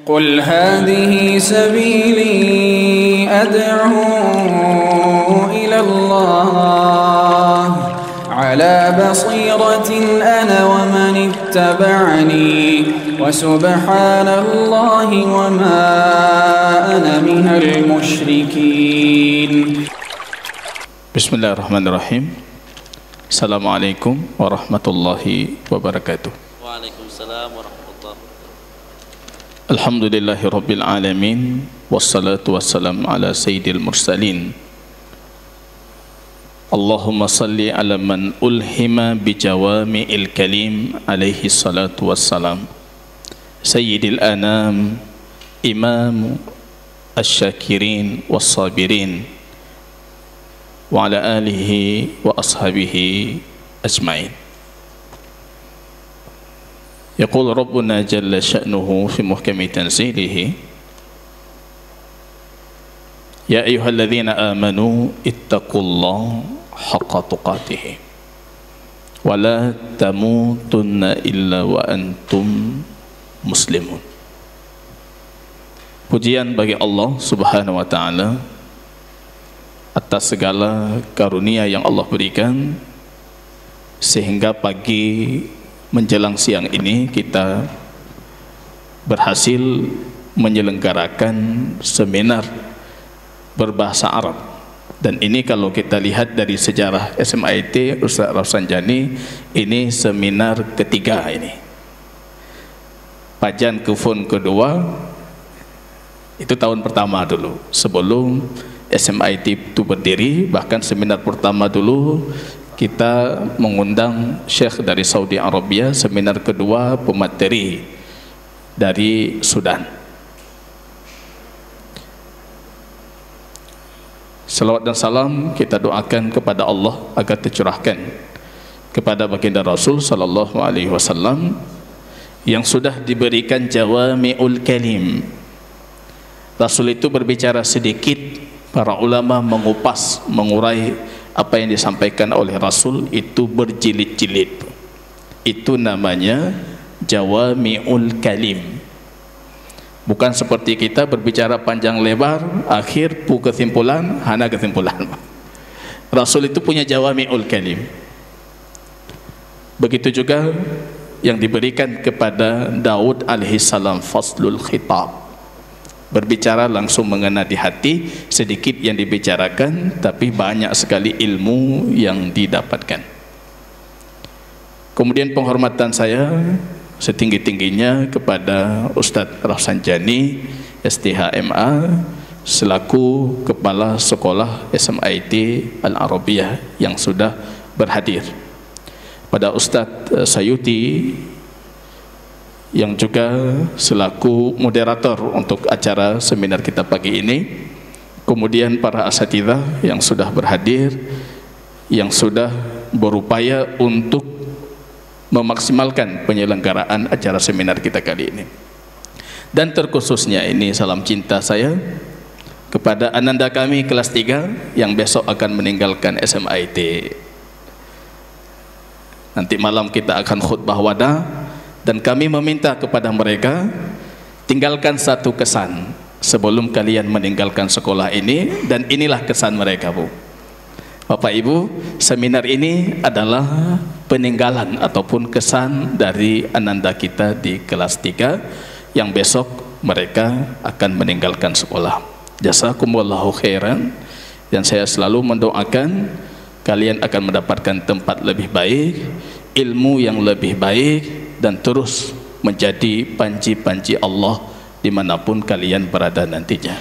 قل هذه سبيلي أدعو إلى الله على بصيرة أنا ومن اتبعني وسبحان الله وما أنا من المشركين. بسم الله الرحمن الرحيم. السلام عليكم ورحمة الله وبركاته. وعليكم السلام ورحمة الله. Alhamdulillahi Rabbil Alamin. Wassalatu wassalamu ala sayyidil mursalin. Allahumma salli ala man ulhima bijawami'il kalim alaihi salatu wassalam, sayyidil anam, imam asyakirin wassabirin, wa ala alihi wa ashabihi ajma'in. Yaqul Rabbuna jalla sya'nuhu fi muhkami tanzilihi, ya ayyuhalladzina amanu ittaqullaha haqqa tuqatih wa la tamutunna illa wa antum muslimun. Pujian bagi Allah Subhanahu wa taala atas segala karunia yang Allah berikan sehingga pagi menjelang siang ini kita berhasil menyelenggarakan seminar berbahasa Arab. Dan ini kalau kita lihat dari sejarah SMIT Ustaz Rafsanjani, ini seminar ketiga ini. Pajan Kufun kedua itu tahun pertama dulu sebelum SMIT itu berdiri. Bahkan seminar pertama dulu kita mengundang Syekh dari Saudi Arabia, seminar kedua pemateri dari Sudan. Salawat dan salam kita doakan kepada Allah agar tercurahkan kepada baginda Rasul sallallahu alaihi wasallam yang sudah diberikan jawami'ul kalim. Rasul itu berbicara sedikit, para ulama mengupas, mengurai apa yang disampaikan oleh Rasul itu berjilid-jilid. Itu namanya jawami'ul kalim. Bukan seperti kita berbicara panjang lebar, akhir pu kesimpulan, hana kesimpulan. Rasul itu punya jawami'ul kalim. Begitu juga yang diberikan kepada Daud alaihissalam, faslul khitab. Berbicara langsung mengena di hati, sedikit yang dibicarakan tapi banyak sekali ilmu yang didapatkan. Kemudian penghormatan saya setinggi-tingginya kepada Ustadz Rafsanjani STHMA selaku Kepala Sekolah SMIT Al-Arabiyah yang sudah berhadir, pada Ustadz Sayuti yang juga selaku moderator untuk acara seminar kita pagi ini, kemudian para asatidzah yang sudah berhadir, yang sudah berupaya untuk memaksimalkan penyelenggaraan acara seminar kita kali ini. Dan terkhususnya ini salam cinta saya kepada ananda kami kelas 3 yang besok akan meninggalkan SMIT. Nanti malam kita akan khutbah wada. Dan kami meminta kepada mereka, tinggalkan satu kesan sebelum kalian meninggalkan sekolah ini. Dan inilah kesan mereka, Bu. Bapak Ibu, seminar ini adalah peninggalan ataupun kesan dari ananda kita di kelas 3 yang besok mereka akan meninggalkan sekolah. Jazakumullahu khairan. Dan saya selalu mendoakan kalian akan mendapatkan tempat lebih baik, ilmu yang lebih baik, dan terus menjadi panji-panji Allah dimanapun kalian berada nantinya.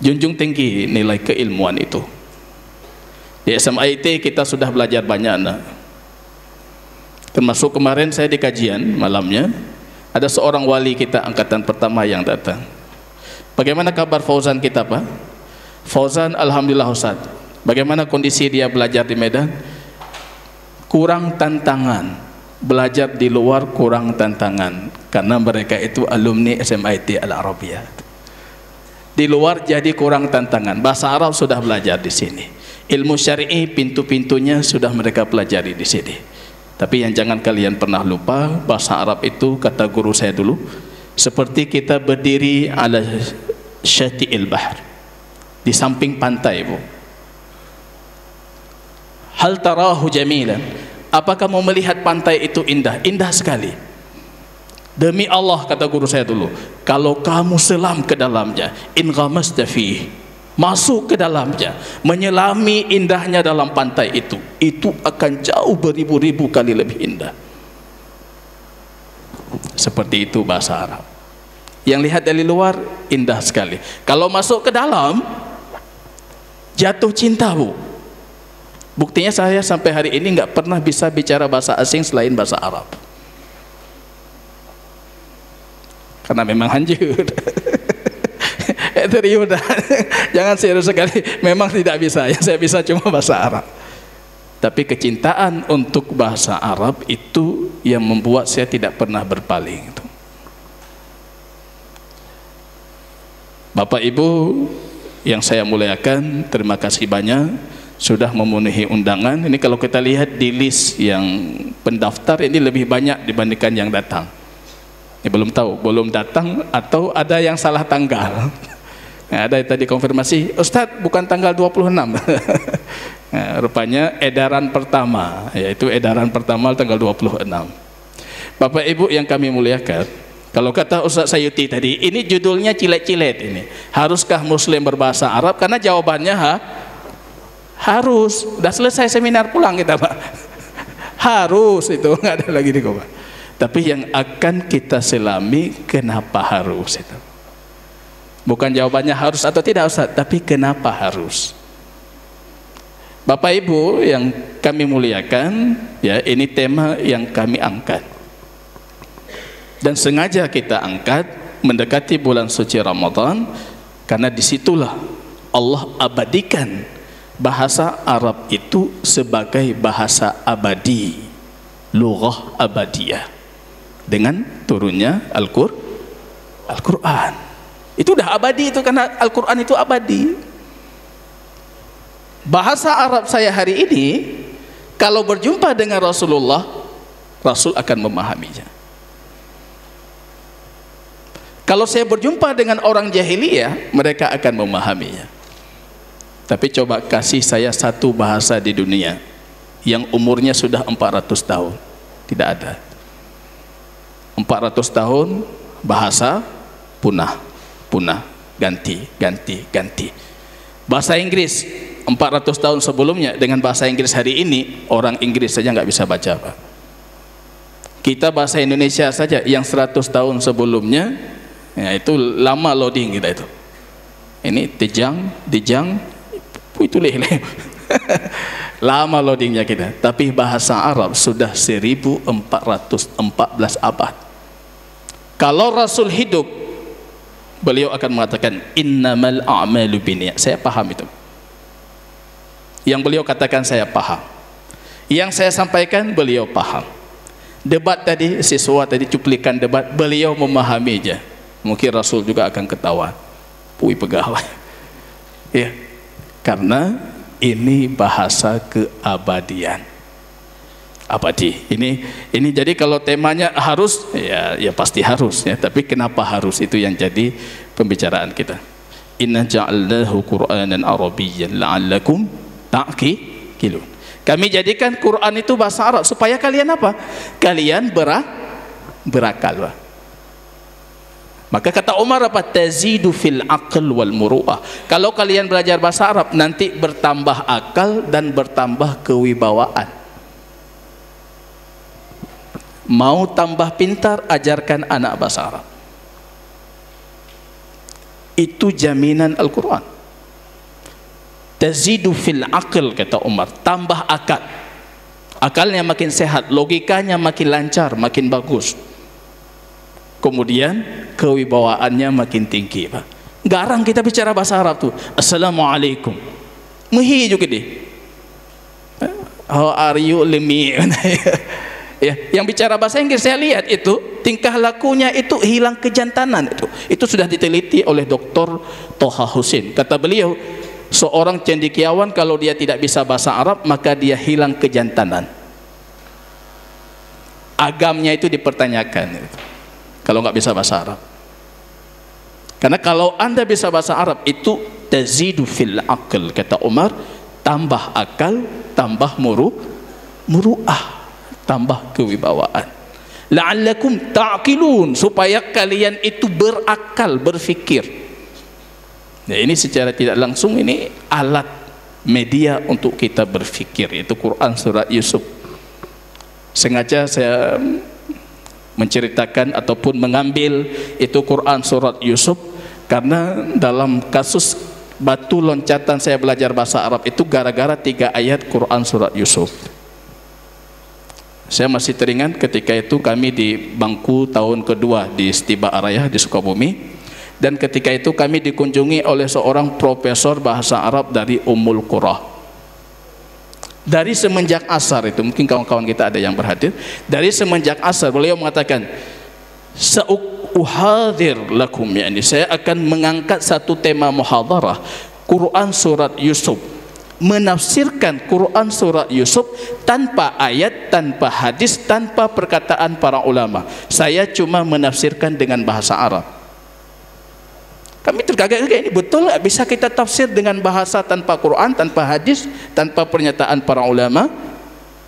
Junjung tinggi nilai keilmuan itu. Di SMIT kita sudah belajar banyak, nah. Termasuk kemarin saya di kajian malamnya, ada seorang wali kita angkatan pertama yang datang. Bagaimana kabar Fauzan kita, Pak? Fauzan, alhamdulillah Ustaz. Bagaimana kondisi dia belajar di Medan? Kurang tantangan. Belajar di luar kurang tantangan karena mereka itu alumni SMIT Al-Arabiyah. Di luar jadi kurang tantangan. Bahasa Arab sudah belajar di sini. Ilmu syar'i pintu-pintunya sudah mereka pelajari di sini. Tapi yang jangan kalian pernah lupa, bahasa Arab itu kata guru saya dulu, seperti kita berdiri ala syati'il bahr, di samping pantai, Bu. Hal tarahu jamilan, apakah kamu melihat pantai itu indah? Indah sekali. Demi Allah, kata guru saya dulu, kalau kamu selam ke dalamnya, in ghamasta fihi, masuk ke dalamnya, menyelami indahnya dalam pantai itu akan jauh beribu-ribu kali lebih indah. Seperti itu bahasa Arab. Yang lihat dari luar indah sekali, kalau masuk ke dalam jatuh cinta, Bu. Buktinya saya sampai hari ini nggak pernah bisa bicara bahasa asing selain bahasa Arab, karena memang hancur. Jangan serius sekali, memang tidak bisa. Yang saya bisa cuma bahasa Arab. Tapi kecintaan untuk bahasa Arab itu yang membuat saya tidak pernah berpaling. Bapak Ibu yang saya muliakan, terima kasih banyak sudah memenuhi undangan. Ini kalau kita lihat di list yang pendaftar, ini lebih banyak dibandingkan yang datang. Ini belum tahu, belum datang atau ada yang salah tanggal. Nah, ada yang tadi konfirmasi, Ustadz bukan tanggal 26. Nah, rupanya edaran pertama, yaitu edaran pertama tanggal 26. Bapak Ibu yang kami muliakan, kalau kata Ustadz Sayuti tadi, ini judulnya cilet-cilet ini. Haruskah Muslim berbahasa Arab? Karena jawabannya harus. Udah selesai seminar, pulang kita, Pak. Harus, itu nggak ada lagi di Koba. Tapi yang akan kita selami, kenapa harus itu? Bukan jawabannya harus atau tidak, Ustaz, tapi kenapa harus? Bapak Ibu yang kami muliakan, ya, ini tema yang kami angkat. Dan sengaja kita angkat mendekati bulan suci Ramadan, karena disitulah Allah abadikan bahasa Arab itu sebagai bahasa abadi, lughah abadiyah, dengan turunnya Al-Quran. Itu udah abadi itu, karena Al-Quran itu abadi. Bahasa Arab saya hari ini, kalau berjumpa dengan Rasulullah, Rasul akan memahaminya. Kalau saya berjumpa dengan orang jahiliyah, mereka akan memahaminya. Tapi coba kasih saya satu bahasa di dunia yang umurnya sudah 400 tahun. Tidak ada. 400 tahun bahasa punah, ganti. Bahasa Inggris 400 tahun sebelumnya dengan bahasa Inggris hari ini, orang Inggris saja nggak bisa baca, Pak. Kita bahasa Indonesia saja yang 100 tahun sebelumnya, ya itu lama loading kita itu. Ini dijang, itu leh. Lama loadingnya kita. Tapi bahasa Arab sudah 1414 abad. Kalau Rasul hidup, beliau akan mengatakan innamal a'malu binniyat. Saya paham itu. Yang beliau katakan saya paham. Yang saya sampaikan beliau paham. Debat tadi, siswa tadi cuplikan debat, beliau memahaminya. Mungkin Rasul juga akan ketawa. Pui pegawai. Ya. Karena ini bahasa keabadian. Abadi. Ini jadi kalau temanya harus, ya pasti harus ya. Tapi kenapa harus, itu yang jadi pembicaraan kita. Inna ja'alnahu Qur'anan Arabiyyan la'allakum ta'qilun. Kami jadikan Quran itu bahasa Arab supaya kalian apa? Kalian berakal. Maka kata Umar apa? Tazidu fil aql wal muru'ah. Kalau kalian belajar bahasa Arab, nanti bertambah akal dan bertambah kewibawaan. Mau tambah pintar, ajarkan anak bahasa Arab. Itu jaminan Al-Quran. Tazidu fil aql, kata Umar, tambah akal. Akalnya makin sehat, logikanya makin lancar, makin bagus. Kemudian kewibawaannya makin tinggi, Pak. Garang kita bicara bahasa Arab tuh. Assalamualaikum. Muhi juga deh. How are you, Lemi? Ya, yang bicara bahasa Inggris saya lihat itu tingkah lakunya itu hilang kejantanan itu. Itu sudah diteliti oleh Dr. Toha Husin. Kata beliau, seorang cendekiawan kalau dia tidak bisa bahasa Arab, maka dia hilang kejantanan. Agamnya itu dipertanyakan. Kalau nggak bisa bahasa Arab. Karena kalau anda bisa bahasa Arab itu tazidu fil aql, kata Umar, tambah akal, tambah muru'ah, tambah kewibawaan. La'allakum ta'qilun, supaya kalian itu berakal, berfikir. Nah, ini secara tidak langsung ini alat media untuk kita berfikir, itu Quran surat Yusuf. Sengaja saya menceritakan ataupun mengambil itu Quran surat Yusuf karena dalam kasus batu loncatan saya belajar bahasa Arab itu gara-gara 3 ayat Quran surat Yusuf. Saya masih teringat ketika itu kami di bangku tahun kedua di Stiba Araya di Sukabumi, dan ketika itu kami dikunjungi oleh seorang profesor bahasa Arab dari Ummul Qura. Dari semenjak asar itu, mungkin kawan-kawan kita ada yang berhadir, dari semenjak asar beliau mengatakan, sa'uhadir lakum, yakni saya akan mengangkat satu tema muhadarah Quran surat Yusuf, menafsirkan Quran surat Yusuf tanpa ayat, tanpa hadis, tanpa perkataan para ulama. Saya cuma menafsirkan dengan bahasa Arab. Kami tergagap-gagap, ini betul nggak bisa kita tafsir dengan bahasa tanpa Quran, tanpa hadis, tanpa pernyataan para ulama?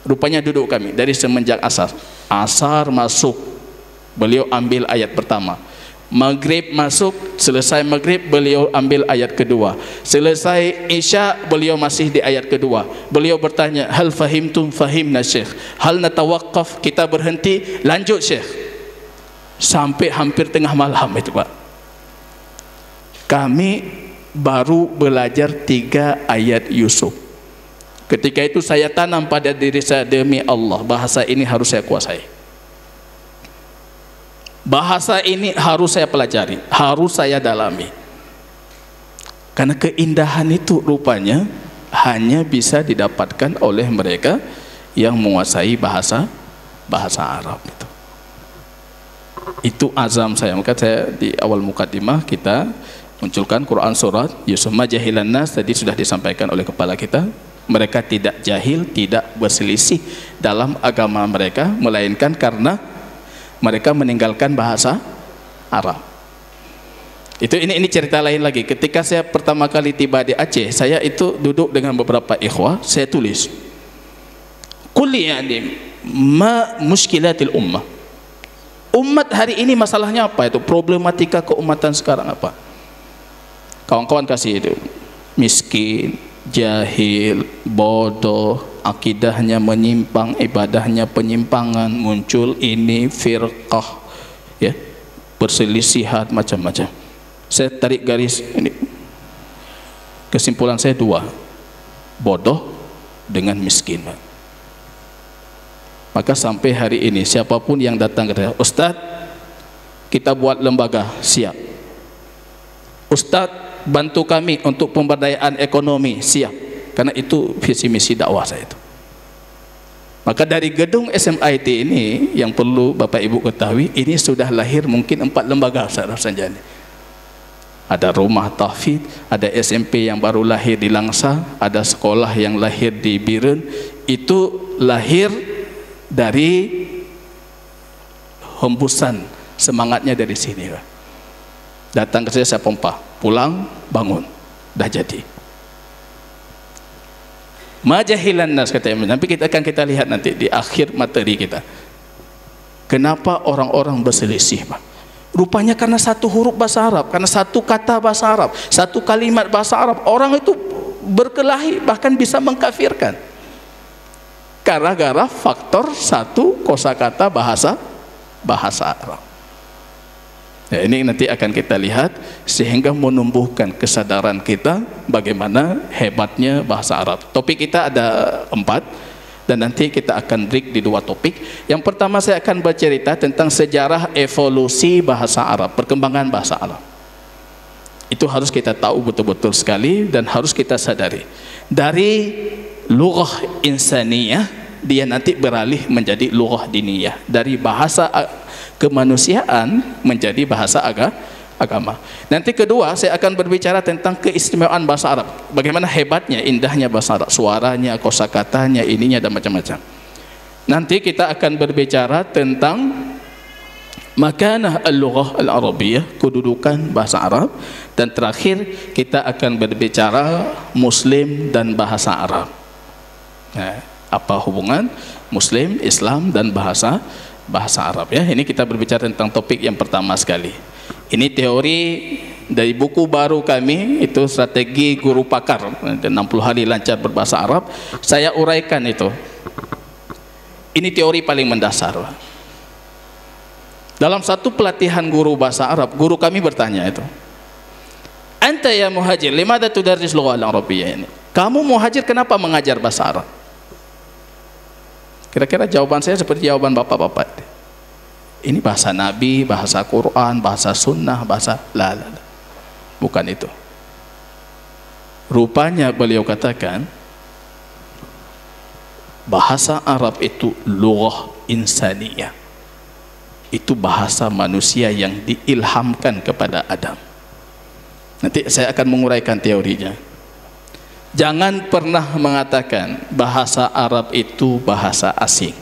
Rupanya duduk kami dari semenjak asar. Asar masuk, beliau ambil ayat pertama. Maghrib masuk, selesai maghrib beliau ambil ayat kedua. Selesai isya beliau masih di ayat kedua. Beliau bertanya, hal fahimtum? Fahimna syekh. Hal natawaqqaf? Kita berhenti, lanjut syekh. Sampai hampir tengah malam itu Pak. Kami baru belajar 3 ayat Yusuf. Ketika itu saya tanam pada diri saya, demi Allah, bahasa ini harus saya kuasai. Bahasa ini harus saya pelajari, harus saya dalami. Karena keindahan itu rupanya hanya bisa didapatkan oleh mereka yang menguasai bahasa Arab itu. Itu azam saya. Maka saya di awal mukadimah kita munculkan Quran surat Yusuf. Majahilan nas tadi sudah disampaikan oleh kepala kita. Mereka tidak jahil, tidak berselisih dalam agama mereka, melainkan karena mereka meninggalkan bahasa Arab. Ini cerita lain lagi. Ketika saya pertama kali tiba di Aceh, saya itu duduk dengan beberapa ikhwah, saya tulis, qul yani ma muskilatil ummah. Umat hari ini masalahnya apa itu? Problematika keumatan sekarang apa? Kawan-kawan kasih itu, miskin, jahil, bodoh, akidahnya menyimpang, ibadahnya penyimpangan, muncul ini firqah, ya, perselisihan macam-macam. Saya tarik garis ini, kesimpulan saya 2, bodoh dengan miskin. Maka sampai hari ini siapapun yang datang ke saya, Ustaz, kita buat lembaga, siap. Ustaz, bantu kami untuk pemberdayaan ekonomi, siap. Karena itu visi misi dakwah saya itu. Maka dari gedung SMIT ini yang perlu Bapak Ibu ketahui, ini sudah lahir mungkin 4 lembaga Ustaz Sanjani. Ada rumah tahfidz, ada SMP yang baru lahir di Langsa, ada sekolah yang lahir di Biren. Itu lahir dari hembusan semangatnya dari sini. Datang ke saya pompa, pulang bangun, dah jadi. Majahilan nas kata Imam. Nanti kita lihat nanti di akhir materi kita. Kenapa orang-orang berselisih, Pak? Rupanya karena satu huruf bahasa Arab, karena satu kata bahasa Arab, satu kalimat bahasa Arab, orang itu berkelahi, bahkan bisa mengkafirkan. Gara-gara faktor satu kosakata bahasa Arab. Ya, ini nanti akan kita lihat sehingga menumbuhkan kesadaran kita bagaimana hebatnya bahasa Arab. Topik kita ada 4 dan nanti kita akan break di 2 topik. Yang pertama saya akan bercerita tentang sejarah evolusi bahasa Arab, perkembangan bahasa Arab. Itu harus kita tahu betul-betul sekali dan harus kita sadari. Dari lughah insaniyah dia nanti beralih menjadi lughah diniyah, dari bahasa kemanusiaan menjadi bahasa agama. Nanti kedua saya akan berbicara tentang keistimewaan bahasa Arab, bagaimana hebatnya, indahnya bahasa Arab, suaranya, kosakatanya, ininya dan macam-macam. Nanti kita akan berbicara tentang makanah al-lughah al-arabiyah, kedudukan bahasa Arab, dan terakhir kita akan berbicara Muslim dan bahasa Arab. Nah, apa hubungan Muslim, Islam dan bahasa Arab ya? Ini kita berbicara tentang topik yang pertama sekali. Ini teori dari buku baru kami, itu strategi guru pakar 60 hari lancar berbahasa Arab. Saya uraikan itu. Ini teori paling mendasar. Dalam satu pelatihan guru bahasa Arab, guru kami bertanya itu, anta ya muhajir, limadha tudarris lughah al-arabiyyah ini? Kamu muhajir, kenapa mengajar bahasa Arab? Kira-kira jawaban saya seperti jawaban bapak-bapak. Ini bahasa Nabi, bahasa Quran, bahasa Sunnah, bahasa la. Bukan itu. Rupanya beliau katakan, bahasa Arab itu lughah insaniyah. Itu bahasa manusia yang diilhamkan kepada Adam. Nanti saya akan menguraikan teorinya. Jangan pernah mengatakan bahasa Arab itu bahasa asing.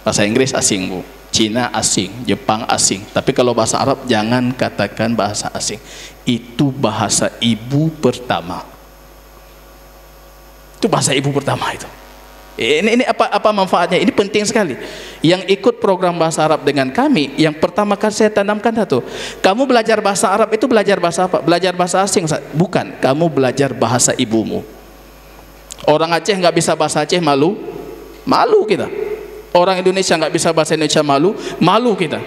Bahasa Inggris asing, Bu. Cina asing, Jepang asing. Tapi kalau bahasa Arab jangan katakan bahasa asing. Itu bahasa ibu pertama. Itu bahasa ibu pertama itu. Ini apa manfaatnya? Ini penting sekali. Yang ikut program bahasa Arab dengan kami, yang pertama kali saya tanamkan satu, kamu belajar bahasa Arab itu belajar bahasa apa? Belajar bahasa asing? Bukan, kamu belajar bahasa ibumu. Orang Aceh nggak bisa bahasa Aceh, malu kita. Orang Indonesia nggak bisa bahasa Indonesia, malu kita.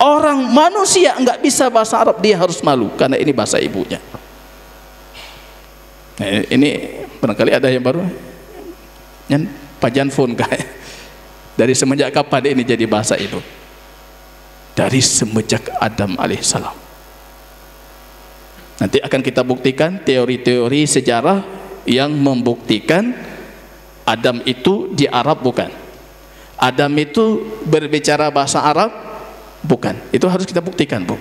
Orang manusia nggak bisa bahasa Arab, dia harus malu karena ini bahasa ibunya. Nah, ini barangkali ada yang baru. Yang pajan phone kayak dari semenjak kapan ini jadi bahasa itu? Dari semenjak Adam alaihissalam. Nanti akan kita buktikan teori-teori sejarah yang membuktikan Adam itu di Arab bukan. Adam itu berbicara bahasa Arab bukan. Itu harus kita buktikan, Bu.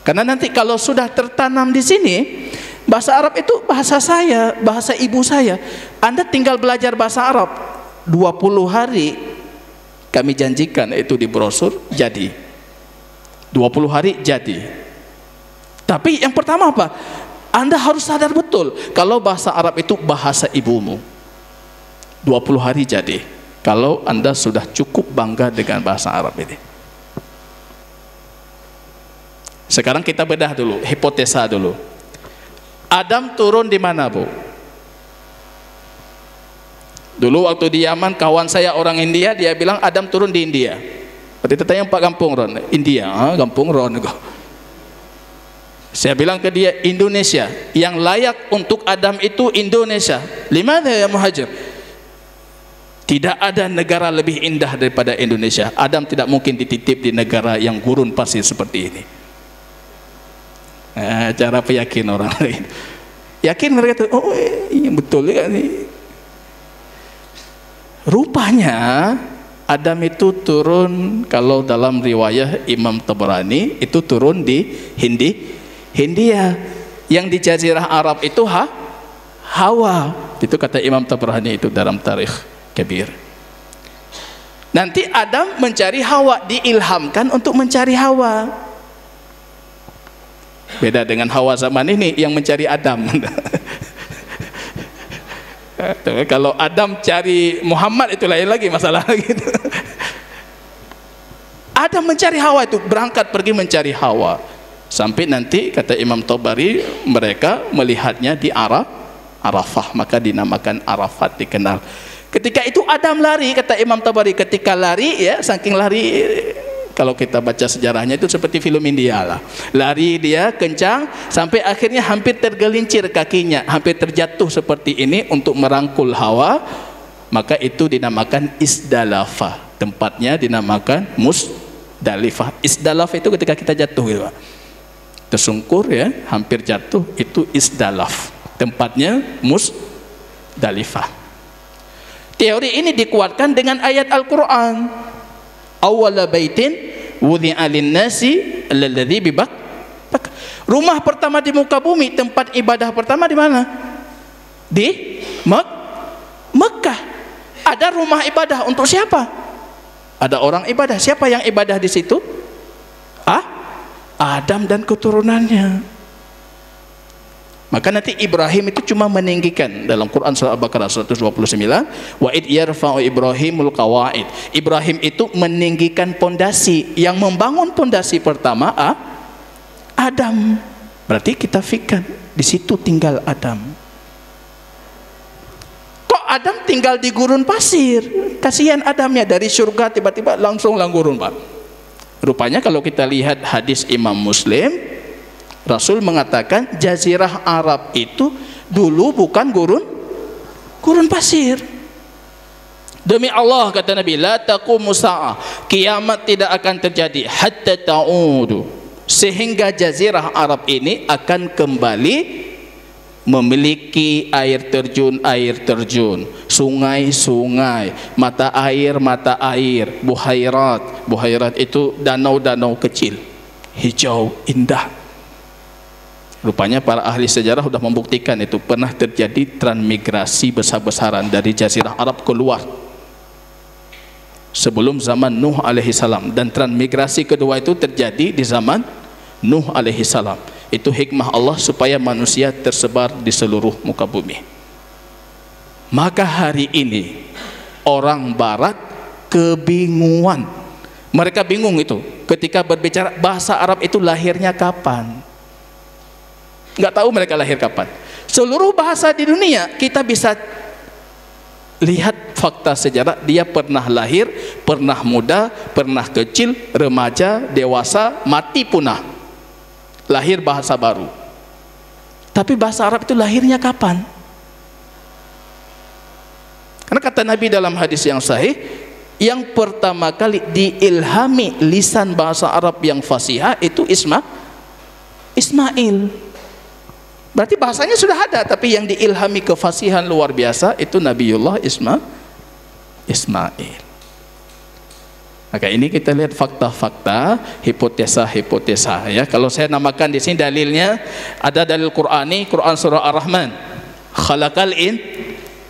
Karena nanti kalau sudah tertanam di sini, bahasa Arab itu bahasa saya, bahasa ibu saya. Anda tinggal belajar bahasa Arab 20 hari, kami janjikan itu di brosur, jadi 20 hari jadi. Tapi yang pertama apa? Anda harus sadar betul kalau bahasa Arab itu bahasa ibumu. 20 hari jadi, kalau Anda sudah cukup bangga dengan bahasa Arab ini. Sekarang kita bedah dulu, hipotesa dulu. Adam turun di mana, Bu? Dulu waktu di Yaman, kawan saya orang India, dia bilang Adam turun di India. Berarti tanya Pak Kampung Ron, India, Kampung Ron. Saya bilang ke dia, Indonesia. Yang layak untuk Adam itu Indonesia. Limadha ya muhajir? Tidak ada negara lebih indah daripada Indonesia. Adam tidak mungkin dititip di negara yang gurun pasir seperti ini. Cara peyakin orang lain. Yakin mereka tuh, oh iya betul ya nih. Rupanya Adam itu turun, kalau dalam riwayat Imam Tabrani itu turun di Hindia. Yang di Jazirah Arab itu Hawa. Itu kata Imam Tabrani itu dalam Tarikh Kabir. Nanti Adam mencari Hawa, diilhamkan untuk mencari Hawa. Beda dengan Hawa zaman ini yang mencari Adam. Kalau Adam cari Muhammad itu lain lagi masalah gitu. Adam mencari Hawa, itu berangkat pergi mencari Hawa. Sampai nanti kata Imam Tabari, mereka melihatnya di Arafah, maka dinamakan Arafat, dikenal. Ketika itu Adam lari, kata Imam Tabari, ketika lari ya, saking lari, kalau kita baca sejarahnya itu seperti film India lah. Lari dia kencang sampai akhirnya hampir tergelincir kakinya, hampir terjatuh seperti ini untuk merangkul Hawa. Maka itu dinamakan Isdalafa. Tempatnya dinamakan Musdalifah. Isdalaf itu ketika kita jatuh gitu, Pak. Tersungkur ya, hampir jatuh, itu Isdalaf. Tempatnya Musdalifah. Teori ini dikuatkan dengan ayat Al-Quran. Awwala baitin wudhi'a lin-nasi alladzi bi Makkah. Rumah pertama di muka bumi, tempat ibadah pertama di mana? Di Mekah. Ada rumah ibadah untuk siapa? Ada orang ibadah. Siapa yang ibadah di situ? Adam dan keturunannya. Maka nanti Ibrahim itu cuma meninggikan. Dalam Quran surah Al-Baqarah 129, wa id yarfa'u Ibrahimul qawaid. Ibrahim itu meninggikan pondasi. Yang membangun pondasi pertama Adam. Berarti kita fikirkan di situ tinggal Adam. Kok Adam tinggal di gurun pasir? Kasihan Adamnya, dari surga tiba-tiba langsung gurun, Pak. Rupanya kalau kita lihat hadis Imam Muslim, Rasul mengatakan jazirah Arab itu dulu bukan gurun pasir. Demi Allah, kata Nabi, la taqumu sa'ah, kiamat tidak akan terjadi hatta ta'udu, sehingga jazirah Arab ini akan kembali memiliki air terjun, sungai-sungai, mata air, buhairat itu danau-danau kecil, hijau, indah. Rupanya para ahli sejarah sudah membuktikan itu pernah terjadi transmigrasi besar-besaran dari jazirah Arab keluar sebelum zaman Nuh alaihissalam, dan transmigrasi kedua itu terjadi di zaman Nuh alaihissalam. Itu hikmah Allah supaya manusia tersebar di seluruh muka bumi. Maka hari ini orang barat kebingungan. Mereka bingung itu ketika berbicara bahasa Arab itu lahirnya kapan. Nggak tahu mereka lahir kapan. Seluruh bahasa di dunia kita bisa lihat fakta sejarah, dia pernah lahir, pernah muda, pernah kecil, remaja, dewasa, mati punah. Lahir bahasa baru. Tapi bahasa Arab itu lahirnya kapan? Karena kata Nabi dalam hadis yang sahih, yang pertama kali diilhami lisan bahasa Arab yang fasihah itu Ismail. Berarti bahasanya sudah ada, tapi yang diilhami kefasihan luar biasa itu Nabiullah Ismail. Maka ini kita lihat fakta-fakta, hipotesa ya. Kalau saya namakan di sini dalilnya, ada dalil Qur'ani, Quran surah Ar-Rahman. Khalaqal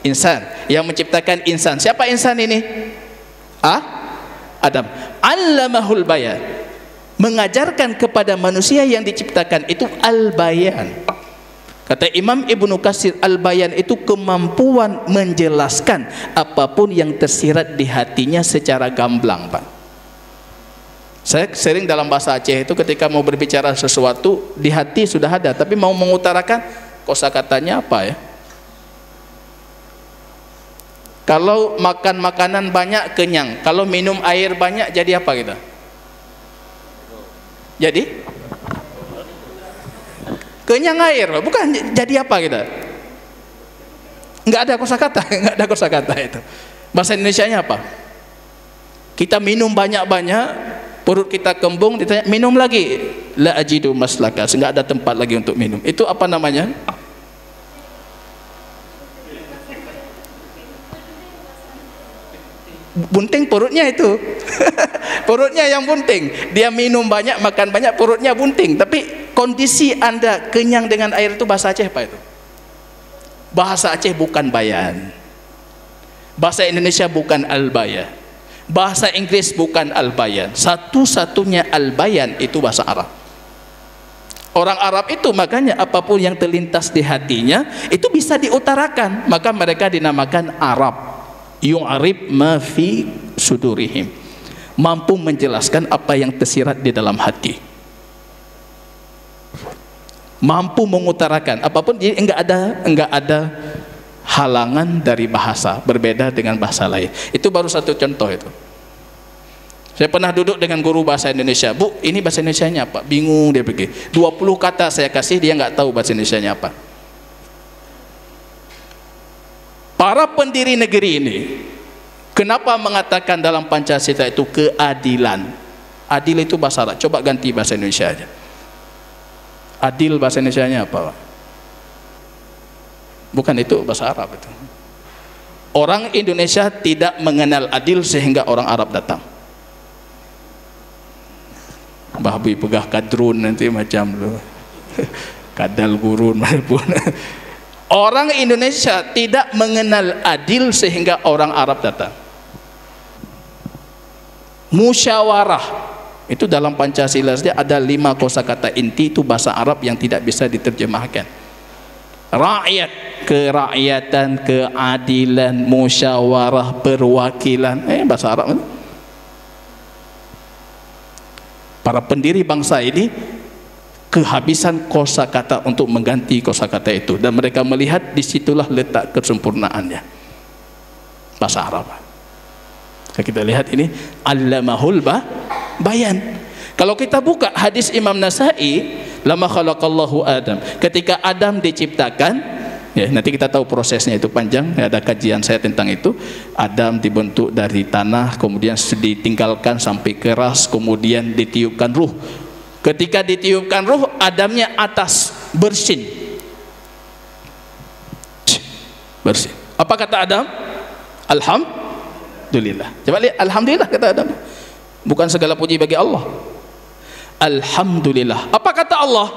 insan, yang menciptakan insan. Siapa insan ini? Adam. Allamahul bayan, mengajarkan kepada manusia yang diciptakan itu al-bayan. Kata Imam Ibnu Katsir, al-bayan itu kemampuan menjelaskan apapun yang tersirat di hatinya secara gamblang, Pak. Saya sering dalam bahasa Aceh itu ketika mau berbicara sesuatu di hati sudah ada, tapi mau mengutarakan kosakatanya apa ya? Kalau makan makanan banyak kenyang, kalau minum air banyak jadi apa kita? Jadi kenyang air, bukan jadi apa kita? Enggak ada kosakata, itu. Bahasa Indonesianya apa? Kita minum banyak-banyak, perut kita kembung, ditanya minum lagi, la ajidu maslaka, enggak ada tempat lagi untuk minum. Itu apa namanya? Bunting perutnya itu. Perutnya yang bunting. Dia minum banyak, makan banyak, perutnya bunting. Tapi kondisi Anda kenyang dengan air itu bahasa Aceh apa itu? Bahasa Aceh bukan bayan. Bahasa Indonesia bukan al-bayan. Bahasa Inggris bukan al-bayan. Satu-satunya al-bayan itu bahasa Arab. Orang Arab itu makanya apapun yang terlintas di hatinya itu bisa diutarakan. Maka mereka dinamakan Arab. Yu'arib ma fi sudurihim, mampu menjelaskan apa yang tersirat di dalam hati, mampu mengutarakan apapun. Jadi enggak ada halangan dari bahasa, berbeda dengan bahasa lain. Itu baru satu contoh itu. Saya pernah duduk dengan guru bahasa Indonesia. Bu, ini bahasa Indonesianya apa? Bingung dia pergi. 20 kata saya kasih, dia nggak tahu bahasa Indonesianya apa. Para pendiri negeri ini kenapa mengatakan dalam Pancasila itu keadilan? Adil itu bahasa Arab. Coba ganti bahasa Indonesia aja. Adil bahasa Indonesianya apa? Bukan itu bahasa Arab itu. Orang Indonesia tidak mengenal adil sehingga orang Arab datang. Bahbi pegah kadrun nanti macam lu. Kadal gurun pun. Orang Indonesia tidak mengenal adil sehingga orang Arab datang. Musyawarah itu dalam Pancasila saja ada 5 kosakata inti, itu bahasa Arab yang tidak bisa diterjemahkan. Rakyat, kerakyatan, keadilan, musyawarah, perwakilan, bahasa Arab. Para pendiri bangsa ini kehabisan kosakata untuk mengganti kosakata itu, dan mereka melihat disitulah letak kesempurnaannya bahasa Arab. Kita lihat ini allamahul bayan. Kalau kita buka hadis Imam Nasai, lama khalaqallahu Adam, ketika Adam diciptakan, ya, nanti kita tahu prosesnya itu panjang, ada kajian saya tentang itu. Adam dibentuk dari tanah, kemudian ditinggalkan sampai keras, kemudian ditiupkan ruh. Ketika ditiupkan ruh, Adamnya atas, bersin. Bersin. Apa kata Adam? Alhamdulillah. Coba lihat, alhamdulillah kata Adam. Bukan segala puji bagi Allah. Alhamdulillah. Apa kata Allah?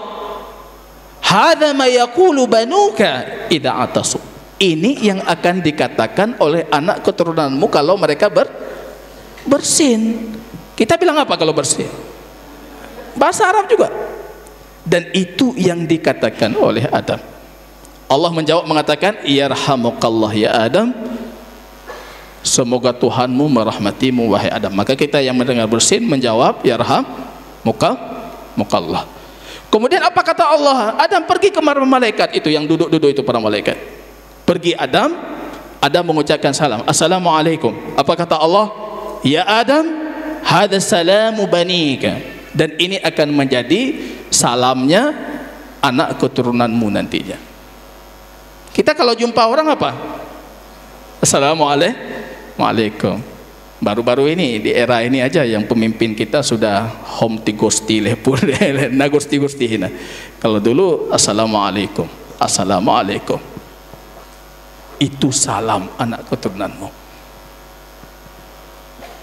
Hadza ma yaqulu banuka idza atasu. Ini yang akan dikatakan oleh anak keturunanmu kalau mereka bersin. Kita bilang apa kalau bersin? Bahasa Arab juga. Dan itu yang dikatakan oleh Adam. Allah menjawab mengatakan, yarhamukallah ya Adam, semoga Tuhanmu merahmatimu wahai Adam. Maka kita yang mendengar bersin menjawab, yarhamukallah. Kemudian apa kata Allah? Adam pergi ke malaikat itu yang duduk-duduk itu, para malaikat. Pergi Adam mengucapkan salam, assalamualaikum. Apa kata Allah? Ya Adam, hadza salamu banika. Dan ini akan menjadi salamnya anak keturunanmu nantinya. Kita kalau jumpa orang apa? Assalamualaikum. Baru-baru ini di era ini aja yang pemimpin kita sudah hom tigosti lepur nagosti hina. Kalau dulu assalamualaikum, assalamualaikum. Itu salam anak keturunanmu.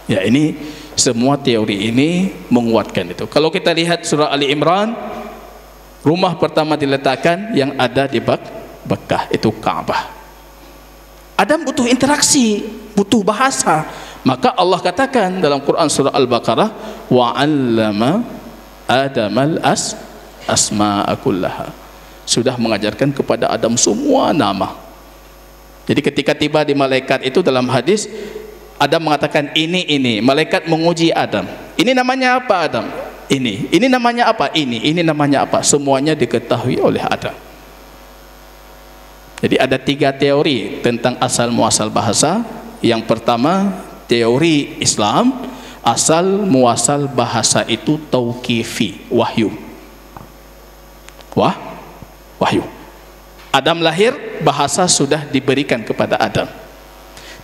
Ya, ini semua teori ini menguatkan itu. Kalau kita lihat surah Ali Imran, rumah pertama diletakkan yang ada di Mekah itu Ka'bah. Adam butuh interaksi, butuh bahasa. Maka Allah katakan dalam Quran surah Al-Baqarah, wa 'allama Adamal asma'a kullaha. Sudah mengajarkan kepada Adam semua nama. Jadi ketika tiba di malaikat itu dalam hadis, Adam mengatakan ini, malaikat menguji Adam. Ini namanya apa Adam? Ini namanya apa? Ini namanya apa? Semuanya diketahui oleh Adam. Jadi ada 3 teori tentang asal muasal bahasa. Yang pertama, teori Islam, asal muasal bahasa itu tauqifi, wahyu. Wahyu. Adam lahir, bahasa sudah diberikan kepada Adam.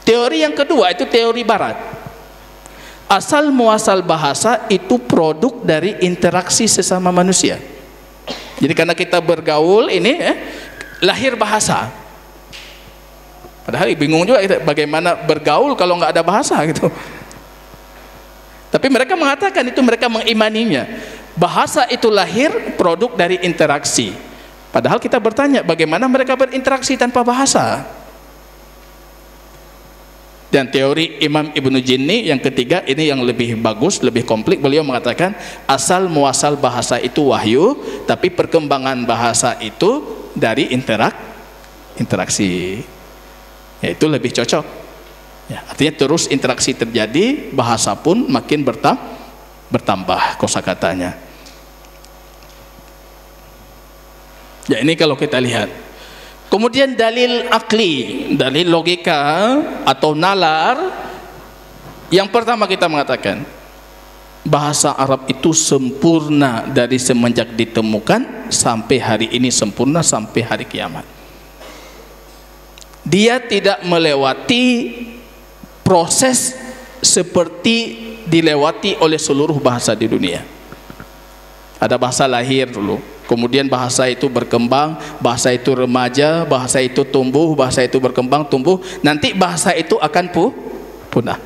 Teori yang kedua itu teori barat. Asal muasal bahasa itu produk dari interaksi sesama manusia. Jadi karena kita bergaul ini lahir bahasa. Padahal bingung juga kita bagaimana bergaul kalau nggak ada bahasa gitu. Tapi mereka mengatakan itu, mereka mengimaninya. Bahasa itu lahir produk dari interaksi. Padahal kita bertanya bagaimana mereka berinteraksi tanpa bahasa. Dan teori Imam Ibnu Jinni yang ketiga ini yang lebih bagus, lebih komplit. Beliau mengatakan asal muasal bahasa itu wahyu, tapi perkembangan bahasa itu dari interaksi. Ya, itu lebih cocok. Ya, artinya terus interaksi terjadi, bahasa pun makin bertambah kosakatanya. Ya, ini kalau kita lihat. Kemudian dalil akli, dalil logika atau nalar. Yang pertama kita mengatakan bahasa Arab itu sempurna dari semenjak ditemukan sampai hari ini, sempurna sampai hari kiamat. Dia tidak melewati proses seperti dilewati oleh seluruh bahasa di dunia. Ada bahasa lahir dulu, kemudian bahasa itu berkembang, bahasa itu remaja, bahasa itu tumbuh, bahasa itu berkembang, tumbuh, nanti bahasa itu akan punah.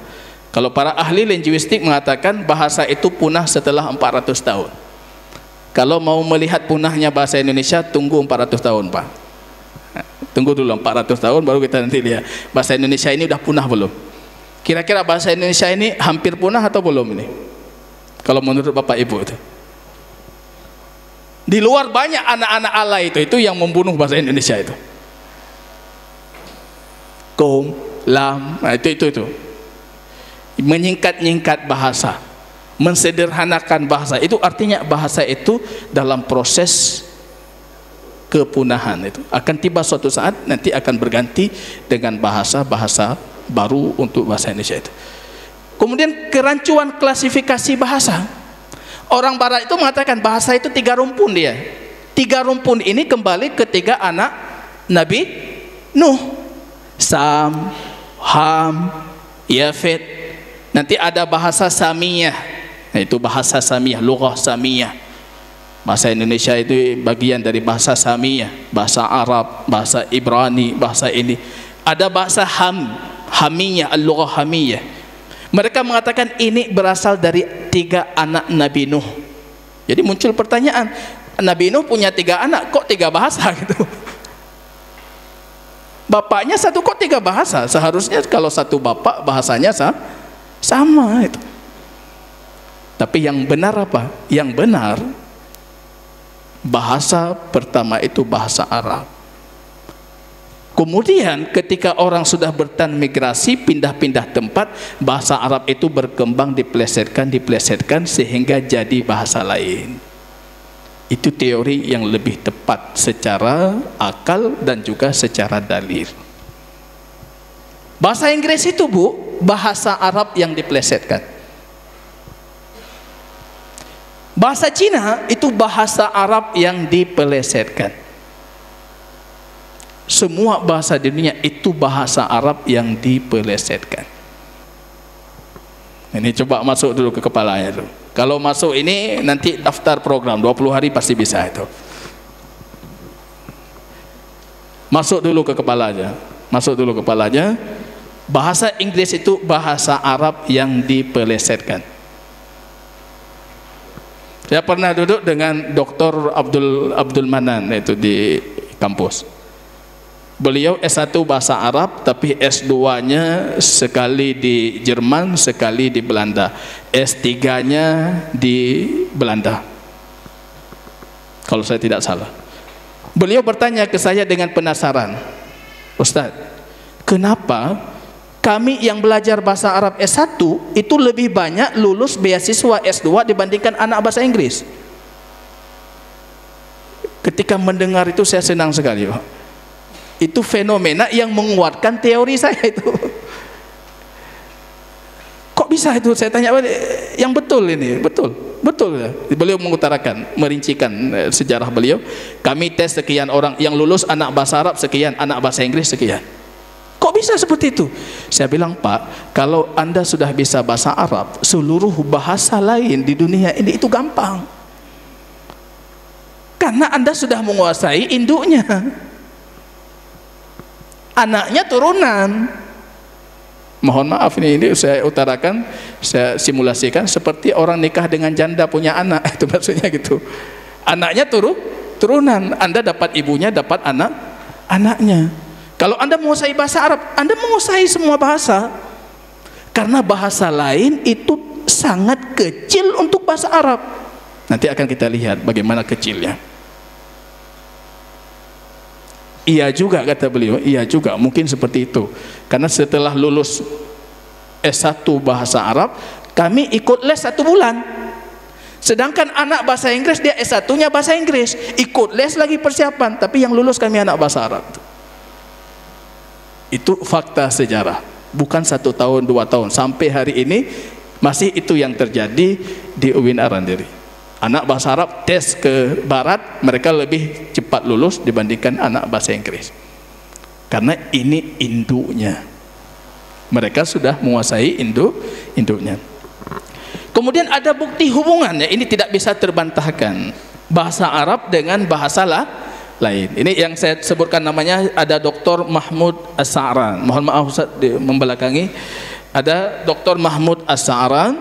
Kalau para ahli linguistik mengatakan bahasa itu punah setelah 400 tahun. Kalau mau melihat punahnya bahasa Indonesia, tunggu 400 tahun Pak. Tunggu dulu 400 tahun baru kita nanti lihat bahasa Indonesia ini udah punah belum. Kira-kira bahasa Indonesia ini hampir punah atau belum ini? Kalau menurut Bapak Ibu itu. Di luar banyak anak-anak alay itu yang membunuh bahasa Indonesia itu. Kom, lam, nah itu. Menyingkat-nyingkat bahasa, mensederhanakan bahasa. Itu artinya bahasa itu dalam proses kepunahan itu. Akan tiba suatu saat nanti akan berganti dengan bahasa-bahasa baru untuk bahasa Indonesia itu. Kemudian kerancuan klasifikasi bahasa. Orang barat itu mengatakan bahasa itu 3 rumpun dia. 3 rumpun ini kembali ke 3 anak Nabi Nuh. Sam, Ham, Yafet. Nanti ada bahasa Samiyah. Nah, itu bahasa Samiyah, lughah Samiyah. Bahasa Indonesia itu bagian dari bahasa Samiyah, bahasa Arab, bahasa Ibrani, bahasa ini. Ada bahasa Hamiyah, al-lughah Hamiyah. Mereka mengatakan ini berasal dari 3 anak Nabi Nuh. Jadi muncul pertanyaan, Nabi Nuh punya 3 anak, kok 3 bahasa gitu? Bapaknya satu, kok 3 bahasa? Seharusnya kalau satu bapak bahasanya sama itu. Tapi yang benar apa? Yang benar bahasa pertama itu bahasa Arab. Kemudian ketika orang sudah bertransmigrasi, pindah-pindah tempat, bahasa Arab itu berkembang, diplesetkan sehingga jadi bahasa lain. Itu teori yang lebih tepat secara akal dan juga secara dalil. Bahasa Inggris itu, Bu, bahasa Arab yang diplesetkan. Bahasa Cina itu bahasa Arab yang dipelesetkan. Semua bahasa di dunia itu bahasa Arab yang dipelesetkan. Ini coba masuk dulu ke kepalanya itu. Kalau masuk ini nanti daftar program 20 hari pasti bisa itu. Masuk dulu ke kepalanya. Masuk dulu ke kepalanya. Bahasa Inggris itu bahasa Arab yang dipelesetkan. Saya pernah duduk dengan Dr. Abdul Manan itu di kampus. Beliau S1 bahasa Arab, tapi S2-nya sekali di Jerman, sekali di Belanda. S3-nya di Belanda, kalau saya tidak salah. Beliau bertanya ke saya dengan penasaran, Ustaz, kenapa kami yang belajar bahasa Arab S1 itu lebih banyak lulus beasiswa S2 dibandingkan anak bahasa Inggris? Ketika mendengar itu saya senang sekali. Itu fenomena yang menguatkan teori saya itu. Kok bisa itu? Saya tanya, yang betul ini, betul ya. Beliau mengutarakan, merincikan sejarah beliau. Kami tes sekian orang yang lulus, anak bahasa Arab sekian, anak bahasa Inggris sekian. Kok bisa seperti itu? Saya bilang, Pak, kalau Anda sudah bisa bahasa Arab, seluruh bahasa lain di dunia ini itu gampang. Karena Anda sudah menguasai induknya. Anaknya turunan. Mohon maaf ini saya utarakan, saya simulasikan seperti orang nikah dengan janda punya anak, itu maksudnya gitu. Anaknya turunan. Anda dapat ibunya, dapat anaknya. Kalau Anda menguasai bahasa Arab, Anda menguasai semua bahasa. Karena bahasa lain itu sangat kecil untuk bahasa Arab. Nanti akan kita lihat bagaimana kecilnya. Iya juga, kata beliau, iya juga mungkin seperti itu. Karena setelah lulus S1 bahasa Arab, kami ikut les 1 bulan. Sedangkan anak bahasa Inggris, dia S1-nya bahasa Inggris, ikut les lagi persiapan, tapi yang lulus kami anak bahasa Arab. Itu fakta sejarah. Bukan 1 tahun, 2 tahun, sampai hari ini masih itu yang terjadi di UIN Arandiri. Anak bahasa Arab tes ke barat, mereka lebih cepat lulus dibandingkan anak bahasa Inggris. Karena ini induknya. Mereka sudah menguasai induknya. Kemudian ada bukti hubungannya, ini tidak bisa terbantahkan. Bahasa Arab dengan bahasa lain. Ini yang saya sebutkan namanya, ada Dr. Mahmud As-Sa'ran. Mohon maaf Ustaz membelakangi. Ada Dr. Mahmud As-Sa'ran.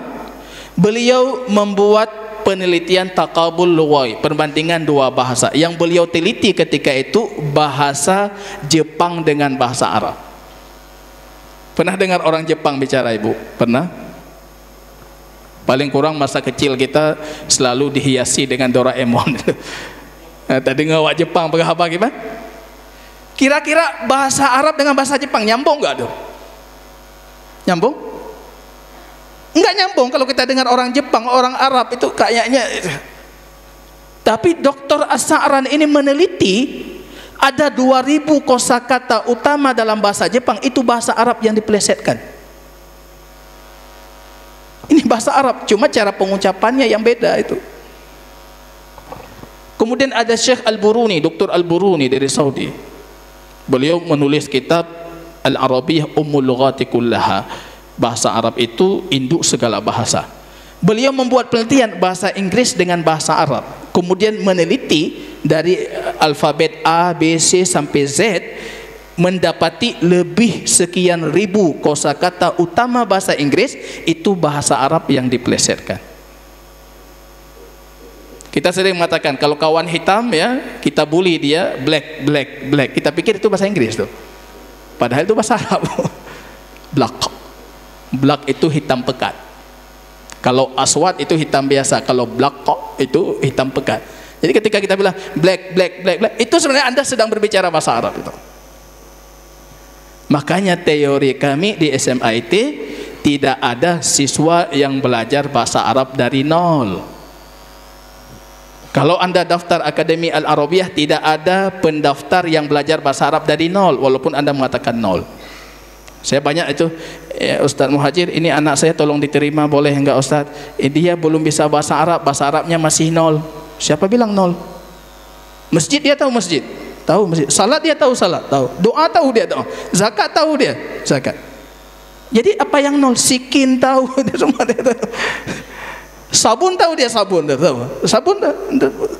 Beliau membuat penelitian taqabul lughai, perbandingan 2 bahasa. Yang beliau teliti ketika itu bahasa Jepang dengan bahasa Arab. Pernah dengar orang Jepang bicara, Ibu? Pernah? Paling kurang masa kecil kita selalu dihiasi dengan Doraemon. Tak dengar awak Jepang apa gimana? Kira-kira bahasa Arab dengan bahasa Jepang nyambung nggak tuh? Nyambung? Enggak nyambung kalau kita dengar orang Jepang, orang Arab itu kayaknya. Tapi Dr. As-Sa'ran ini meneliti ada 2000 kosakata utama dalam bahasa Jepang itu bahasa Arab yang dipelesetkan. Ini bahasa Arab, cuma cara pengucapannya yang beda itu. Kemudian ada Syekh Al-Buruni, Dr. Al-Buruni dari Saudi. Beliau menulis kitab Al-Arabiyyah Ummul Lughati Kullaha. Bahasa Arab itu induk segala bahasa. Beliau membuat penelitian bahasa Inggris dengan bahasa Arab, kemudian meneliti dari alfabet A, B, C sampai Z, mendapati lebih sekian ribu kosakata utama bahasa Inggris itu bahasa Arab yang dipelesetkan. Kita sering mengatakan kalau kawan hitam ya, kita bully dia black, black, black. Kita pikir itu bahasa Inggris tuh. Padahal itu bahasa Arab. Black. Black itu hitam pekat. Kalau aswad itu hitam biasa, kalau black itu hitam pekat. Jadi ketika kita bilang black, black, black, black, itu sebenarnya Anda sedang berbicara bahasa Arab itu. Makanya teori kami di SMIT tidak ada siswa yang belajar bahasa Arab dari nol. Kalau Anda daftar Akademi Al-Arabiyyah, tidak ada pendaftar yang belajar bahasa Arab dari nol, walaupun Anda mengatakan nol. Saya banyak itu, Ustaz Muhajir, ini anak saya tolong diterima, boleh enggak Ustaz? Dia belum bisa bahasa Arab, bahasa Arabnya masih nol. Siapa bilang nol? Masjid dia tahu masjid, tahu masjid. Salat dia tahu salat, tahu. Doa tahu dia doa. Zakat tahu dia zakat. Jadi apa yang nol? Sikin tahu dia, semua dia tahu. Sabun tahu dia sabun, dia tahu.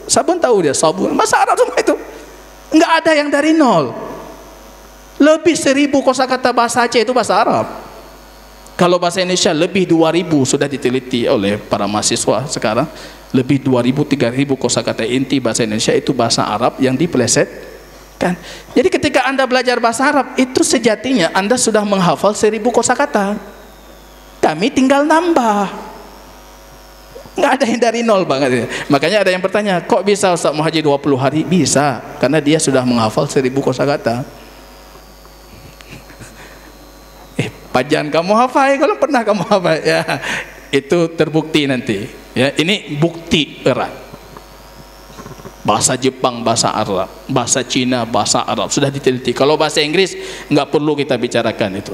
Sabun tahu dia sabun. Bahasa Arab semua itu. Enggak ada yang dari nol. Lebih 1000 kosakata bahasa Aceh itu bahasa Arab. Kalau bahasa Indonesia lebih 2000 sudah diteliti oleh para mahasiswa sekarang. Lebih 2000, 3000 kosakata inti bahasa Indonesia itu bahasa Arab yang dipelesetkan. Jadi ketika Anda belajar bahasa Arab, itu sejatinya Anda sudah menghafal 1000 kosakata. Kami tinggal nambah. Nggak ada yang dari nol banget. Makanya ada yang bertanya, kok bisa Ustaz Muhajir 20 hari? Bisa, karena dia sudah menghafal 1000 kosakata. Jangan kamu hafal kalau pernah kamu hafal ya, itu terbukti nanti ya. Ini bukti erat. Bahasa Jepang, bahasa Arab, bahasa Cina, bahasa Arab sudah diteliti. Kalau bahasa Inggris nggak perlu kita bicarakan itu.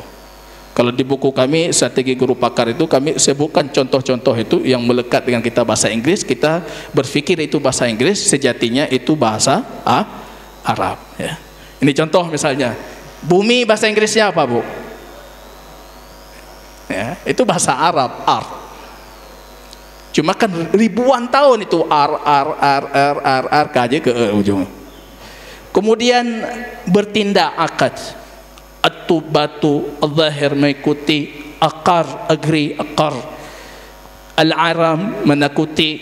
Kalau di buku kami strategi guru pakar itu kami sebutkan contoh-contoh itu yang melekat dengan kita bahasa Inggris. Kita berpikir itu bahasa Inggris, sejatinya itu bahasa Arab ya. Ini contoh misalnya, bumi bahasa Inggrisnya apa Bu? Ya, itu bahasa Arab, ar. Cuma kan ribuan tahun itu ar kaje ke ujung. Kemudian bertindak akad, at-tubatu, al-zahir mengikuti, akar, agri, akar, al-aram menakuti,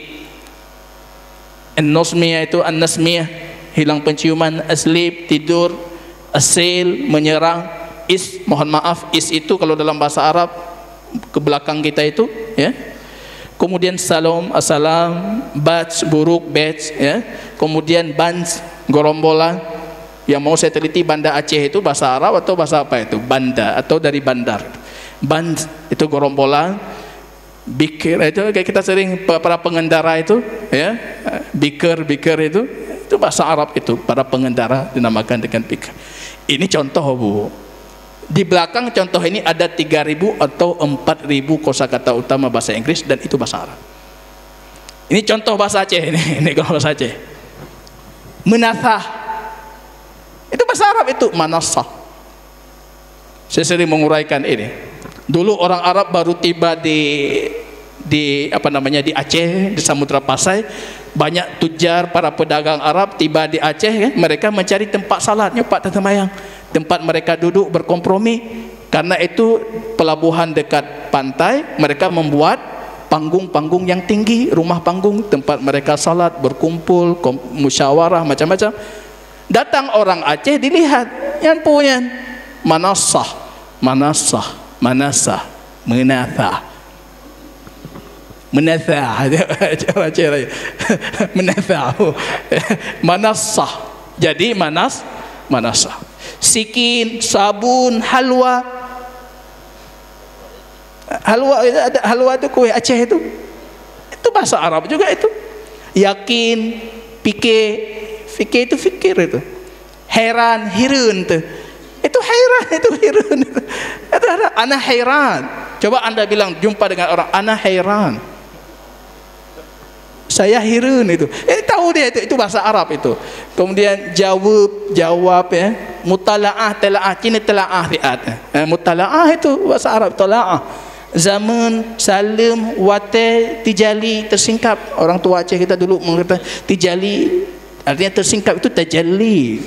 an-nasmiyah itu an-nasmiyah hilang penciuman, aslib tidur, asil menyerang, is mohon maaf, is itu kalau dalam bahasa Arab ke belakang kita itu ya. Kemudian salam, assalam, bats, buruk, bats ya. Kemudian bans, gerombolan. Yang mau saya teliti Banda Aceh itu bahasa Arab atau bahasa apa itu? Banda atau dari bandar. Bans itu gerombolan. Bikir itu kayak kita sering para pengendara itu ya. Bikir itu bahasa Arab itu, para pengendara dinamakan dengan bikir. Ini contoh Bu. Di belakang contoh ini ada 3000 atau 4000 kosakata utama bahasa Inggris dan itu bahasa Arab. Ini contoh bahasa Aceh ini kalau bahasa Aceh. Menasah. Itu bahasa Arab itu, manasah. Saya sering menguraikan ini. Dulu orang Arab baru tiba di apa namanya di Aceh, di Samudra Pasai, banyak tujar para pedagang Arab tiba di Aceh kan, mereka mencari tempat salat, nyopat temayang. Tempat mereka duduk berkompromi, karena itu pelabuhan dekat pantai, mereka membuat panggung-panggung yang tinggi, rumah panggung tempat mereka salat, berkumpul, musyawarah macam-macam. Datang orang Aceh dilihat, yang punya manasah, Manasah, menasah. Menasah, manasah. Jadi manasah. Sikin, sabun, halwa. Halwa itu kue Aceh itu bahasa Arab juga itu. Yakin, fikir itu fikir itu. Heran, hirun itu. Itu heran, itu hirun itu. Itu ana heran. Coba Anda bilang jumpa dengan orang, ana heran. Saya hirun itu. Tahu dia itu bahasa Arab itu. Kemudian jawab ya. Mutalaah, talaah, kini talaah fiat. Mutalaah itu bahasa Arab, talaah. Zaman, salim, wate, tijali, tersingkap. Orang tua Aceh kita dulu mengatakan tijali, artinya tersingkap itu tajalli.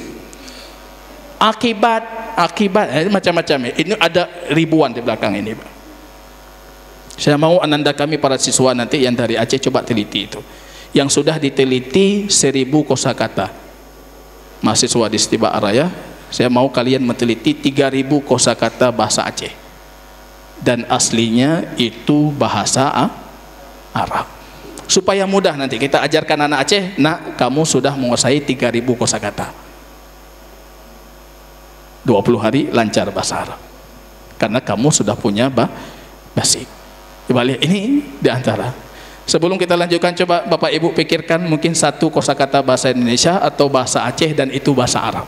Akibat macam-macam. Ini ada ribuan di belakang ini. Saya mau ananda kami para siswa nanti yang dari Aceh coba teliti itu. Yang sudah diteliti 1000 kosakata. Mahasiswa di Setiba Araya, saya mau kalian meneliti 3000 kosakata bahasa Aceh. Dan aslinya itu bahasa Arab. Supaya mudah nanti kita ajarkan anak Aceh, nak kamu sudah menguasai 3000 kosakata. 20 hari lancar bahasa Arab. Karena kamu sudah punya basic. Coba lihat ini di antara. Sebelum kita lanjutkan, coba Bapak Ibu pikirkan mungkin satu kosakata bahasa Indonesia atau bahasa Aceh dan itu bahasa Arab.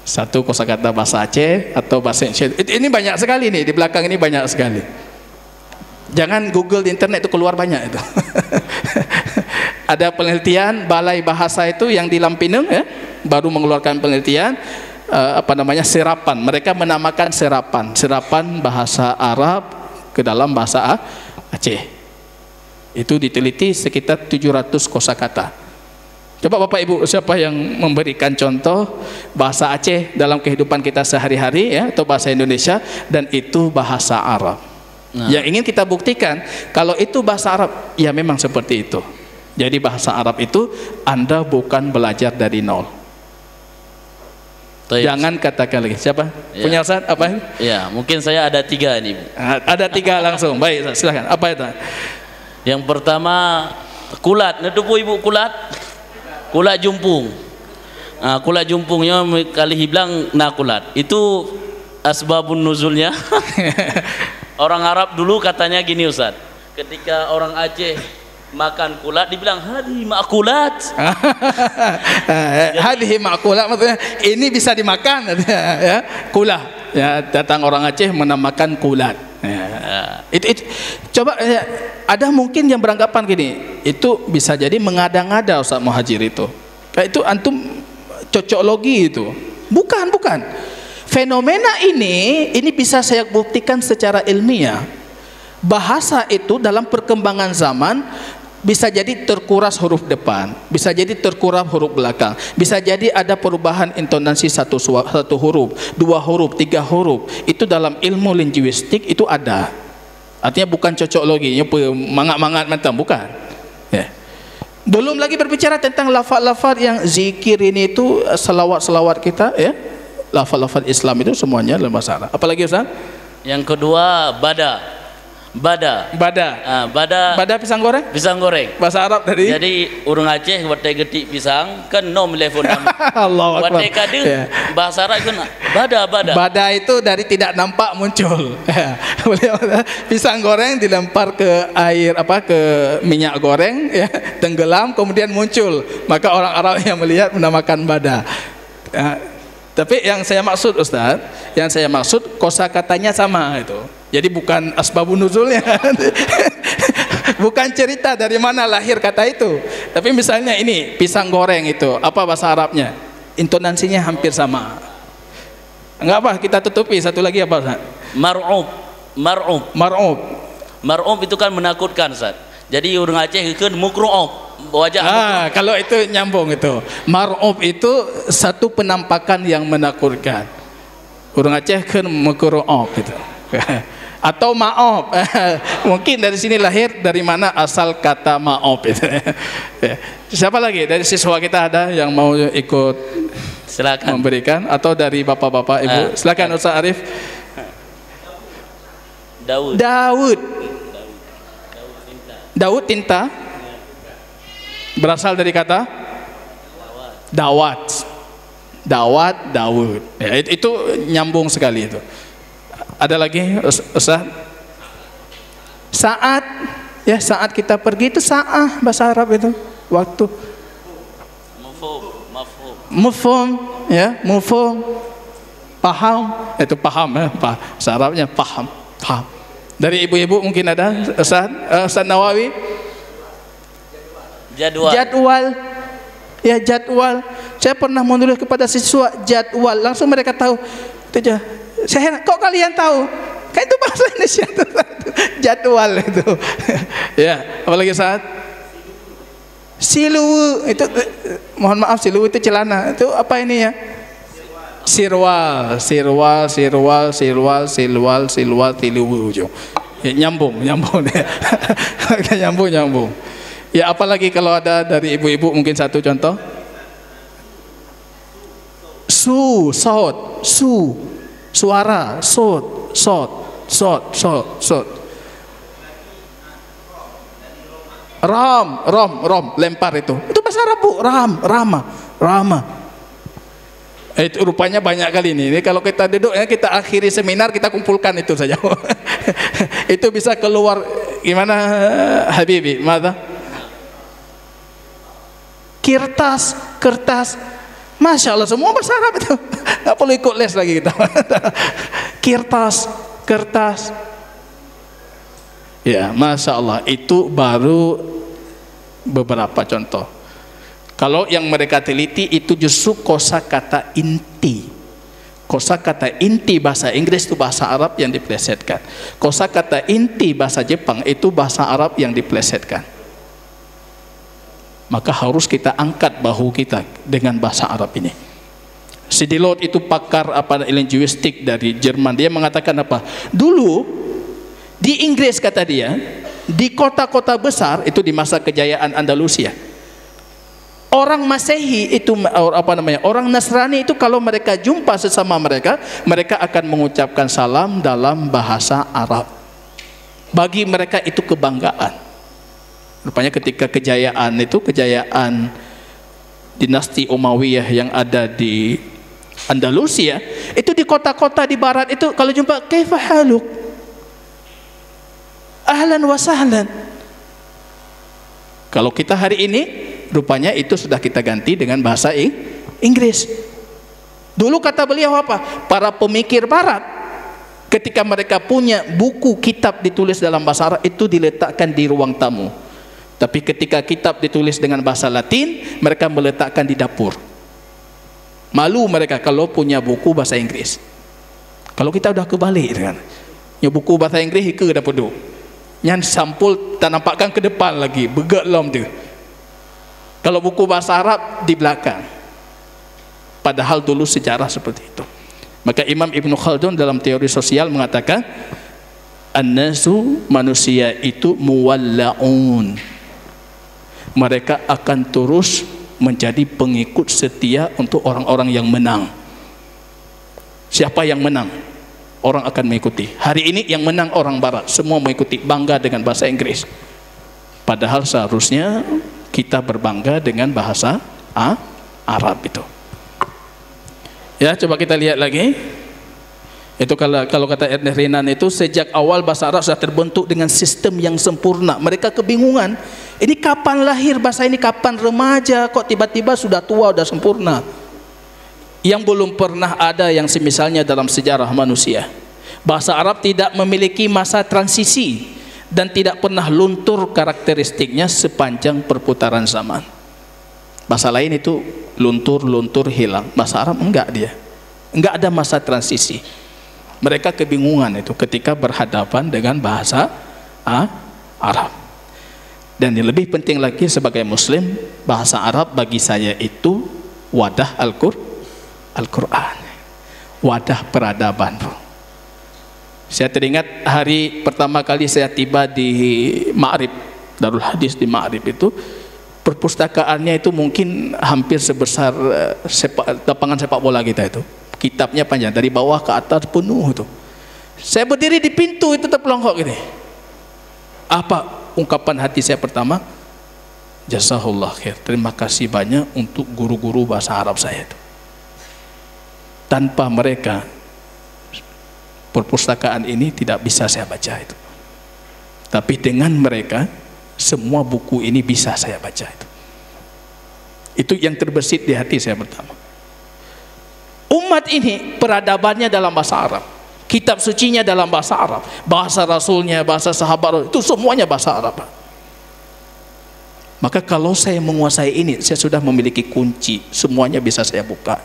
Satu kosakata bahasa Aceh atau bahasa Indonesia. Ini banyak sekali nih, di belakang ini banyak sekali. Jangan Google di internet, itu keluar banyak itu. Ada penelitian Balai Bahasa itu yang di Lampineng ya, baru mengeluarkan penelitian serapan. Mereka menamakan serapan bahasa Arab ke dalam bahasa Aceh. Itu diteliti sekitar 700 kosakata. Coba Bapak Ibu, siapa yang memberikan contoh bahasa Aceh dalam kehidupan kita sehari-hari ya, atau bahasa Indonesia dan itu bahasa Arab. Yang ingin kita buktikan kalau itu bahasa Arab, ya memang seperti itu. Jadi bahasa Arab itu Anda bukan belajar dari nol. Jangan katakan lagi. Siapa? Ya. Punya Ustaz? Apa? Ya, mungkin saya ada 3 ini. Ada 3 langsung. Baik, silakan. Apa itu? Yang pertama, kulat. Nedupu Ibu kulat. Kulat jumpung. Kulat jumpungnya kali hilang kulat. Itu asbabun nuzulnya. Orang Arab dulu katanya gini Ustaz. Ketika orang Aceh makan kulat dibilang hadhi makulat. Hadhi makulat maksudnya ini bisa dimakan ya. Kulah. Ya, datang orang Aceh menamakan kulat. Ya. Itu coba ya, ada mungkin yang beranggapan gini, itu bisa jadi mengada-ngada Ustaz Muhajir itu. Kayak itu antum cocoklogi itu. Bukan. Fenomena ini bisa saya buktikan secara ilmiah. Bahasa itu dalam perkembangan zaman bisa jadi terkuras huruf depan, bisa jadi terkuras huruf belakang, bisa jadi ada perubahan intonasi satu huruf, 2 huruf, 3 huruf. Itu dalam ilmu linguistik itu ada. Artinya bukan cocok logi, mangat-mangat macam bukan. Ya. Belum lagi berbicara tentang lafaz-lafaz yang zikir ini itu selawat-selawat kita ya. Lafaz-lafaz Islam itu semuanya dalam bahasa Arab. Apalagi Ustaz? Yang kedua Bada pisang goreng? Pisang goreng. Bahasa Arab tadi. Jadi orang Aceh watai getik pisang kan nom telefon nama. Allahu Akbar. Watai kade yeah. Bahasa Arab kan bada. Bada itu dari tidak nampak muncul. Pisang goreng dilempar ke air ke minyak goreng ya, tenggelam kemudian muncul. Maka orang Arab yang melihat menamakan bada. Tapi yang saya maksud Ustaz, kosakatanya sama itu. Jadi bukan asbabun nuzulnya. Bukan cerita dari mana lahir kata itu. Tapi misalnya ini pisang goreng itu, apa bahasa Arabnya? Intonasinya hampir sama. Enggak apa, kita tutupi satu lagi apa Ustaz? Mar'ub itu kan menakutkan Ustaz. Jadi orang Aceh kan mukru'ub. Wajah kalau itu nyambung itu. Mar'ub itu satu penampakan yang menakutkan. Orang Aceh kan mukru'ub gitu. Atau ma'ob. Mungkin dari sini lahir dari mana asal kata ma'ob itu. Siapa lagi dari siswa kita ada yang mau ikut? Silakan. memberikan, atau dari bapak-bapak ibu? Silakan Ustaz Arif. Daud. Daud tinta berasal dari kata dawat. Daud. Ya, itu nyambung sekali itu. Ada lagi Ustaz? Saat, ya, saat kita pergi itu sa'ah, bahasa Arab itu waktu. Mufhum, ya, mufhum. Paham, itu paham ya, bahasa Arabnya paham. Dari ibu-ibu mungkin ada Ustaz Nawawi? Jadwal. Ya, jadwal. Saya pernah menulis kepada siswa jadwal, langsung mereka tahu. Itu aja. Saya heran, kok kalian tahu? Kan itu bahasa Indonesia itu. Jadwal itu. Ya, apalagi saat silu itu, mohon maaf, silu itu celana. Itu apa ini ya? Sirwal, tiluwu. Ya, nyambung. Nyambung. Ya, apalagi kalau ada dari ibu-ibu mungkin satu contoh. Suara, sot. Rom, lempar itu bahasa Arab, Bu. Rama. Itu rupanya banyak kali ini. Kalau kita duduk ya, kita akhiri seminar, kita kumpulkan itu saja. Itu bisa keluar gimana, Habibi? Mada? Kertas. Masya Allah, semua bahasa Arab itu. Nggak perlu ikut les lagi kita. Kertas. Ya, Masya Allah, itu baru beberapa contoh. Kalau yang mereka teliti itu justru kosakata inti. Kosakata inti bahasa Inggris itu bahasa Arab yang diplesetkan. Kosakata inti bahasa Jepang itu bahasa Arab yang diplesetkan. Maka harus kita angkat bahu kita dengan bahasa Arab ini. Sidilot itu pakar linguistik dari Jerman. Dia mengatakan apa? Dulu di Inggris, kata dia, di kota-kota besar itu di masa kejayaan Andalusia, orang Masehi itu orang Nasrani itu kalau mereka jumpa sesama mereka akan mengucapkan salam dalam bahasa Arab. Bagi mereka itu kebanggaan. Rupanya ketika kejayaan dinasti Umayyah yang ada di Andalusia, itu di kota-kota di barat itu kalau jumpa kaifa haluk, ahlan wa sahlan. Kalau kita hari ini rupanya itu sudah kita ganti dengan bahasa Inggris. Dulu kata beliau apa? Para pemikir barat ketika mereka punya buku kitab ditulis dalam bahasa Arab itu diletakkan di ruang tamu. Tapi ketika kitab ditulis dengan bahasa Latin, mereka meletakkan di dapur. Malu mereka kalau punya buku bahasa Inggris. Kalau kita udah kebalik kan, punya buku bahasa Inggris ke dapur dulu. Yang sampul tak nampakkan ke depan lagi, begelom tu. Kalau buku bahasa Arab di belakang. Padahal dulu sejarah seperti itu. Maka Imam Ibn Khaldun dalam teori sosial mengatakan, an-nasu, manusia itu muwalla'un. Mereka akan terus menjadi pengikut setia untuk orang-orang yang menang. Siapa yang menang? Orang akan mengikuti. Hari ini yang menang orang barat, semua mengikuti, bangga dengan bahasa Inggris. Padahal seharusnya kita berbangga dengan bahasa Arab itu. Ya, coba kita lihat lagi. Itu kalau kata Ernest Renan itu, sejak awal bahasa Arab sudah terbentuk dengan sistem yang sempurna. Mereka kebingungan, ini kapan lahir bahasa ini, kapan remaja, kok tiba-tiba sudah tua, sudah sempurna. Yang belum pernah ada yang semisalnya dalam sejarah manusia. Bahasa Arab tidak memiliki masa transisi dan tidak pernah luntur karakteristiknya sepanjang perputaran zaman. Bahasa lain itu luntur hilang. Bahasa Arab enggak, dia enggak ada masa transisi. Mereka kebingungan itu ketika berhadapan dengan bahasa Arab. Dan yang lebih penting lagi sebagai Muslim, bahasa Arab bagi saya itu wadah Al-Quran, wadah peradaban. Saya teringat hari pertama kali saya tiba di Ma'rib, Darul Hadis di Ma'rib itu Perpustakaannya itu mungkin hampir sebesar lapangan sepak bola kita itu. Kitabnya panjang dari bawah ke atas penuh itu. Saya berdiri di pintu itu terpelongkok gini. Apa ungkapan hati saya pertama? Jazakallah khair. Terima kasih banyak untuk guru-guru bahasa Arab saya itu. Tanpa mereka perpustakaan ini tidak bisa saya baca itu. Tapi dengan mereka semua buku ini bisa saya baca itu. Itu yang terbesit di hati saya pertama. Umat ini peradabannya dalam bahasa Arab, kitab sucinya dalam bahasa Arab, bahasa Rasulnya, bahasa sahabat itu semuanya bahasa Arab. Maka kalau saya menguasai ini, saya sudah memiliki kunci, semuanya bisa saya buka.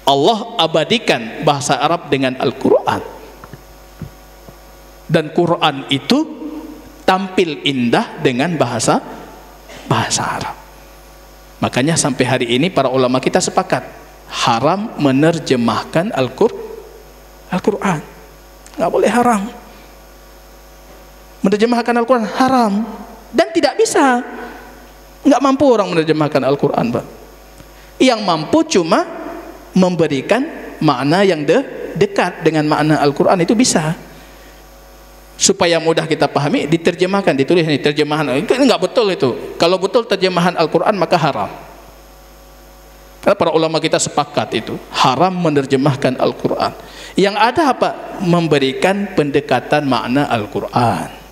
Allah abadikan bahasa Arab dengan Al-Quran. Dan Quran itu tampil indah dengan bahasa Arab. Makanya sampai hari ini para ulama kita sepakat haram menerjemahkan Al-Quran. Nggak boleh haram. Menerjemahkan Al-Quran haram dan tidak bisa. Nggak mampu orang menerjemahkan Al-Quran, Pak. Yang mampu cuma memberikan makna yang dekat dengan makna Al-Quran itu bisa. Supaya mudah kita pahami, diterjemahkan, ditulis ini terjemahan. Itu enggak betul itu. Kalau betul terjemahan Al-Quran maka haram. Karena para ulama kita sepakat itu haram menerjemahkan Al-Quran. Yang ada apa? Memberikan pendekatan makna Al-Quran.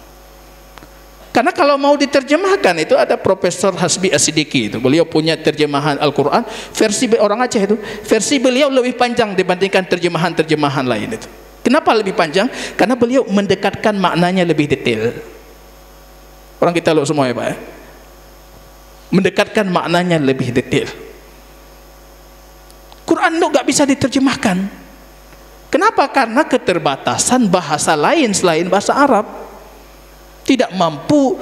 Karena kalau mau diterjemahkan itu ada Profesor Hasbi As-Siddiqi itu. Beliau punya terjemahan Al-Quran versi orang Aceh itu. Versi beliau lebih panjang dibandingkan terjemahan-terjemahan lain itu. Kenapa lebih panjang? Karena beliau mendekatkan maknanya lebih detail. Orang kita loh semua ya Pak ya? Mendekatkan maknanya lebih detail. Quran itu gak bisa diterjemahkan. Kenapa? Karena keterbatasan bahasa lain selain bahasa Arab. Tidak mampu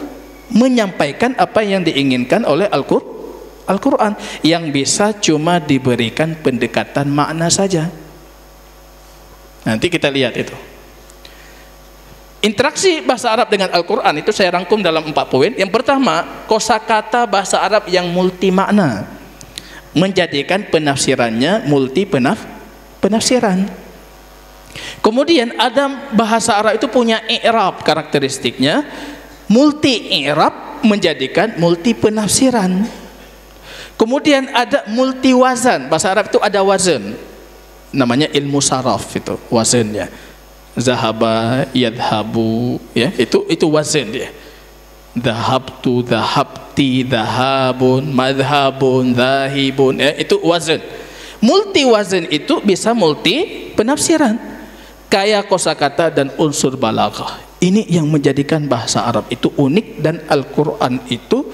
menyampaikan apa yang diinginkan oleh Al-Quran. Yang bisa cuma diberikan pendekatan makna saja. Nanti kita lihat itu. Interaksi bahasa Arab dengan Al-Quran itu saya rangkum dalam 4 poin. Yang pertama, kosakata bahasa Arab yang multi makna, menjadikan penafsirannya multi penafsiran. Kemudian ada bahasa Arab itu punya i'rab, karakteristiknya multi i'rab menjadikan multi penafsiran. Kemudian ada multi wazan. Bahasa Arab itu ada wazan. Namanya ilmu saraf itu wazannya. Zahaba, yadhabu, ya, itu wazan dia. Dhahabtu, dhahabti, dhahabun, madhabun, dhahibun, ya, itu wazan. Multi wazan itu bisa multi penafsiran. Kaya kosakata dan unsur balaghah. Ini yang menjadikan bahasa Arab itu unik dan Al-Quran itu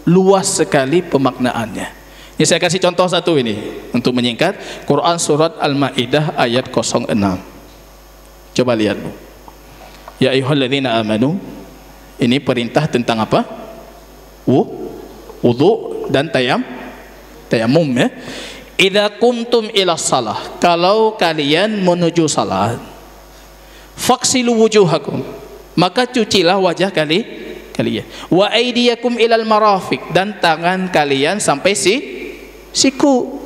luas sekali pemaknaannya. Ini saya kasih contoh satu ini untuk menyingkat. Quran surat Al-Maidah ayat 06. Coba lihat Bu. Ya ayyuhalladzina amanu. Ini perintah tentang apa? Wudu dan tayamum ya. Idza kuntum ila shalah, kalau kalian menuju salat, faksilu wujuhakum, maka cucilah wajah kalian. Wa aydiyakum ilal marafiq, dan tangan kalian sampai siku.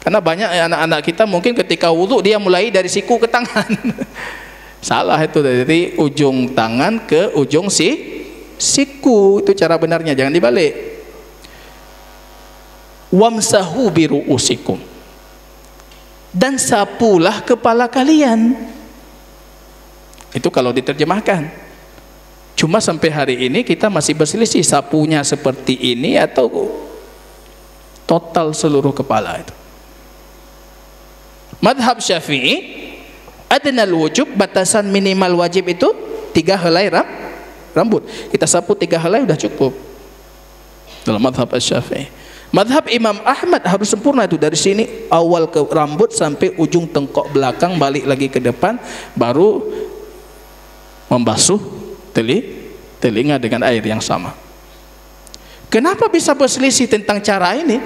Karena banyak anak-anak kita mungkin ketika wudu dia mulai dari siku ke tangan. Salah itu, dari ujung tangan ke ujung siku. Itu cara benarnya, jangan dibalik. Wamsahu biru'usikum, dan sapulah kepala kalian. Itu kalau diterjemahkan. Cuma sampai hari ini kita masih berselisih, sapunya seperti ini atau total seluruh kepala itu. Madhab Syafi'i, adnal wujub, batasan minimal wajib itu 3 helai rambut. Kita sapu 3 helai udah cukup dalam madhab Syafi'i. Madhab Imam Ahmad harus sempurna itu, dari sini awal ke rambut sampai ujung tengkok belakang, balik lagi ke depan, baru membasuh telinga dengan air yang sama. Kenapa bisa berselisih tentang cara ini?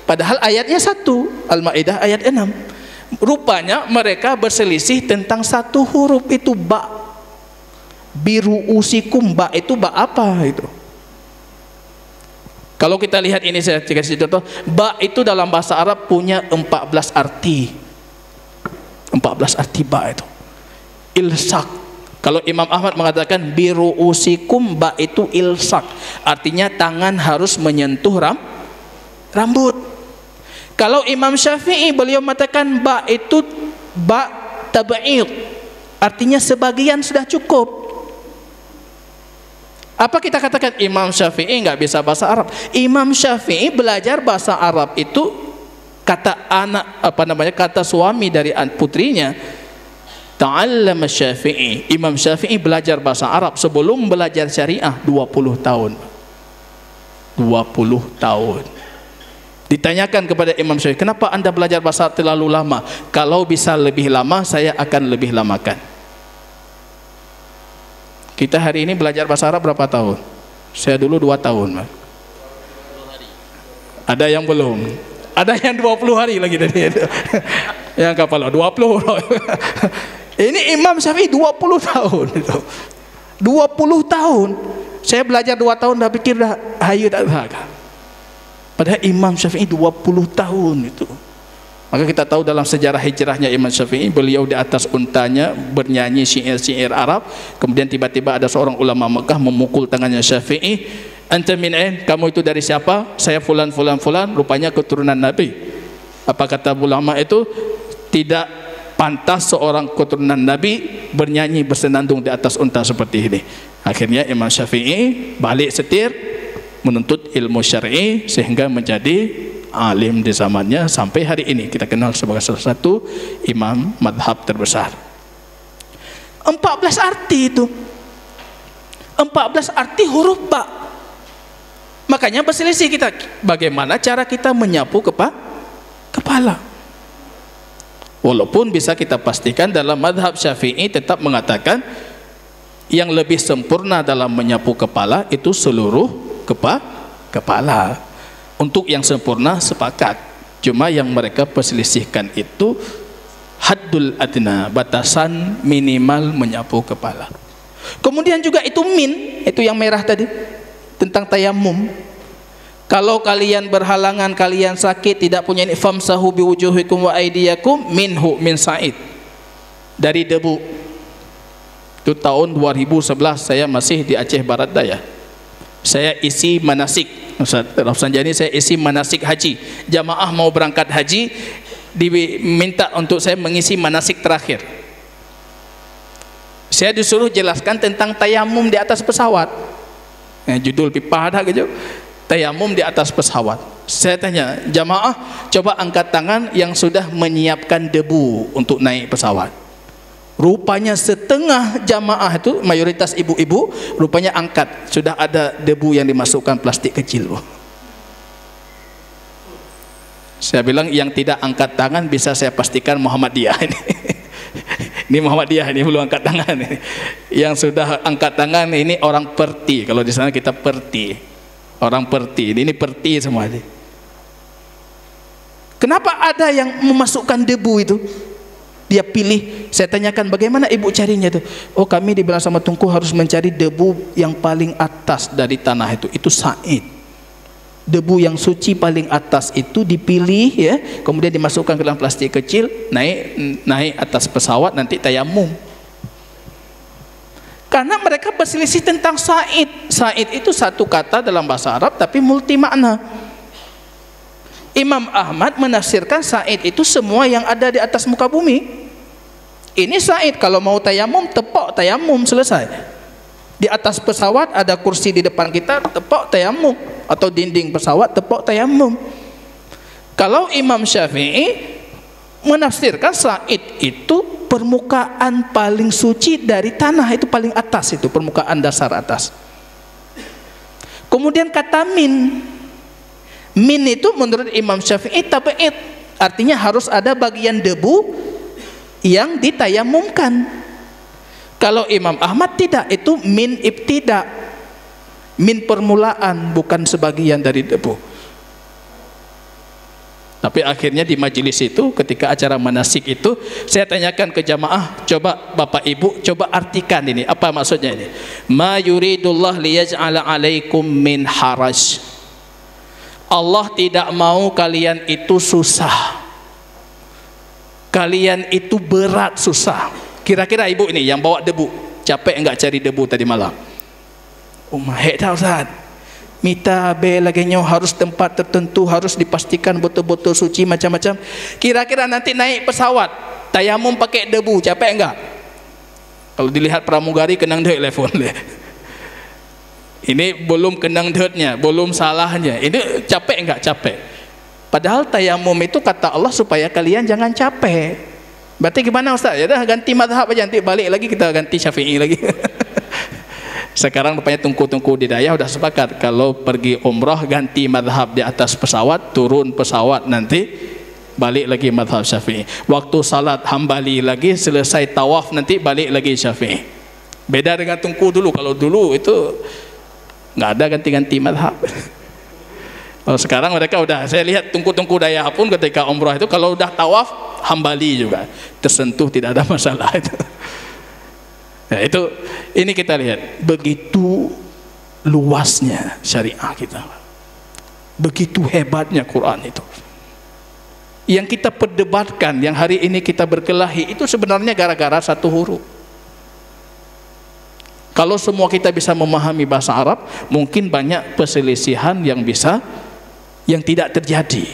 Padahal ayatnya satu, Al-Maidah ayat 6. Rupanya mereka berselisih tentang satu huruf, itu ba. Biru usikum, ba itu ba apa itu? Kalau kita lihat ini, saya kasih contoh, ba itu dalam bahasa Arab punya 14 arti. 14 arti ba itu. Ilsak. Kalau Imam Ahmad mengatakan biruusikum, ba itu ilsak. Artinya tangan harus menyentuh rambut. Kalau Imam Syafi'i beliau mengatakan ba itu ba tab'id. Artinya sebagian sudah cukup. Apa kita katakan Imam Syafi'i nggak bisa bahasa Arab? Imam Syafi'i belajar bahasa Arab itu kata anak kata suami dari putrinya. Ta'allama Syafi'i. Imam Syafi'i belajar bahasa Arab sebelum belajar syariah 20 tahun. 20 tahun. Ditanyakan kepada Imam Syafi'i, kenapa anda belajar bahasa Arab terlalu lama? Kalau bisa lebih lama, saya akan lebih lamakan. Kita hari ini belajar bahasa Arab berapa tahun? Saya dulu 2 tahun. Ada yang belum. Ada yang 20 hari lagi tadi. Yang kapal 20. Ini Imam Syafi'i 20 tahun itu. 20 tahun. Saya belajar 2 tahun dah pikir dah hayu tak ada. Padahal Imam Syafi'i 20 tahun itu. Maka kita tahu dalam sejarah hijrahnya Imam Syafi'i, beliau di atas untanya bernyanyi syair-syair Arab, kemudian tiba-tiba ada seorang ulama Mekah memukul tangannya Syafi'i, anta min ain, kamu itu dari siapa? Saya fulan fulan fulan, rupanya keturunan Nabi. Apa kata ulama itu? Tidak pantas seorang keturunan Nabi bernyanyi bersenandung di atas unta seperti ini. Akhirnya Imam Syafi'i balik setir menuntut ilmu syar'i sehingga menjadi alim di zamannya sampai hari ini kita kenal sebagai salah satu imam madhab terbesar. 14 arti itu, 14 arti huruf ba. Makanya berselisih kita bagaimana cara kita menyapu kepala. Walaupun bisa kita pastikan dalam madhab Syafi'i tetap mengatakan yang lebih sempurna dalam menyapu kepala itu seluruh kepala. Untuk yang sempurna sepakat, cuma yang mereka perselisihkan itu haddul adna, batasan minimal menyapu kepala. Kemudian juga itu min, itu yang merah tadi tentang tayamum. Kalau kalian berhalangan, kalian sakit, tidak punya ini, famsahu biwujuhikum wa aydiyakum minhu min sa'id, dari debu. Itu tahun 2011 saya masih di Aceh Barat Daya. Saya isi manasik, Ustaz Rafsanjani, saya isi manasik haji. Jamaah mau berangkat haji diminta untuk saya mengisi manasik terakhir. Saya disuruh jelaskan tentang tayamum di atas pesawat. Judul pipa ada gitu. Tayamum di atas pesawat. Saya tanya, jamaah coba angkat tangan yang sudah menyiapkan debu untuk naik pesawat. Rupanya setengah jamaah itu mayoritas ibu-ibu rupanya angkat, sudah ada debu yang dimasukkan plastik kecil. Saya bilang yang tidak angkat tangan bisa saya pastikan Muhammadiyah ini. Ini Muhammadiyah ini belum angkat tangan ini. Yang sudah angkat tangan ini orang perti. Kalau di sana kita perti. Orang perti. Ini perti semua ini. Kenapa ada yang memasukkan debu itu? Dia pilih, saya tanyakan bagaimana ibu carinya itu. Oh, kami dibilang sama Tunku harus mencari debu yang paling atas dari tanah itu sa'id. Debu yang suci paling atas itu dipilih ya, kemudian dimasukkan ke dalam plastik kecil, naik atas pesawat, nanti tayamum. Karena mereka berselisih tentang sa'id. Sa'id itu satu kata dalam bahasa Arab tapi multi makna. Imam Ahmad menafsirkan sa'id itu semua yang ada di atas muka bumi. Ini sa'id, kalau mau tayamum, tepok tayamum, selesai. Di atas pesawat ada kursi di depan kita, tepok tayamum. Atau dinding pesawat, tepok tayamum. Kalau Imam Syafi'i menafsirkan sa'id itu permukaan paling suci dari tanah, itu paling atas, itu permukaan dasar atas. Kemudian kata min itu menurut Imam Syafi'i tab'id, artinya harus ada bagian debu yang ditayamumkan. Kalau Imam Ahmad tidak, itu min ibtida, min permulaan, bukan sebagian dari debu. Tapi akhirnya di majelis itu ketika acara manasik itu saya tanyakan ke jamaah, coba Bapak Ibu coba artikan ini, apa maksudnya ini? Ma yuridullah liyaj'ala alaikum min haraj. Allah tidak mau kalian itu susah, kalian itu berat susah. Kira-kira ibu ini yang bawa debu, capek enggak cari debu tadi malam? Mahek dah Ustaz, mita be lagi harus tempat tertentu, harus dipastikan betul-betul suci macam-macam. Kira-kira nanti naik pesawat tayamum pakai debu, capek enggak? Kalau dilihat pramugari kenang dek telefon deh. Ini belum kenang deknya, belum salahnya. Ini capek enggak? Capek. Padahal tayamum itu kata Allah supaya kalian jangan capek. Berarti gimana Ustaz? Ya dah ganti mazhab aja, nanti balik lagi kita ganti Syafi'i lagi. Sekarang rupanya tungku-tungku di daya udah sepakat kalau pergi umrah ganti mazhab di atas pesawat, turun pesawat nanti balik lagi mazhab Syafi'i. Waktu salat Hambali lagi, selesai tawaf nanti balik lagi Syafi'i. Beda dengan tungku dulu. Kalau dulu itu nggak ada ganti-ganti mazhab. Kalau sekarang mereka udah, saya lihat tungku-tungku daya pun ketika umrah itu kalau udah tawaf Hambali juga tersentuh, tidak ada masalah itu. Nah, itu ini kita lihat begitu luasnya syariah kita, begitu hebatnya Quran itu. Yang kita perdebatkan, yang hari ini kita berkelahi itu sebenarnya gara-gara satu huruf. Kalau semua kita bisa memahami bahasa Arab, mungkin banyak perselisihan yang tidak terjadi.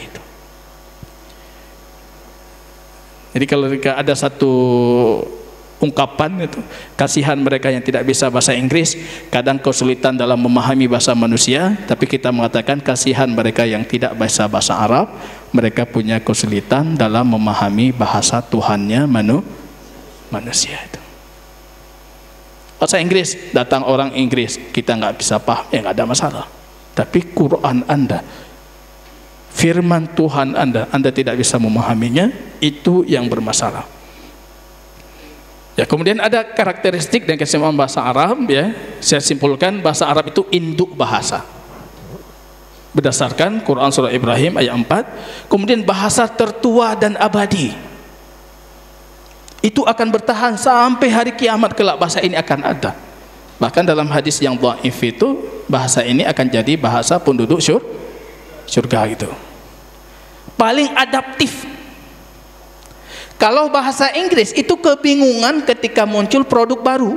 Jadi kalau ada satu ungkapan itu, kasihan mereka yang tidak bisa bahasa Inggris, kadang kesulitan dalam memahami bahasa manusia, tapi kita mengatakan kasihan mereka yang tidak bisa bahasa Arab, mereka punya kesulitan dalam memahami bahasa Tuhannya manusia itu. Bahasa Inggris, datang orang Inggris, kita nggak bisa paham, ya nggak ada masalah. Tapi Quran Anda, firman Tuhan Anda tidak bisa memahaminya, itu yang bermasalah. Ya, kemudian ada karakteristik dan keseimbangan bahasa Arab, ya. Saya simpulkan bahasa Arab itu induk bahasa. Berdasarkan Quran surah Ibrahim ayat 4, kemudian bahasa tertua dan abadi. Itu akan bertahan sampai hari kiamat kelak, bahasa ini akan ada. Bahkan dalam hadis yang dhaif itu, bahasa ini akan jadi bahasa penduduk surga gitu. Paling adaptif. Kalau bahasa Inggris itu kebingungan ketika muncul produk baru.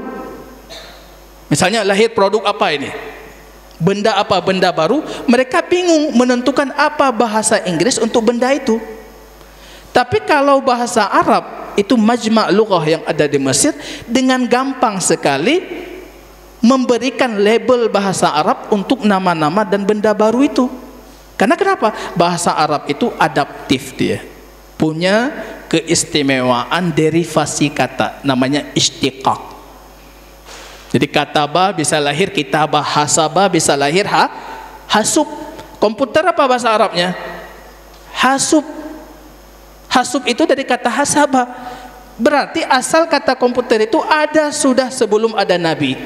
Misalnya lahir produk apa ini? Benda apa? Benda baru. Mereka bingung menentukan apa bahasa Inggris untuk benda itu. Tapi kalau bahasa Arab itu majma' lughah yang ada di Mesir dengan gampang sekali memberikan label bahasa Arab untuk nama-nama dan benda baru itu. Karena kenapa? Bahasa Arab itu adaptif, dia punya keistimewaan derivasi kata, namanya istiqaq. Jadi kataba bisa lahir kitabah, hasaba bisa lahir hasub. Komputer apa bahasa Arabnya? Hasub. Hasub itu dari kata hasaba. Berarti asal kata komputer itu ada sudah sebelum ada Nabi.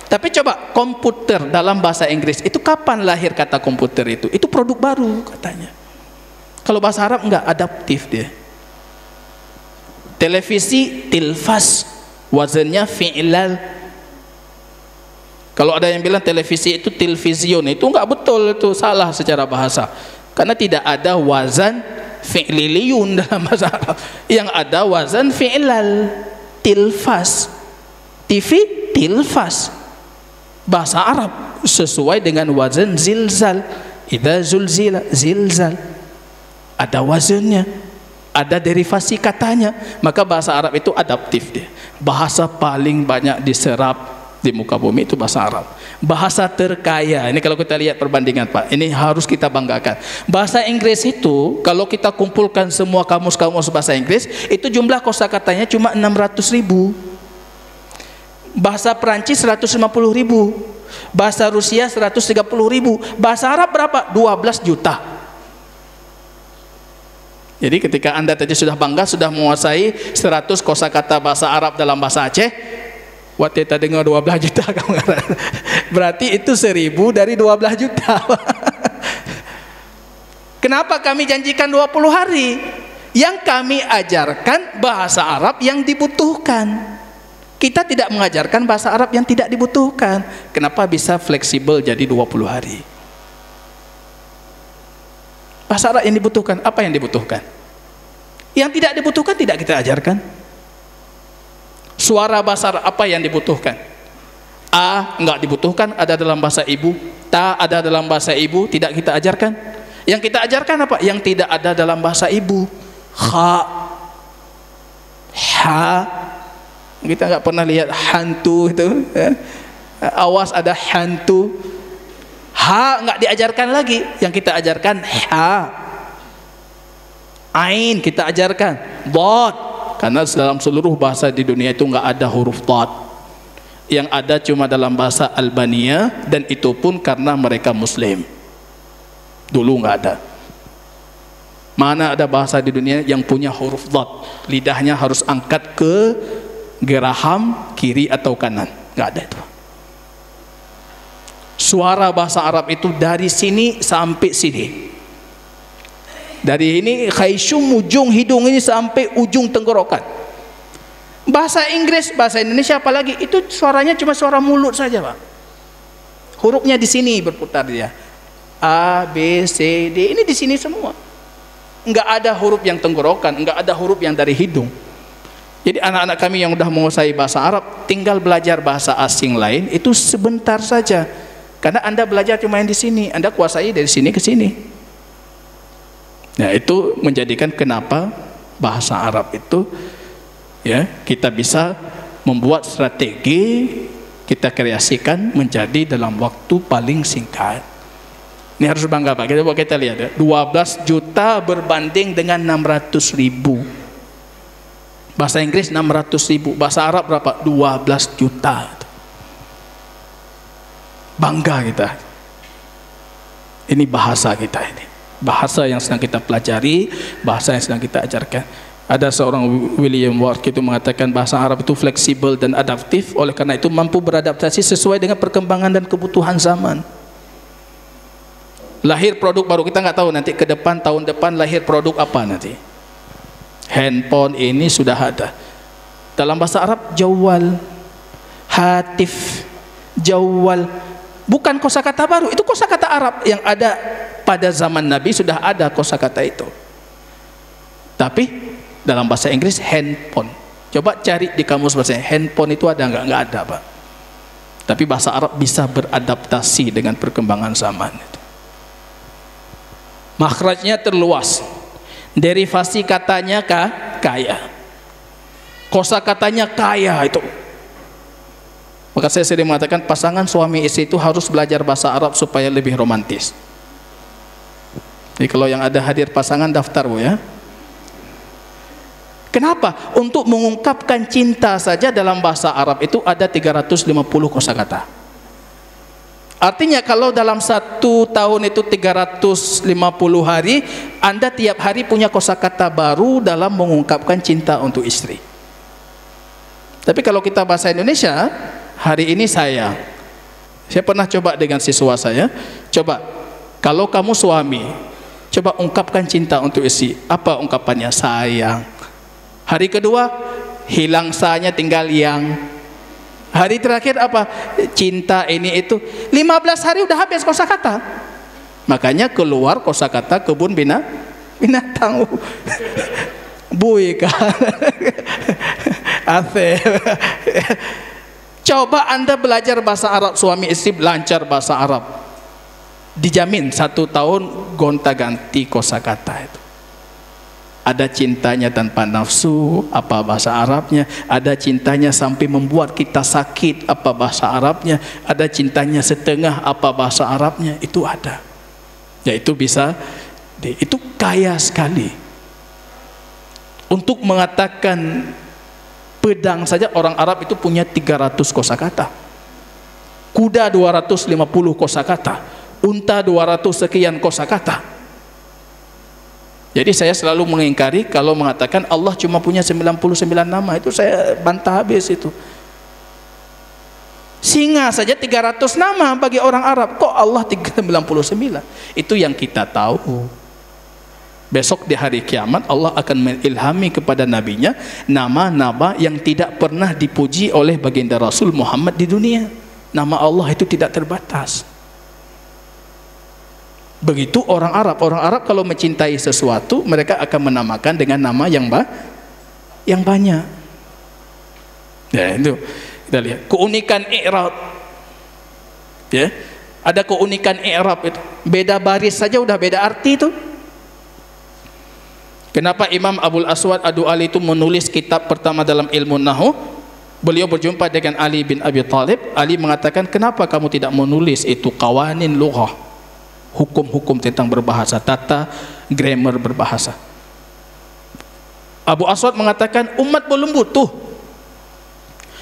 Tapi coba komputer dalam bahasa Inggris itu kapan lahir kata komputer itu? Itu produk baru katanya. Kalau bahasa Arab enggak, adaptif dia. Televisi, tilfas, wazannya fi'lal. Kalau ada yang bilang televisi itu tilvision, itu enggak betul, itu salah secara bahasa. Karena tidak ada wazan fi'liliyun dalam bahasa Arab. Yang ada wazan fi'lal, tilfas. TV, tilfas. Bahasa Arab sesuai dengan wazan zilzal. Idza zulzila, zilzal. Ada wazannya, ada derivasi katanya. Maka bahasa Arab itu adaptif dia. Bahasa paling banyak diserap di muka bumi itu bahasa Arab. Bahasa terkaya, ini kalau kita lihat perbandingan Pak, ini harus kita banggakan. Bahasa Inggris itu kalau kita kumpulkan semua kamus-kamus bahasa Inggris, itu jumlah kosakatanya cuma 600.000. Bahasa Perancis 150.000, bahasa Rusia 130.000, bahasa Arab berapa? 12 juta. Jadi ketika Anda tadi sudah bangga, sudah menguasai 100 kosakata bahasa Arab dalam bahasa Aceh, waktu kita dengar 12 juta, berarti itu 1000 dari 12 juta. Kenapa kami janjikan 20 hari? Yang kami ajarkan bahasa Arab yang dibutuhkan. Kita tidak mengajarkan bahasa Arab yang tidak dibutuhkan. Kenapa bisa fleksibel jadi 20 hari? Bahasa Arab yang dibutuhkan, apa yang dibutuhkan? Yang tidak dibutuhkan tidak kita ajarkan. Suara bahasa Arab apa yang dibutuhkan? A enggak dibutuhkan, ada dalam bahasa ibu. Ta ada dalam bahasa ibu, tidak kita ajarkan. Yang kita ajarkan apa? Yang tidak ada dalam bahasa ibu. Kha, ha. Kita enggak pernah lihat hantu itu, ya. Awas ada hantu. Ha enggak diajarkan lagi. Yang kita ajarkan ha. Ain kita ajarkan. Dad, karena dalam seluruh bahasa di dunia itu enggak ada huruf dad. Yang ada cuma dalam bahasa Albania, dan itu pun karena mereka Muslim. Dulu enggak ada. Mana ada bahasa di dunia yang punya huruf dad? Lidahnya harus angkat ke geraham kiri atau kanan. Enggak ada itu. Suara bahasa Arab itu dari sini sampai sini. Dari ini khayshum, ujung hidung ini sampai ujung tenggorokan. Bahasa Inggris, bahasa Indonesia apalagi, itu suaranya cuma suara mulut saja, Pak. Hurufnya di sini berputar dia. A, B, C, D, ini di sini semua. Enggak ada huruf yang tenggorokan, enggak ada huruf yang dari hidung. Jadi anak-anak kami yang sudah menguasai bahasa Arab, tinggal belajar bahasa asing lain itu sebentar saja. Karena Anda belajar cuma yang di sini, Anda kuasai dari sini ke sini. Nah, itu menjadikan kenapa bahasa Arab itu, ya, kita bisa membuat strategi, kita kreasikan menjadi dalam waktu paling singkat. Ini harus bangga, Pak. Kita lihat ya, 12 juta berbanding dengan 600.000. Bahasa Inggris 600.000, bahasa Arab berapa? 12 juta. Bangga kita. Ini bahasa kita ini. Bahasa yang sedang kita pelajari, bahasa yang sedang kita ajarkan. Ada seorang William Ward itu mengatakan bahasa Arab itu fleksibel dan adaptif, oleh karena itu mampu beradaptasi sesuai dengan perkembangan dan kebutuhan zaman. Lahir produk baru, kita nggak tahu nanti ke depan, tahun depan lahir produk apa nanti. Handphone ini sudah ada. Dalam bahasa Arab jawal, hatif, jawal, bukan kosakata baru, itu kosakata Arab yang ada pada zaman Nabi, sudah ada kosakata itu. Tapi dalam bahasa Inggris handphone, coba cari di kamus bahasa handphone itu ada nggak? Nggak ada, Pak. Tapi bahasa Arab bisa beradaptasi dengan perkembangan zaman itu. Makhrajnya terluas, derivasi katanya kaya, kosakatanya kaya itu. Maka saya sering mengatakan pasangan suami istri itu harus belajar bahasa Arab supaya lebih romantis. Jadi kalau yang ada hadir pasangan daftar, Bu, ya. Kenapa? Untuk mengungkapkan cinta saja dalam bahasa Arab itu ada 350 kosakata. Artinya kalau dalam 1 tahun itu 350 hari, Anda tiap hari punya kosakata baru dalam mengungkapkan cinta untuk istri. Tapi kalau kita bahasa Indonesia, hari ini saya pernah coba dengan siswa saya, coba kalau kamu suami, coba ungkapkan cinta untuk istri. Apa ungkapannya? Sayang. Hari kedua hilang sanya, tinggal yang. Hari terakhir apa? Cinta ini itu. 15 hari udah habis kosakata. Makanya keluar kosakata kebun binatang. Buika. Ase. Coba Anda belajar bahasa Arab, suami istri lancar bahasa Arab, dijamin 1 tahun gonta-ganti kosakata itu. Ada cintanya tanpa nafsu, apa bahasa Arabnya? Ada cintanya sampai membuat kita sakit, apa bahasa Arabnya? Ada cintanya setengah, apa bahasa Arabnya? Itu ada. Ya, itu bisa, itu kaya sekali. Untuk mengatakan pedang saja orang Arab itu punya 300 kosakata. Kuda 250 kosakata. Unta 200 sekian kosakata. Jadi saya selalu mengingkari kalau mengatakan Allah cuma punya 99 nama, itu saya bantah habis itu. Singa saja 300 nama bagi orang Arab, kok Allah 99? Itu yang kita tahu. Besok di hari kiamat Allah akan mengilhami kepada nabinya nama-nama yang tidak pernah dipuji oleh baginda Rasul Muhammad di dunia. Nama Allah itu tidak terbatas. Begitu orang Arab. Orang Arab kalau mencintai sesuatu, mereka akan menamakan dengan nama yang banyak. Ya, itu kita lihat keunikan i'rab. Ya, ada keunikan i'rab itu. Beda baris saja udah beda arti itu. Kenapa Imam Abul Aswad Ad-Du'ali itu menulis kitab pertama dalam ilmu nahwu? Beliau berjumpa dengan Ali bin Abi Thalib. Ali mengatakan, kenapa kamu tidak menulis itu qawanin lughah, hukum-hukum tentang berbahasa, tata grammar berbahasa. Abu Aswad mengatakan, umat belum butuh.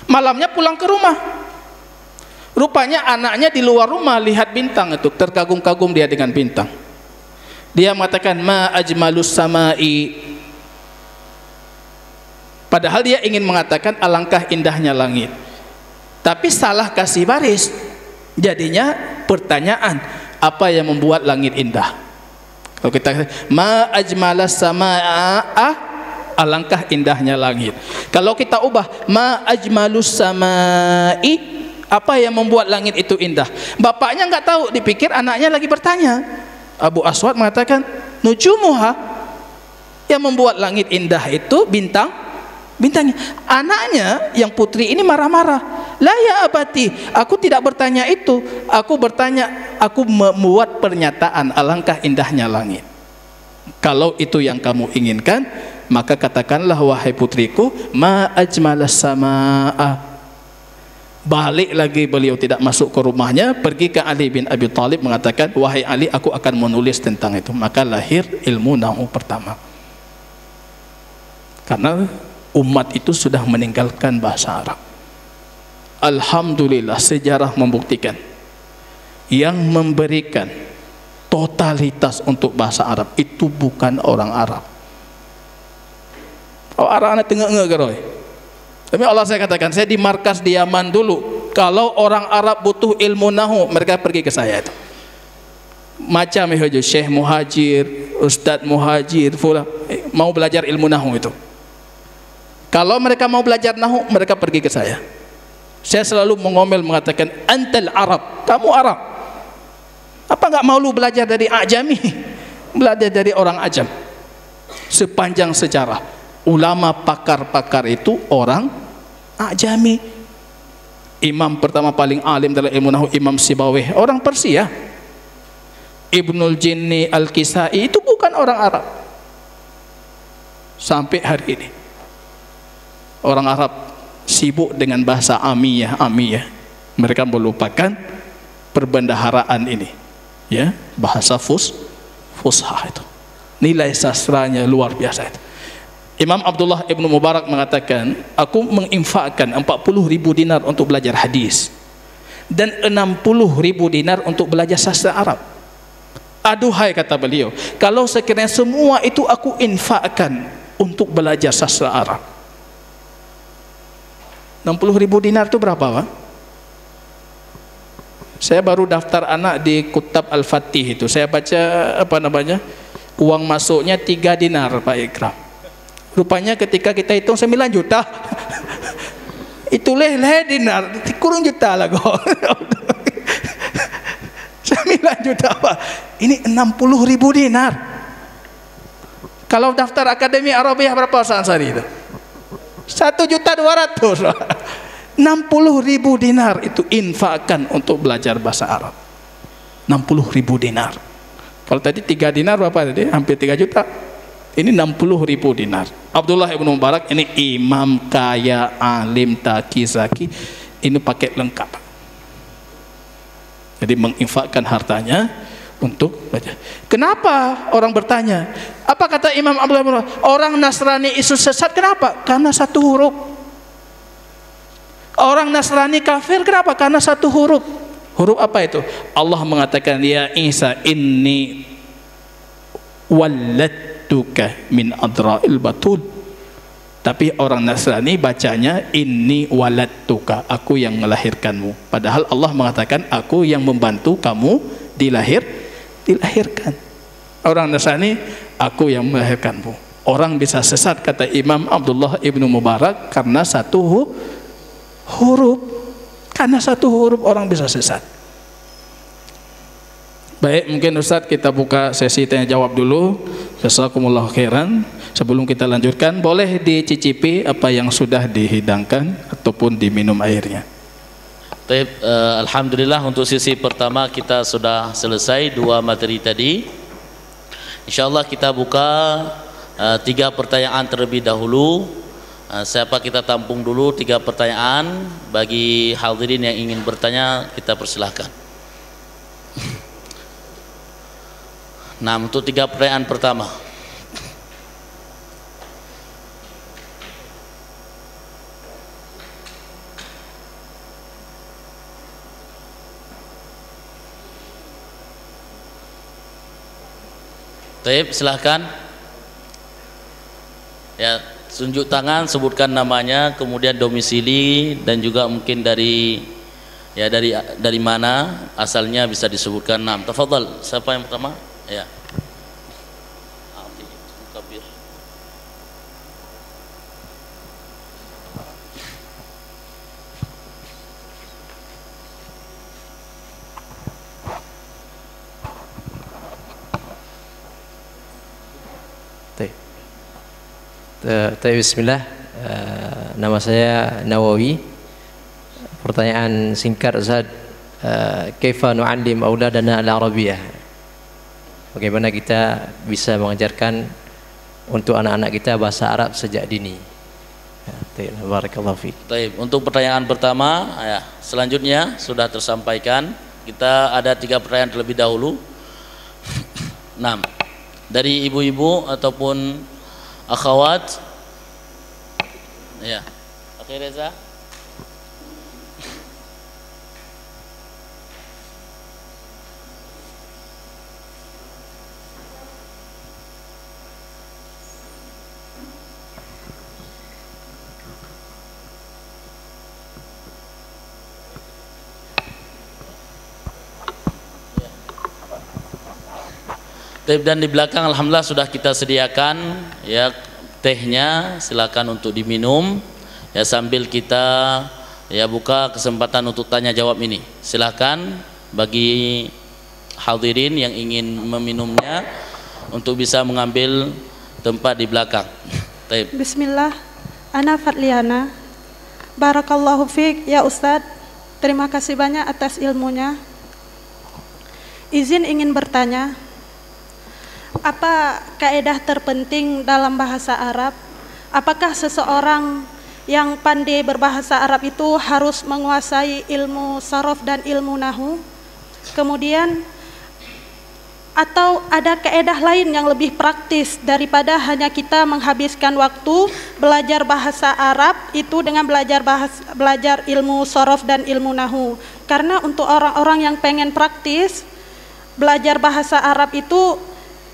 Malamnya pulang ke rumah, rupanya anaknya di luar rumah lihat bintang itu, terkagum-kagum dia dengan bintang. Dia mengatakan, ma ajmalus samai. Padahal dia ingin mengatakan alangkah indahnya langit, tapi salah kasih baris. Jadinya pertanyaan, apa yang membuat langit indah? Kalau kita ma ajmalas samaa, alangkah indahnya langit. Kalau kita ubah ma ajmalus samai, apa yang membuat langit itu indah? Bapaknya nggak tahu, dipikir anaknya lagi bertanya. Abu Aswad mengatakan, nujumuha, yang membuat langit indah itu bintangnya. Anaknya yang putri ini marah-marah. La ya abati, aku tidak bertanya itu. Aku membuat pernyataan alangkah indahnya langit. Kalau itu yang kamu inginkan, maka katakanlah, wahai putriku, ma ajmalas samaa. Balik lagi beliau tidak masuk ke rumahnya, pergi ke Ali bin Abi Thalib mengatakan, wahai Ali, aku akan menulis tentang itu. Maka lahir ilmu nahwu pertama. Karena umat itu sudah meninggalkan bahasa Arab. Alhamdulillah, sejarah membuktikan yang memberikan totalitas untuk bahasa Arab itu bukan orang Arab. Oh, Arab anak tengah-tengah geroy. Tapi Allah, saya katakan, saya di markas di Yaman dulu. Kalau orang Arab butuh ilmu nahwu, mereka pergi ke saya itu. Macam itu, Syekh Muhajir, Ustadz Muhajir, mau belajar ilmu nahwu itu. Kalau mereka mau belajar nahwu, mereka pergi ke saya. Saya selalu mengomel mengatakan, antal Arab, kamu Arab. Apa nggak mau lu belajar dari Ajami? Belajar dari orang Ajam. Sepanjang sejarah, ulama pakar-pakar itu orang Ajami. Imam pertama paling alim dalam ilmu nahwu Imam Sibawih, orang Persia. Ibnul Jinni Al-Kisai itu bukan orang Arab. Sampai hari ini orang Arab sibuk dengan bahasa amiyah. Mereka melupakan perbendaharaan ini, ya, bahasa fushah itu. Nilai sastranya luar biasa itu. Imam Abdullah Ibn Mubarak mengatakan, aku menginfakkan 40.000 dinar untuk belajar hadis dan 60.000 dinar untuk belajar sastra Arab. Aduhai, kata beliau, kalau sekiranya semua itu aku infakkan untuk belajar sastra Arab, 60.000 dinar itu berapa, Pak? Saya baru daftar anak di Kutab Al-Fatih itu. Saya baca uang masuknya 3 dinar, Pak Ikram. Rupanya ketika kita hitung 9 juta. Itu leh dinar, kurang juta lah kok. 9 juta, Pak. Ini 60.000 dinar. Kalau daftar Akademi Arabiah berapa Sansari itu? 1.200.000. 60.000 dinar itu infakkan untuk belajar bahasa Arab. 60.000 dinar. Kalau tadi 3 dinar berapa tadi? Hampir 3 juta. Ini 60.000 dinar. Abdullah Ibn Mubarak ini imam kaya, alim, taqi, zaki. Ini paket lengkap. Jadi menginfakkan hartanya untuk belajar. Kenapa orang bertanya? Apa kata Imam Abdullah Ibn Mubarak? Orang Nasrani itu sesat, kenapa? Karena 1 huruf. Orang Nasrani kafir, kenapa? Karena 1 huruf. Huruf apa itu? Allah mengatakan, ya Isa inni walladtuka min adra'il batul. Tapi orang Nasrani bacanya inni waladtuka, aku yang melahirkanmu. Padahal Allah mengatakan, aku yang membantu kamu dilahirkan. Orang Nasrani, aku yang melahirkanmu. Orang bisa sesat, kata Imam Abdullah Ibn Mubarak, karena 1 huruf. Karena 1 huruf orang bisa sesat. Baik, mungkin Ustadz kita buka sesi tanya jawab dulu. Jazakumullah khairan. Sebelum kita lanjutkan, boleh dicicipi apa yang sudah dihidangkan ataupun diminum airnya. Baik, alhamdulillah untuk sesi pertama kita sudah selesai 2 materi tadi. Insyaallah kita buka 3 pertanyaan terlebih dahulu. Siapa kita tampung dulu 3 pertanyaan. Bagi hadirin yang ingin bertanya, kita persilahkan. Nah, untuk 3 pertanyaan pertama. Baik, silahkan. Ya, tunjuk tangan, sebutkan namanya, kemudian domisili dan juga mungkin dari mana asalnya bisa disebutkan. Nah, tafadhal. Siapa yang pertama? Ya. Kabir. Bismillah. Nama saya Nawawi. Pertanyaan singkat Ustaz, kaifa nu'allim auladana al-arabiyyah? Bagaimana kita bisa mengajarkan untuk anak-anak kita bahasa Arab sejak dini? Barakallahu fiik. Baik, untuk pertanyaan pertama, ya, selanjutnya sudah tersampaikan. Kita ada 3 pertanyaan terlebih dahulu. 6 dari ibu-ibu ataupun akhwat. Ya. Oke, Reza. Dan di belakang alhamdulillah sudah kita sediakan ya tehnya, silakan untuk diminum ya sambil kita ya buka kesempatan untuk tanya jawab ini. Silakan bagi hadirin yang ingin meminumnya untuk bisa mengambil tempat di belakang. Bismillah, ana Fatliana. Barakallahu fiik ya Ustadz. Terima kasih banyak atas ilmunya. Izin ingin bertanya, apa kaidah terpenting dalam bahasa Arab? Apakah seseorang yang pandai berbahasa Arab itu harus menguasai ilmu saraf dan ilmu nahu? Kemudian, atau ada kaidah lain yang lebih praktis daripada hanya kita menghabiskan waktu belajar bahasa Arab itu dengan belajar ilmu saraf dan ilmu nahu? Karena untuk orang-orang yang pengen praktis belajar bahasa Arab itu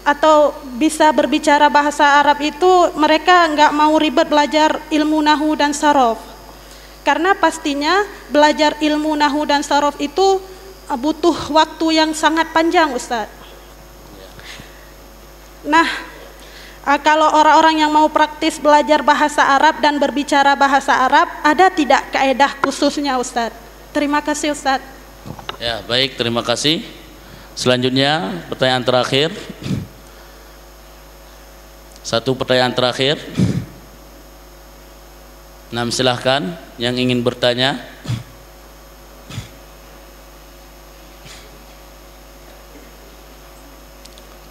atau bisa berbicara bahasa Arab itu, mereka nggak mau ribet belajar ilmu nahu dan saraf, karena pastinya belajar ilmu nahu dan saraf itu butuh waktu yang sangat panjang, Ustadz. Nah, kalau orang-orang yang mau praktis belajar bahasa Arab dan berbicara bahasa Arab, ada tidak kaedah khususnya, Ustadz? Terima kasih, Ustadz. Ya, baik, terima kasih. Selanjutnya pertanyaan terakhir. Satu pertanyaan terakhir. Silahkan yang ingin bertanya.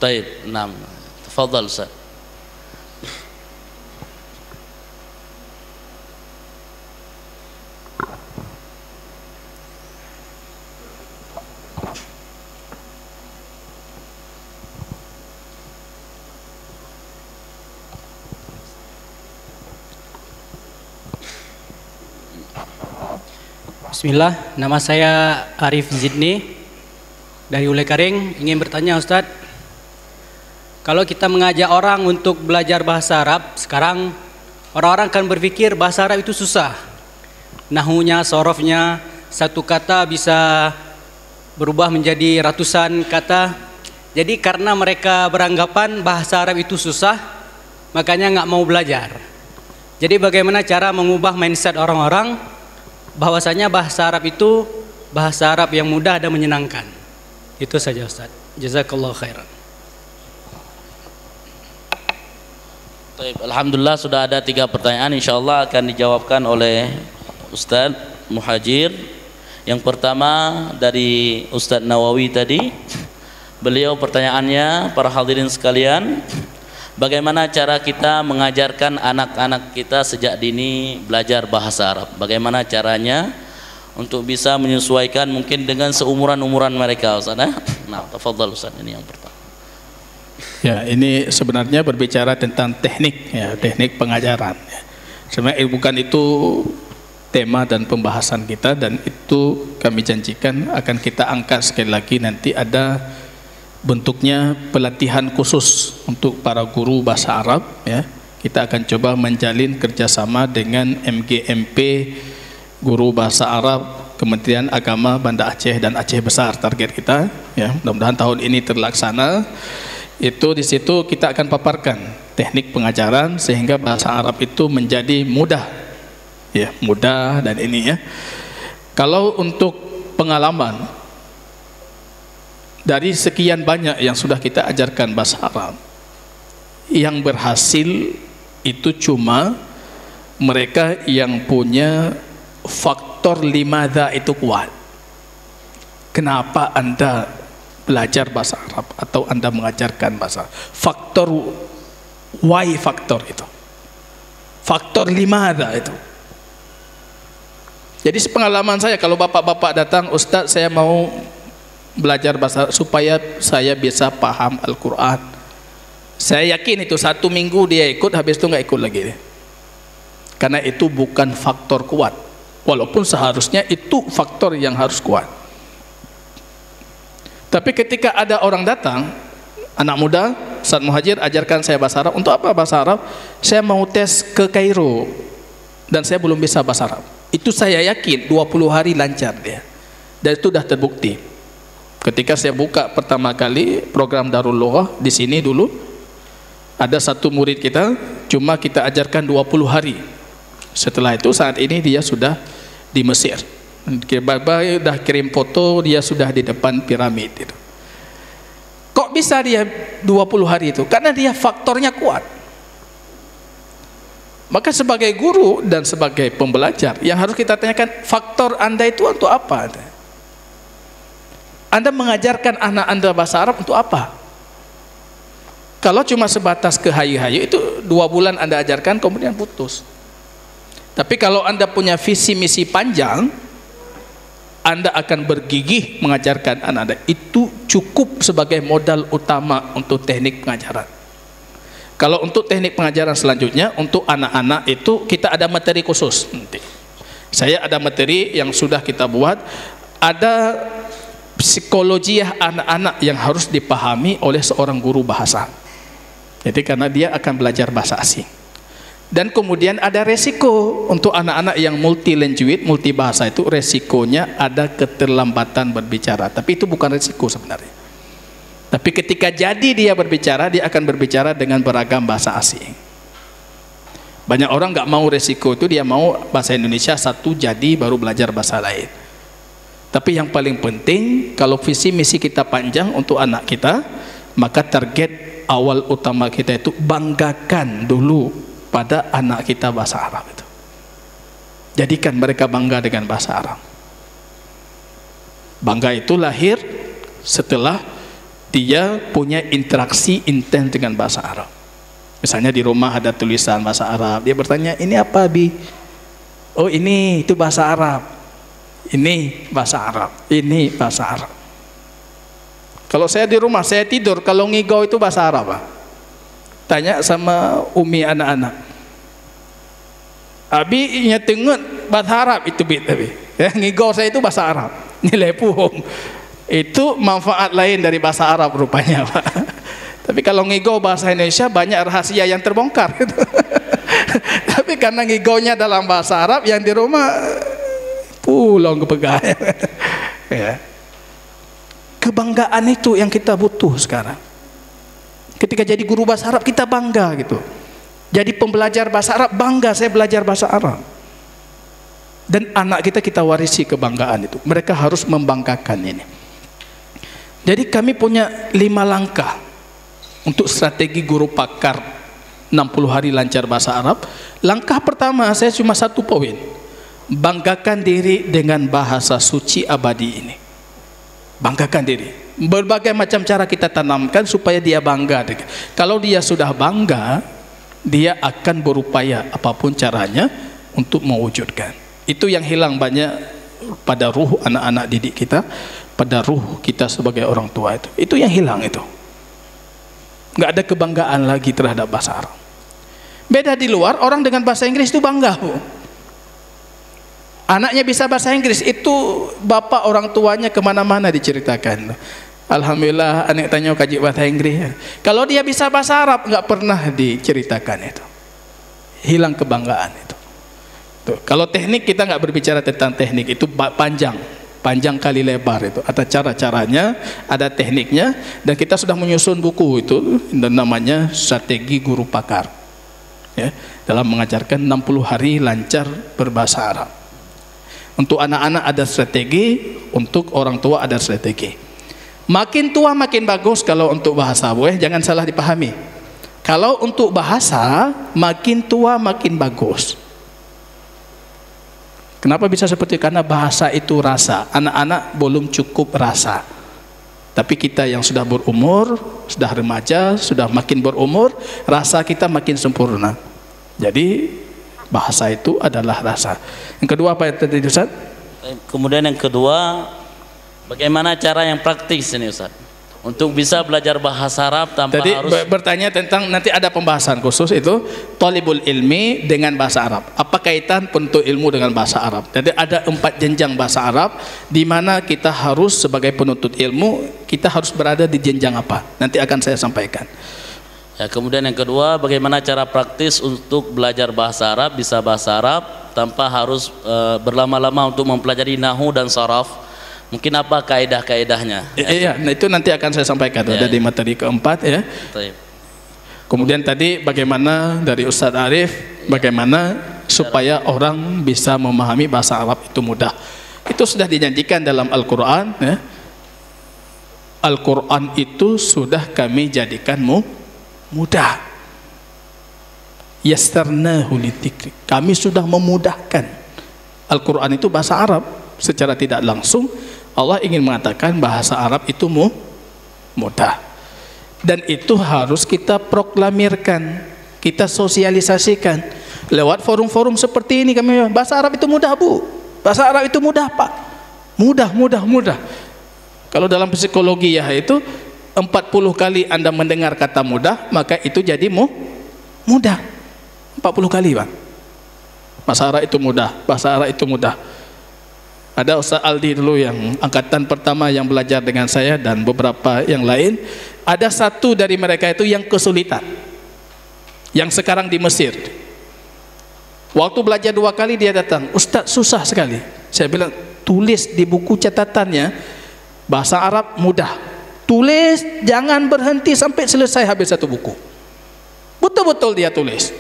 Baik, 6. Tafadhal Ustaz. Bismillah, nama saya Arif Zidni dari Ule Karing. Ingin bertanya Ustadz, kalau kita mengajak orang untuk belajar bahasa Arab, sekarang orang-orang kan berpikir bahasa Arab itu susah. Nahunya, sorofnya, satu kata bisa berubah menjadi ratusan kata. Jadi karena mereka beranggapan bahasa Arab itu susah, makanya nggak mau belajar. Jadi bagaimana cara mengubah mindset orang-orang bahwasanya bahasa Arab itu bahasa Arab yang mudah dan menyenangkan? Itu saja Ustaz. Jazakallahu khairan. Baik, alhamdulillah sudah ada 3 pertanyaan, insyaallah akan dijawabkan oleh Ustaz Muhajir. Yang pertama dari Ustaz Nawawi tadi. Beliau pertanyaannya, para hadirin sekalian, bagaimana cara kita mengajarkan anak-anak kita sejak dini belajar bahasa Arab? Bagaimana caranya untuk bisa menyesuaikan mungkin dengan seumuran-umuran mereka, Ustaz? Nah, tafadhal Ustaz, ini yang pertama. Ya, ini sebenarnya berbicara tentang teknik, ya, teknik pengajaran. Sebenarnya bukan itu tema dan pembahasan kita, dan itu kami janjikan akan kita angkat sekali lagi. Nanti ada bentuknya pelatihan khusus untuk para guru bahasa Arab. Ya, kita akan coba menjalin kerjasama dengan MGMP Guru Bahasa Arab Kementerian Agama Banda Aceh dan Aceh Besar. Target kita, ya, mudah-mudahan tahun ini terlaksana. Itu di situ kita akan paparkan teknik pengajaran sehingga bahasa Arab itu menjadi mudah, ya, mudah. Dan ini, ya, kalau untuk pengalaman dari sekian banyak yang sudah kita ajarkan bahasa Arab, yang berhasil itu cuma mereka yang punya faktor limadha itu kuat. Kenapa Anda belajar bahasa Arab atau Anda mengajarkan bahasa Arab? Faktor why, faktor itu, faktor limadha itu. Jadi sepengalaman saya, kalau bapak-bapak datang, Ustaz saya mau belajar bahasa Arab supaya saya bisa paham Al-Quran, saya yakin itu 1 minggu dia ikut, habis itu nggak ikut lagi, karena itu bukan faktor kuat, walaupun seharusnya itu faktor yang harus kuat. Tapi ketika ada orang datang, anak muda, Ustaz Muhajir ajarkan saya bahasa Arab. Untuk apa bahasa Arab? Saya mau tes ke Kairo dan saya belum bisa bahasa Arab. Itu saya yakin 20 hari lancar dia, dan itu sudah terbukti. Ketika saya buka pertama kali program Darul Lughah di sini dulu, ada satu murid kita, cuma kita ajarkan 20 hari. Setelah itu saat ini dia sudah di Mesir. Baba dah kirim foto, dia sudah di depan piramid itu. Kok bisa dia 20 hari itu? Karena dia faktornya kuat. Maka sebagai guru dan sebagai pembelajar yang harus kita tanyakan, faktor Anda itu untuk apa? Anda mengajarkan anak Anda bahasa Arab untuk apa? Kalau cuma sebatas ke hayu-hayu, itu 2 bulan Anda ajarkan kemudian putus. Tapi kalau Anda punya visi misi panjang, Anda akan bergigih mengajarkan anak Anda. Itu cukup sebagai modal utama untuk teknik pengajaran. Kalau untuk teknik pengajaran selanjutnya, untuk anak-anak itu kita ada materi khusus nanti. Saya ada materi yang sudah kita buat, ada psikologi anak-anak yang harus dipahami oleh seorang guru bahasa. Jadi karena dia akan belajar bahasa asing. Dan kemudian ada resiko untuk anak-anak yang multi language, multi bahasa, itu resikonya ada keterlambatan berbicara. Tapi itu bukan resiko sebenarnya. Tapi ketika jadi dia berbicara, dia akan berbicara dengan beragam bahasa asing. Banyak orang nggak mau resiko itu, dia mau bahasa Indonesia 1 jadi baru belajar bahasa lain. Tapi yang paling penting, kalau visi misi kita panjang untuk anak kita, maka target awal utama kita itu banggakan dulu pada anak kita bahasa Arab itu. Jadikan mereka bangga dengan bahasa Arab. Bangga itu lahir setelah dia punya interaksi intens dengan bahasa Arab. Misalnya di rumah ada tulisan bahasa Arab, dia bertanya, ini apa Bi? Oh ini, itu bahasa Arab. Ini bahasa Arab. Ini bahasa Arab. Kalau saya di rumah, saya tidur, kalau ngigau itu bahasa Arab, Pak. Tanya sama umi anak-anak, Abi nyetengut bahasa Arab itu Bi, tapi ya, ngigau saya itu bahasa Arab, nilai puhum. Itu manfaat lain dari bahasa Arab rupanya, Pak. Tapi kalau ngigau bahasa Indonesia banyak rahasia yang terbongkar gitu. Tapi karena ngigaunya dalam bahasa Arab, yang di rumah pulang kepegang. Ya. Kebanggaan itu yang kita butuh sekarang. Ketika jadi guru bahasa Arab kita bangga gitu. Jadi pembelajar bahasa Arab bangga, saya belajar bahasa Arab. Dan anak kita warisi kebanggaan itu. Mereka harus membanggakan ini. Jadi kami punya 5 langkah untuk strategi guru pakar 60 hari lancar bahasa Arab. Langkah pertama saya cuma 1 poin. Banggakan diri dengan bahasa suci abadi ini. Banggakan diri. Berbagai macam cara kita tanamkan supaya dia bangga. Kalau dia sudah bangga, dia akan berupaya apapun caranya untuk mewujudkan. Itu yang hilang banyak pada ruh anak-anak didik kita, pada ruh kita sebagai orang tua itu. Itu yang hilang itu. Nggak ada kebanggaan lagi terhadap bahasa Arab. Beda di luar, orang dengan bahasa Inggris itu bangga. Anaknya bisa bahasa Inggris, itu bapak orang tuanya kemana-mana diceritakan. Alhamdulillah anak tanya kaji bahasa Inggris. Kalau dia bisa bahasa Arab, nggak pernah diceritakan itu. Hilang kebanggaan itu. Tuh, kalau teknik kita nggak berbicara tentang teknik, itu panjang kali lebar itu. Ada cara-caranya, ada tekniknya, dan kita sudah menyusun buku itu dan namanya Strategi Guru Pakar. Ya, dalam mengajarkan 60 hari lancar berbahasa Arab. Untuk anak-anak ada strategi, untuk orang tua ada strategi. Makin tua makin bagus kalau untuk bahasa, jangan salah dipahami. Kalau untuk bahasa, makin tua makin bagus. Kenapa bisa seperti itu? Karena bahasa itu rasa. Anak-anak belum cukup rasa. Tapi kita yang sudah berumur, sudah remaja, sudah makin berumur, rasa kita makin sempurna. Jadi bahasa itu adalah rasa. Yang kedua apa yang tadi Ustaz? Kemudian yang kedua, bagaimana cara yang praktis ini Ustaz untuk bisa belajar bahasa Arab tanpa tadi harus bertanya tentang, nanti ada pembahasan khusus itu Thalibul ilmi dengan bahasa Arab. Apa kaitan penuntut ilmu dengan bahasa Arab? Jadi ada 4 jenjang bahasa Arab di mana kita harus sebagai penuntut ilmu kita harus berada di jenjang apa? Nanti akan saya sampaikan. Ya, kemudian yang kedua, bagaimana cara praktis untuk belajar bahasa Arab, bisa bahasa Arab tanpa harus berlama-lama untuk mempelajari nahu dan saraf. Mungkin apa kaidah-kaidahnya? Iya, nah itu nanti akan saya sampaikan di materi keempat ya. Baik. Kemudian tadi bagaimana dari Ustadz Arif, bagaimana supaya orang bisa memahami bahasa Arab itu mudah. Itu sudah dijanjikan dalam Al-Quran ya. Al-Quran itu sudah kami jadikan mudah. Yassarnahu lidzikri. Kami sudah memudahkan. Al-Quran itu bahasa Arab. Secara tidak langsung Allah ingin mengatakan bahasa Arab itu mudah. Dan itu harus kita proklamirkan, kita sosialisasikan lewat forum-forum seperti ini. Kami bahasa Arab itu mudah, Bu. Bahasa Arab itu mudah, Pak. Mudah. Kalau dalam psikologi ya itu 40 kali Anda mendengar kata mudah, maka itu jadi mudah. 40 kali, Bang. Bahasa Arab itu mudah, bahasa Arab itu mudah. Ada Ustaz Aldi dulu yang angkatan pertama yang belajar dengan saya dan beberapa yang lain. Ada satu dari mereka itu yang kesulitan, yang sekarang di Mesir. Waktu belajar 2 kali dia datang, Ustaz susah sekali. Saya bilang, tulis di buku catatannya bahasa Arab mudah. Tulis, jangan berhenti sampai selesai habis 1 buku. Betul-betul dia tulis.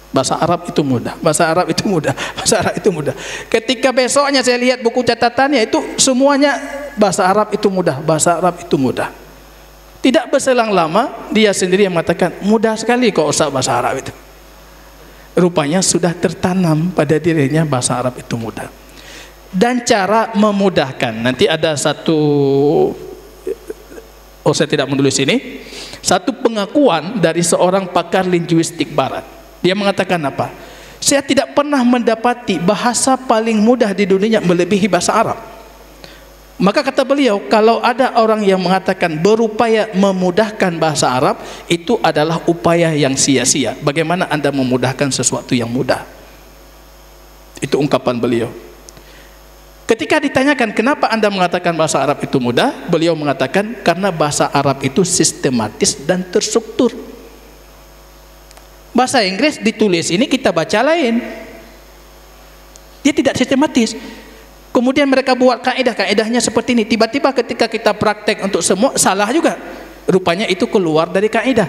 Bahasa Arab itu mudah, bahasa Arab itu mudah, bahasa Arab itu mudah. Ketika besoknya saya lihat buku catatannya itu semuanya bahasa Arab itu mudah, bahasa Arab itu mudah. Tidak berselang lama dia sendiri yang mengatakan, mudah sekali kok Ustaz bahasa Arab itu. Rupanya sudah tertanam pada dirinya bahasa Arab itu mudah. Dan cara memudahkan, nanti ada satu, saya tidak menulis ini, satu pengakuan dari seorang pakar linguistik barat. Dia mengatakan apa? Saya tidak pernah mendapati bahasa paling mudah di dunia melebihi bahasa Arab. Maka kata beliau, kalau ada orang yang mengatakan berupaya memudahkan bahasa Arab, itu adalah upaya yang sia-sia. Bagaimana Anda memudahkan sesuatu yang mudah? Itu ungkapan beliau. Ketika ditanyakan kenapa Anda mengatakan bahasa Arab itu mudah, beliau mengatakan karena bahasa Arab itu sistematis dan terstruktur. Bahasa Inggris ditulis ini, kita baca lain. Dia tidak sistematis. Kemudian mereka buat kaedah-kaedahnya seperti ini. Tiba-tiba ketika kita praktek untuk semua, salah juga. Rupanya itu keluar dari kaedah.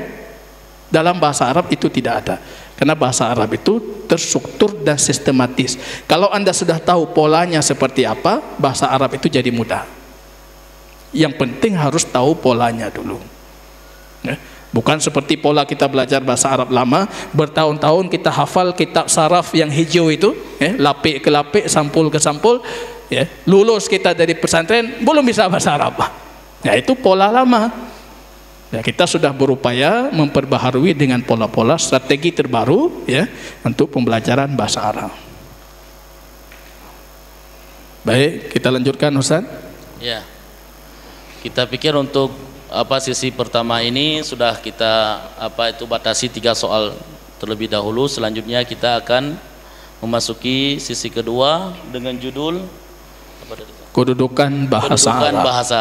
Dalam bahasa Arab itu tidak ada. Karena bahasa Arab itu terstruktur dan sistematis. Kalau Anda sudah tahu polanya seperti apa, bahasa Arab itu jadi mudah. Yang penting harus tahu polanya dulu. Ya. Bukan seperti pola kita belajar bahasa Arab lama, bertahun-tahun kita hafal kitab saraf yang hijau itu, ya, lapik ke lapik, sampul ke sampul, ya. Lulus kita dari pesantren belum bisa bahasa Arab. Ya, itu pola lama. Ya, kita sudah berupaya memperbaharui dengan pola-pola strategi terbaru, ya, untuk pembelajaran bahasa Arab. Baik, kita lanjutkan Ustaz. Ya. Kita pikir untuk sisi pertama ini sudah kita batasi 3 soal terlebih dahulu. Selanjutnya kita akan memasuki sisi kedua dengan judul kedudukan bahasa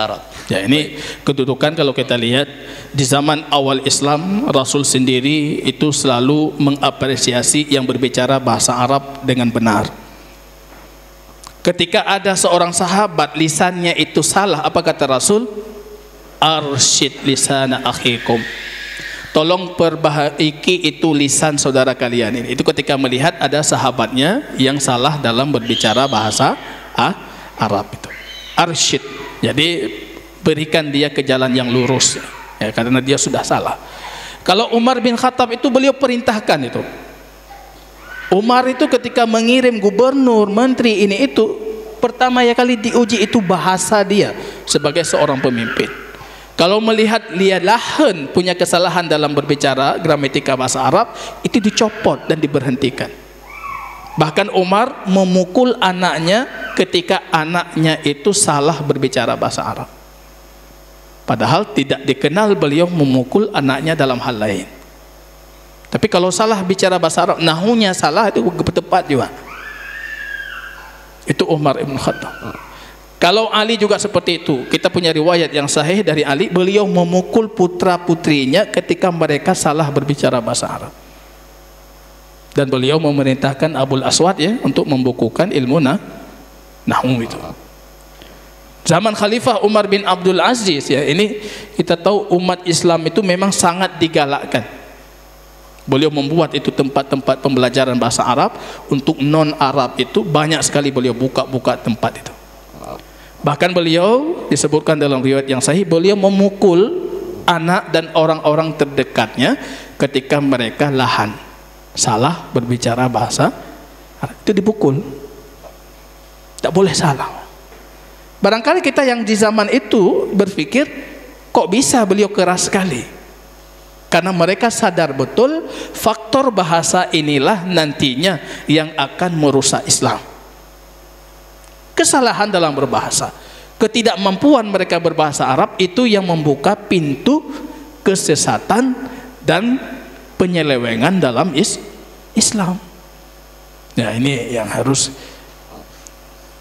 Arab. Ya, ini kedudukan kalau kita lihat di zaman awal Islam, Rasul sendiri itu selalu mengapresiasi yang berbicara bahasa Arab dengan benar. Ketika ada seorang sahabat lisannya itu salah, apa kata Rasul? Arsyid lisana akhikum. Tolong perbaiki itu lisan saudara kalian ini. Itu ketika melihat ada sahabatnya yang salah dalam berbicara bahasa Arab itu. Arsyid. Jadi berikan dia ke jalan yang lurus, ya, karena dia sudah salah. Kalau Umar bin Khattab itu beliau perintahkan itu. Umar itu ketika mengirim gubernur, menteri ini itu, pertama kali diuji itu bahasa dia sebagai seorang pemimpin. Kalau melihat dia lahan punya kesalahan dalam berbicara gramatika bahasa Arab, itu dicopot dan diberhentikan. Bahkan Umar memukul anaknya ketika anaknya itu salah berbicara bahasa Arab. Padahal tidak dikenal beliau memukul anaknya dalam hal lain. Tapi kalau salah bicara bahasa Arab, nahunya salah, itu tepat juga. Itu Umar ibn Khattab. Kalau Ali juga seperti itu. Kita punya riwayat yang sahih dari Ali, beliau memukul putra-putrinya ketika mereka salah berbicara bahasa Arab. Dan beliau memerintahkan Abul Aswad, ya, untuk membukukan ilmu nahwu itu. Zaman Khalifah Umar bin Abdul Aziz, ya, ini kita tahu umat Islam itu memang sangat digalakkan. Beliau membuat itu tempat-tempat pembelajaran bahasa Arab untuk non-Arab itu, banyak sekali beliau buka tempat itu. Bahkan beliau disebutkan dalam riwayat yang sahih, beliau memukul anak dan orang-orang terdekatnya ketika mereka lahan salah berbicara bahasa Arab, itu dipukul. Tak boleh salah. Barangkali kita yang di zaman itu berpikir, kok bisa beliau keras sekali? Karena mereka sadar betul faktor bahasa inilah nantinya yang akan merusak Islam. Kesalahan dalam berbahasa, ketidakmampuan mereka berbahasa Arab itu yang membuka pintu kesesatan dan penyelewengan dalam Islam. Ya, ini yang harus.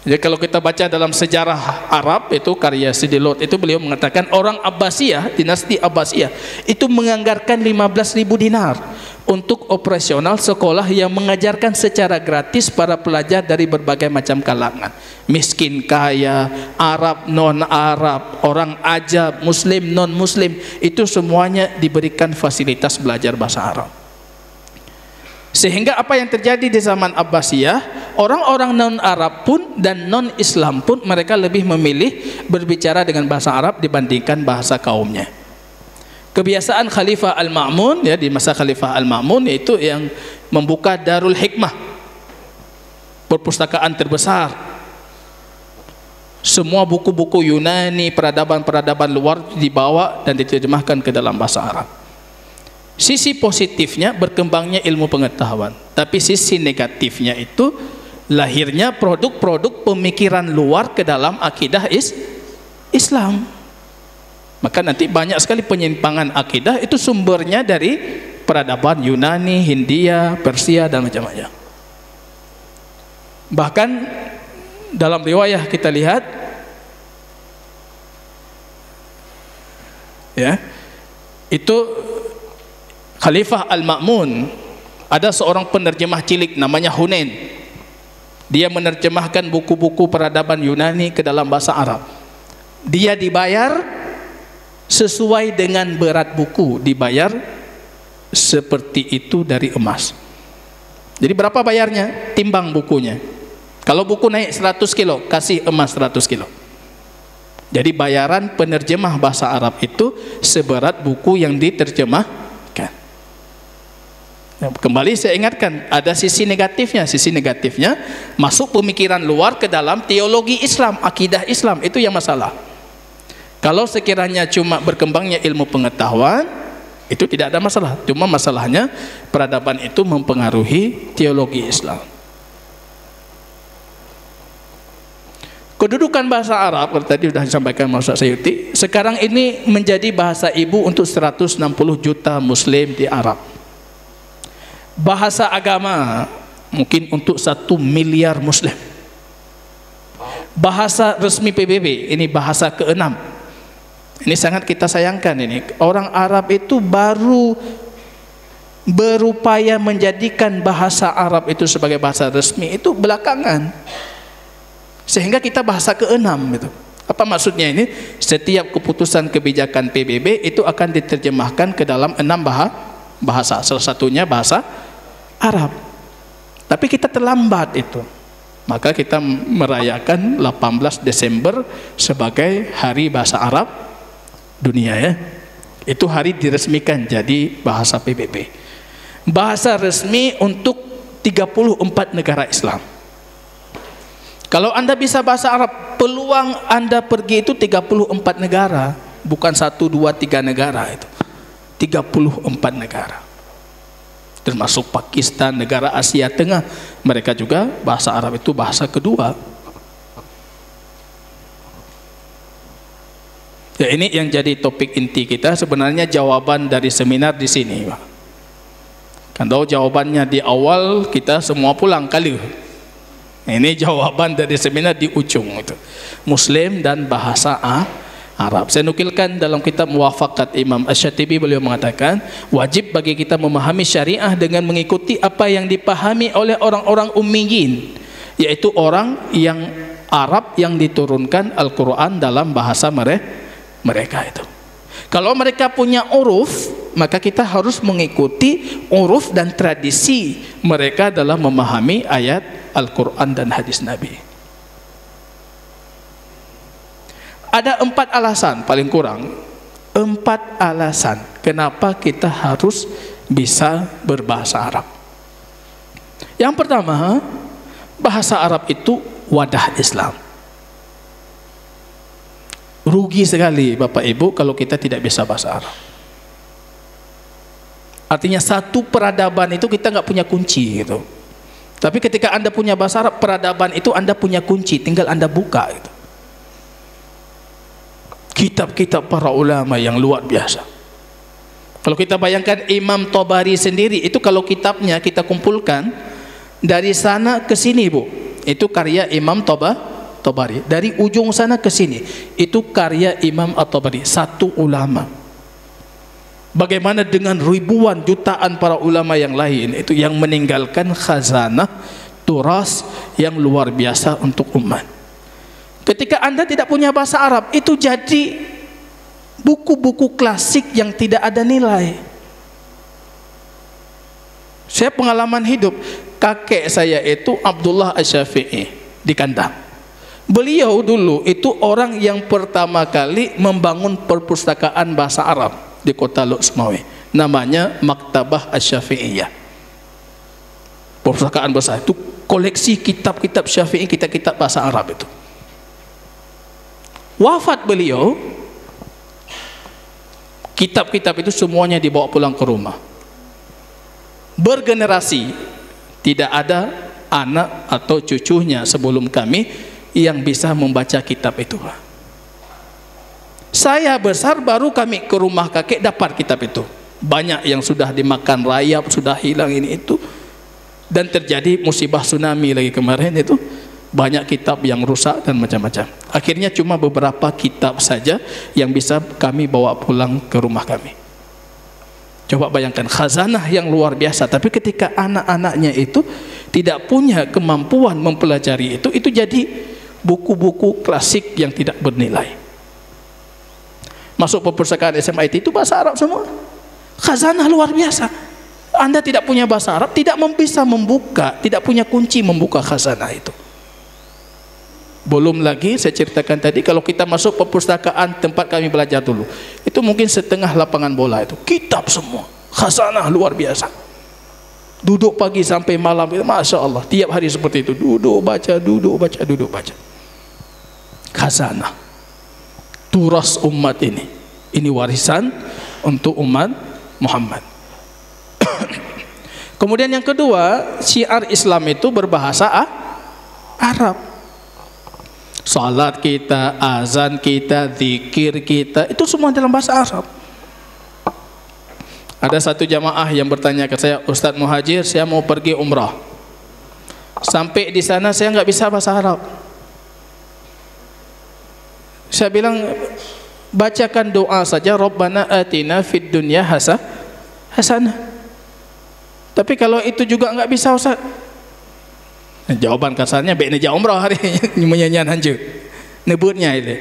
Jadi kalau kita baca dalam sejarah Arab itu, karya Sidi Lot itu, beliau mengatakan orang Abbasiyah, dinasti Abbasiyah itu menganggarkan 15.000 dinar untuk operasional sekolah yang mengajarkan secara gratis para pelajar dari berbagai macam kalangan, miskin, kaya, Arab, non-Arab, orang ajam, Muslim, non-Muslim, itu semuanya diberikan fasilitas belajar bahasa Arab. Sehingga apa yang terjadi di zaman Abbasiyah, orang-orang non-Arab pun dan non-Islam pun mereka lebih memilih berbicara dengan bahasa Arab dibandingkan bahasa kaumnya. Kebiasaan Khalifah Al-Ma'mun, ya, di masa Khalifah Al-Ma'mun itu yang membuka Darul Hikmah, perpustakaan terbesar. Semua buku-buku Yunani, peradaban-peradaban luar dibawa dan diterjemahkan ke dalam bahasa Arab. Sisi positifnya berkembangnya ilmu pengetahuan, tapi sisi negatifnya itu lahirnya produk-produk pemikiran luar ke dalam akidah Islam. Maka nanti banyak sekali penyimpangan akidah itu sumbernya dari peradaban Yunani, Hindia, Persia dan macam-macam. Bahkan dalam riwayah kita lihat, ya, itu Khalifah Al-Ma'mun, ada seorang penerjemah cilik namanya Hunain. Dia menerjemahkan buku-buku peradaban Yunani ke dalam bahasa Arab. Dia dibayar sesuai dengan berat buku, dibayar seperti itu dari emas. Jadi berapa bayarnya? Timbang bukunya. Kalau buku naik 100 kilo, kasih emas 100 kilo. Jadi bayaran penerjemah bahasa Arab itu seberat buku yang diterjemahkan. Kembali saya ingatkan, ada sisi negatifnya. Sisi negatifnya masuk pemikiran luar ke dalam teologi Islam, akidah Islam, itu yang masalah. Kalau sekiranya cuma berkembangnya ilmu pengetahuan, itu tidak ada masalah. Cuma masalahnya peradaban itu mempengaruhi teologi Islam. Kedudukan bahasa Arab, tadi sudah disampaikan Ustaz Sayuti, sekarang ini menjadi bahasa ibu untuk 160 juta Muslim di Arab. Bahasa agama mungkin untuk 1 miliar Muslim. Bahasa resmi PBB, ini bahasa ke-6. Ini sangat kita sayangkan ini. Orang Arab itu baru berupaya menjadikan bahasa Arab itu sebagai bahasa resmi itu belakangan. Sehingga kita bahasa ke-6 itu. Apa maksudnya ini? Setiap keputusan kebijakan PBB itu akan diterjemahkan ke dalam 6 bahasa. Salah satunya bahasa Arab. Tapi kita terlambat itu. Maka kita merayakan 18 Desember sebagai Hari Bahasa Arab Dunia ya. Itu hari diresmikan jadi bahasa PBB. Bahasa resmi untuk 34 negara Islam. Kalau Anda bisa bahasa Arab, peluang Anda pergi itu 34 negara, bukan 1, 2, 3 negara itu. 34 negara. Termasuk Pakistan, negara Asia Tengah, mereka juga bahasa Arab itu bahasa kedua. Ya, ini yang jadi topik inti kita, sebenarnya jawaban dari seminar di sini. Kalau jawabannya di awal kita semua pulang kali. Ini jawaban dari seminar di ujung itu. Muslim dan bahasa Arab. Saya nukilkan dalam kitab Muwafaqat Imam Asy-Syatibi, beliau mengatakan wajib bagi kita memahami syariah dengan mengikuti apa yang dipahami oleh orang-orang ummiyin, yaitu orang yang Arab yang diturunkan Al-Quran dalam bahasa mereka itu. Kalau mereka punya uruf, maka kita harus mengikuti uruf dan tradisi mereka dalam memahami ayat Al-Quran dan hadis Nabi. Ada 4 alasan, paling kurang 4 alasan kenapa kita harus bisa berbahasa Arab. Yang pertama, bahasa Arab itu wadah Islam. Rugi sekali Bapak Ibu kalau kita tidak bisa bahasa Arab. Artinya satu peradaban itu kita nggak punya kunci gitu. Tapi ketika Anda punya bahasa Arab, peradaban itu Anda punya kunci, tinggal Anda buka gitu. Kitab-kitab para ulama yang luar biasa. Kalau kita bayangkan Imam Tabari sendiri, itu kalau kitabnya kita kumpulkan dari sana ke sini Bu, itu karya Imam Tabari. Dari ujung sana ke sini, itu karya Imam At-Tabari, satu ulama. Bagaimana dengan ribuan jutaan para ulama yang lain itu yang meninggalkan khazanah turas yang luar biasa untuk umat. Ketika Anda tidak punya bahasa Arab, itu jadi buku-buku klasik yang tidak ada nilai. Saya pengalaman hidup, kakek saya itu Abdullah Asy-Syafi'i di Kandang. Beliau dulu itu orang yang pertama kali membangun perpustakaan bahasa Arab di kota Luxmawi. Namanya Maktabah Asy-Syafi'iyah. Perpustakaan besar itu koleksi kitab-kitab Syafi'i, kitab-kitab bahasa Arab itu. Wafat beliau, kitab-kitab itu semuanya dibawa pulang ke rumah. Bergenerasi, tidak ada anak atau cucunya sebelum kami yang bisa membaca kitab itu. Saya besar baru kami ke rumah kakek dapat kitab itu. Banyak yang sudah dimakan rayap, sudah hilang ini itu. Dan terjadi musibah tsunami lagi kemarin itu. Banyak kitab yang rusak dan macam-macam. Akhirnya cuma beberapa kitab saja yang bisa kami bawa pulang ke rumah kami. Coba bayangkan, khazanah yang luar biasa. Tapi ketika anak-anaknya itu tidak punya kemampuan mempelajari itu jadi buku-buku klasik yang tidak bernilai. Masuk perpustakaan SMIT itu bahasa Arab semua. Khazanah luar biasa. Anda tidak punya bahasa Arab, tidak bisa membuka, tidak punya kunci membuka khazanah itu. Belum lagi saya ceritakan tadi, kalau kita masuk perpustakaan tempat kami belajar dulu, itu mungkin setengah lapangan bola itu kitab semua, khazanah luar biasa. Duduk pagi sampai malam, Masya Allah, tiap hari seperti itu, duduk baca, duduk baca, duduk baca. Khazanah turas umat ini warisan untuk umat Muhammad. Kemudian yang kedua, syiar Islam itu berbahasa Arab. Salat kita, azan kita, zikir kita, itu semua dalam bahasa Arab. Ada satu jamaah yang bertanya ke saya, Ustadz Muhajir, saya mau pergi umrah. Sampai di sana saya nggak bisa bahasa Arab. Saya bilang, bacakan doa saja, Rabbana atina fid dunya hasanah. Tapi kalau itu juga nggak bisa, Ustaz. Jawaban kasarnya baiknya jauh umrah hari menyanyian hanja nebutnya itu.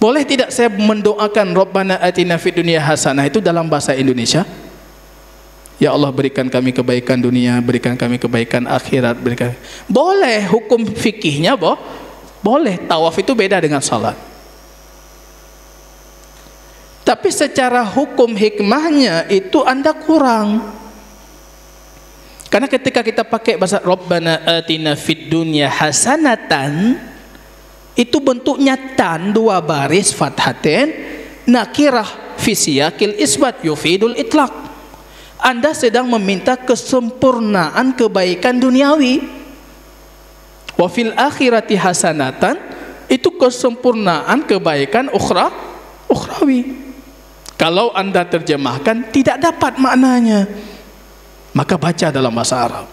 Boleh tidak saya mendoakan Rabbana atina fid dunya hasanah itu dalam bahasa Indonesia? Ya Allah, berikan kami kebaikan dunia, berikan kami kebaikan akhirat, berikan. Boleh, hukum fikihnya boleh. Tawaf itu beda dengan salat. Tapi secara hukum hikmahnya itu Anda kurang. Karena ketika kita pakai bahasa Rabbana atina fid dunya hasanatan, itu bentuknya tan, dua baris fathatin, nakirah fi siyaqil isbat yufidul itlaq. Anda sedang meminta kesempurnaan kebaikan duniawi. Wa fil akhirati hasanatan, itu kesempurnaan kebaikan ukhrawi. Kalau Anda terjemahkan tidak dapat maknanya, maka baca dalam bahasa Arab.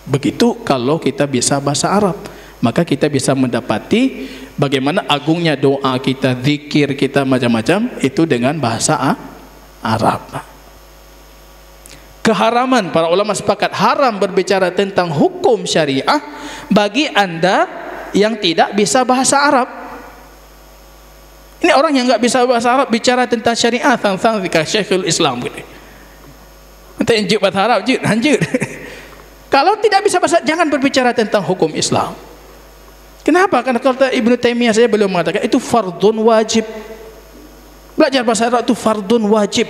Begitu kalau kita bisa bahasa Arab, maka kita bisa mendapati bagaimana agungnya doa kita, zikir kita, macam-macam itu dengan bahasa Arab. Keharaman, para ulama sepakat haram berbicara tentang hukum syariah bagi Anda yang tidak bisa bahasa Arab. Ini orang yang nggak bisa bahasa Arab bicara tentang syariah, tentang Syekhul Islam gitu. Nanti anjut bahasa Arab, anjut. Kalau tidak bisa bahasa, jangan berbicara tentang hukum Islam. Kenapa? Karena kalau Ibnu Taimiyah saya belum mengatakan itu fardun wajib. Belajar bahasa Arab itu fardun wajib.